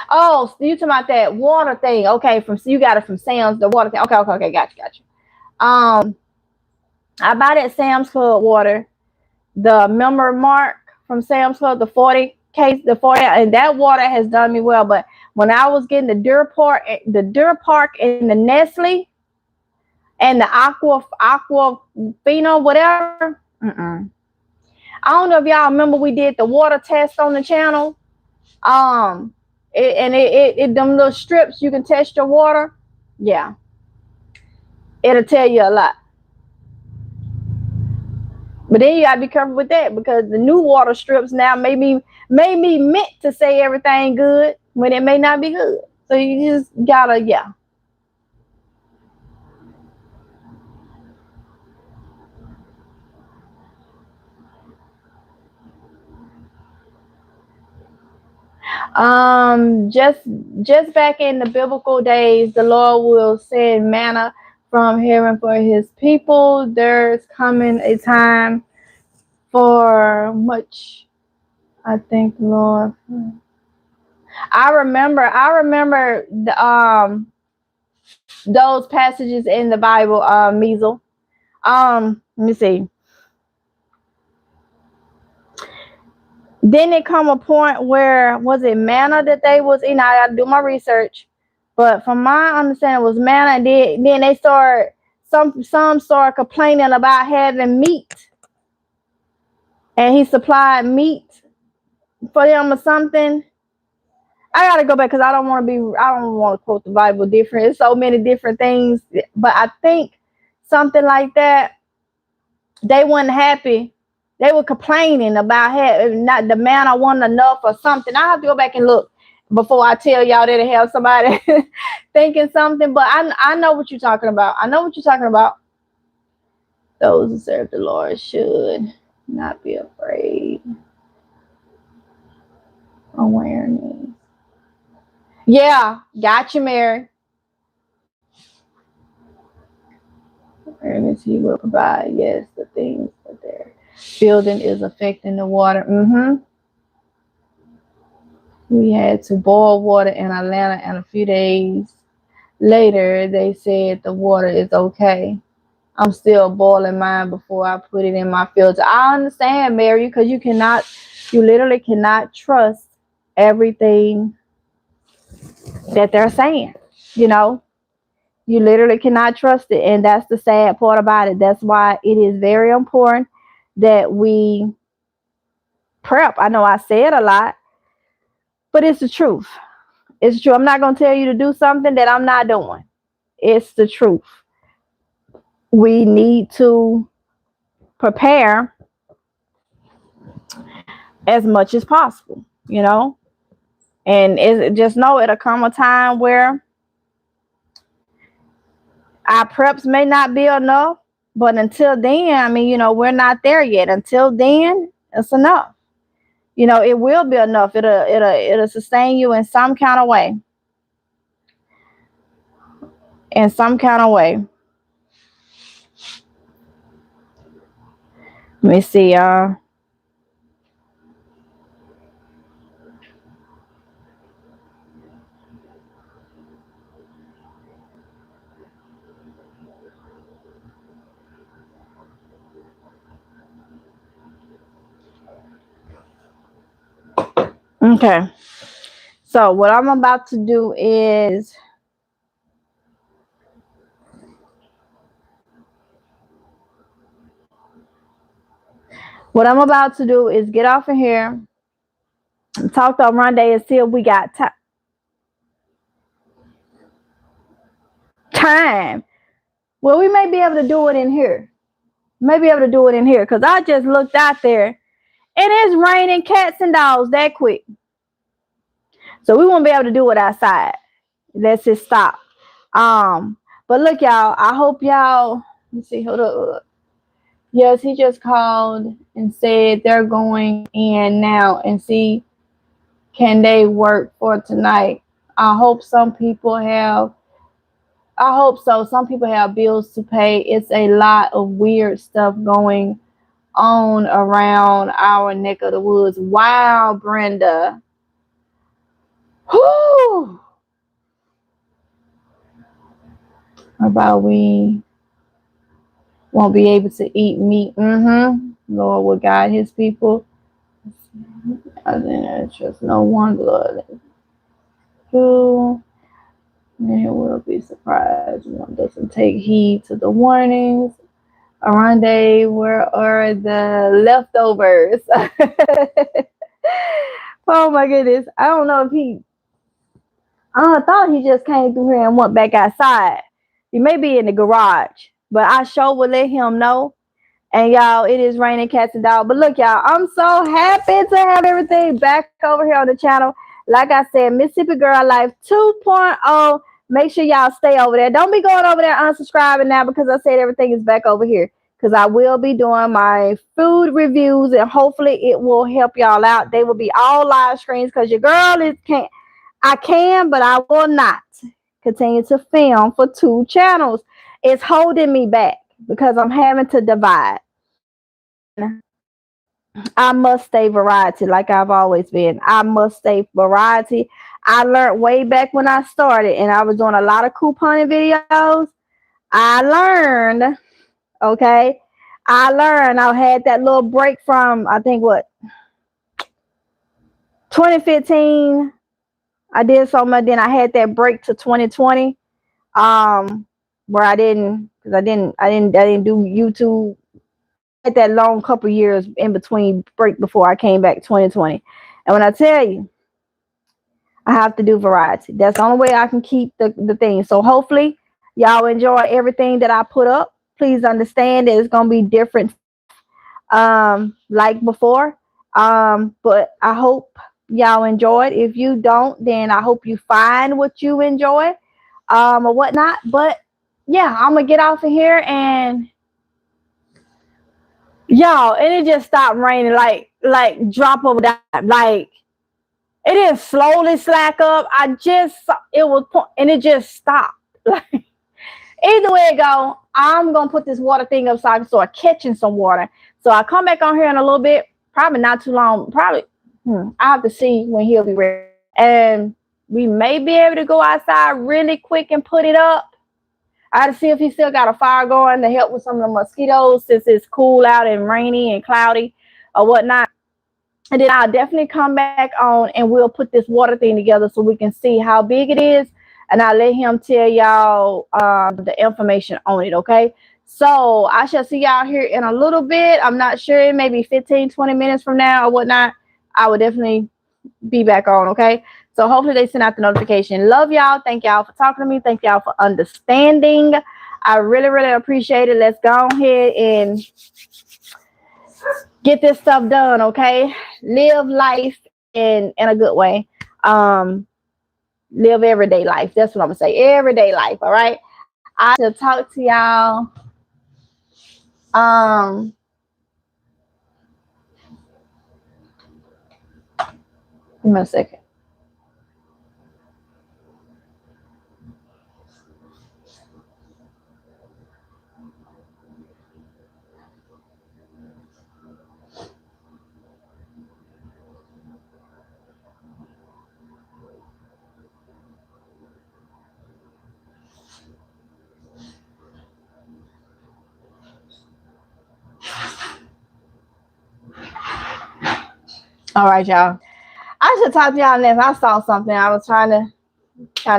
Oh, you talking about that water thing? Okay, you got it from Sam's. The water thing. Okay. Gotcha. Um, I buy that Sam's Club water, the member mark from Sam's Club, the 40 case, the 40, and that water has done me well. But when I was getting the Deer Park and the Nestle and the Aquafina, whatever. I don't know if y'all remember we did the water test on the channel. Them little strips you can test your water. Yeah, it'll tell you a lot. But then you gotta be careful with that because the new water strips now may be meant to say everything good when it may not be good. So you just gotta, yeah. Just back in the biblical days, the Lord will send manna from heaven for his people. There's coming a time for much, I think, Lord. I remember those passages in the Bible, Measle. Let me see. Then it come a point where was it manna that they was eating? I gotta do my research, but from my understanding, it was manna. And then they start some start complaining about having meat, and he supplied meat for them or something. I gotta go back because I don't want to quote the Bible different. It's so many different things, but I think something like that. They weren't happy. They were complaining about having not the manna wasn't enough or something. I have to go back and look before I tell y'all that it have somebody thinking something. But I know what you're talking about. I know what you're talking about. Those who serve the Lord should not be afraid. Awareness. Yeah, gotcha, Mary. Awareness he will provide. Yes, the things that they're building is affecting the water. We had to boil water in Atlanta, and a few days later, they said the water is okay. I'm still boiling mine before I put it in my filter. I understand, Mary, because you literally cannot trust everything that they're saying. You know, you literally cannot trust it, and that's the sad part about it. That's why it is very important that we prep. I know I say it a lot, but it's the truth. It's true. I'm not going to tell you to do something that I'm not doing. It's the truth. We need to prepare as much as possible, and just know it'll come a time where our preps may not be enough, but until then, we're not there yet. Until then, it's enough. It will be enough. It'll sustain you in some kind of way. In some kind of way. Let me see, y'all. Okay. So what I'm about to do is What I'm about to do is get off of here and talk to Monday and see if we got time. Well, we may be able to do it in here. Maybe able to do it in here because I just looked out there and it's raining cats and dogs that quick. So we won't be able to do it outside. Let's just stop. Um, but look, y'all, I hope y'all let's see, hold up. Yes, he just called and said they're going in now and see can they work for tonight. I hope some people have I hope so. Some people have bills to pay. It's a lot of weird stuff going on around our neck of the woods. Wow, Brenda. Whoo! About we won't be able to eat meat. Lord will guide his people. I think there's just no one blood. True. Many will be surprised. One doesn't take heed to the warnings. Aronde, where are the leftovers? Oh my goodness. I don't know if I thought he just came through here and went back outside. He may be in the garage, but I sure will let him know. And y'all, it is raining cats and dogs. But look, y'all, I'm so happy to have everything back over here on the channel. Like I said, Mississippi Girl Life 2.0. Make sure y'all stay over there. Don't be going over there unsubscribing now because I said everything is back over here. Because I will be doing my food reviews and hopefully it will help y'all out. They will be all live screens because your girl can't. I can, but I will not continue to film for 2 channels. It's holding me back because I'm having to divide. And I must stay variety like I've always been. I must stay variety. I learned way back when I started and I was doing a lot of couponing videos. I learned, okay? I had that little break from, I think, 2015. I did so much. Then I had that break to 2020. Where I didn't do YouTube. I had that long couple years in between break before I came back 2020. And when I tell you, I have to do variety. That's the only way I can keep the thing. So hopefully y'all enjoy everything that I put up. Please understand that it's gonna be different like before. But I hope y'all enjoyed. If you don't, then I hope you find what you enjoy or whatnot. But yeah, I'm gonna get off of here and y'all, and it just stopped raining like drop of a dime. Like it didn't slowly slack up. It was and it just stopped. Like either way it go, I'm gonna put this water thing up so I can start catching some water. So I come back on here in a little bit, probably not too long. Probably I have to see when he'll be ready. And we may be able to go outside really quick and put it up. I had to see if he still got a fire going to help with some of the mosquitoes since it's cool out and rainy and cloudy or whatnot. And then I'll definitely come back on and we'll put this water thing together so we can see how big it is. And I'll let him tell y'all the information on it, okay? So I shall see y'all here in a little bit. I'm not sure, maybe 15, 20 minutes from now or whatnot. I will definitely be back on, okay? So hopefully they send out the notification. Love y'all. Thank y'all for talking to me. Thank y'all for understanding. I really, really appreciate it. Let's go ahead and get this stuff done, okay? Live life in a good way. Live everyday life. That's what I'm gonna say. Everyday life, all right? I shall talk to y'all. Give me a second. All right, y'all. I should talk to y'all next. I saw something. I was trying to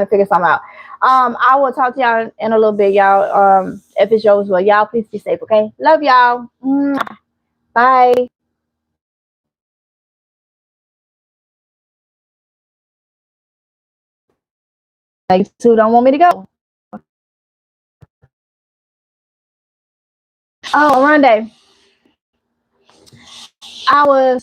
figure something out. I will talk to y'all in a little bit, y'all. If it's yours, well, y'all please be safe, okay? Love y'all. Bye. YouTube don't want me to go. Oh, Rondé. I was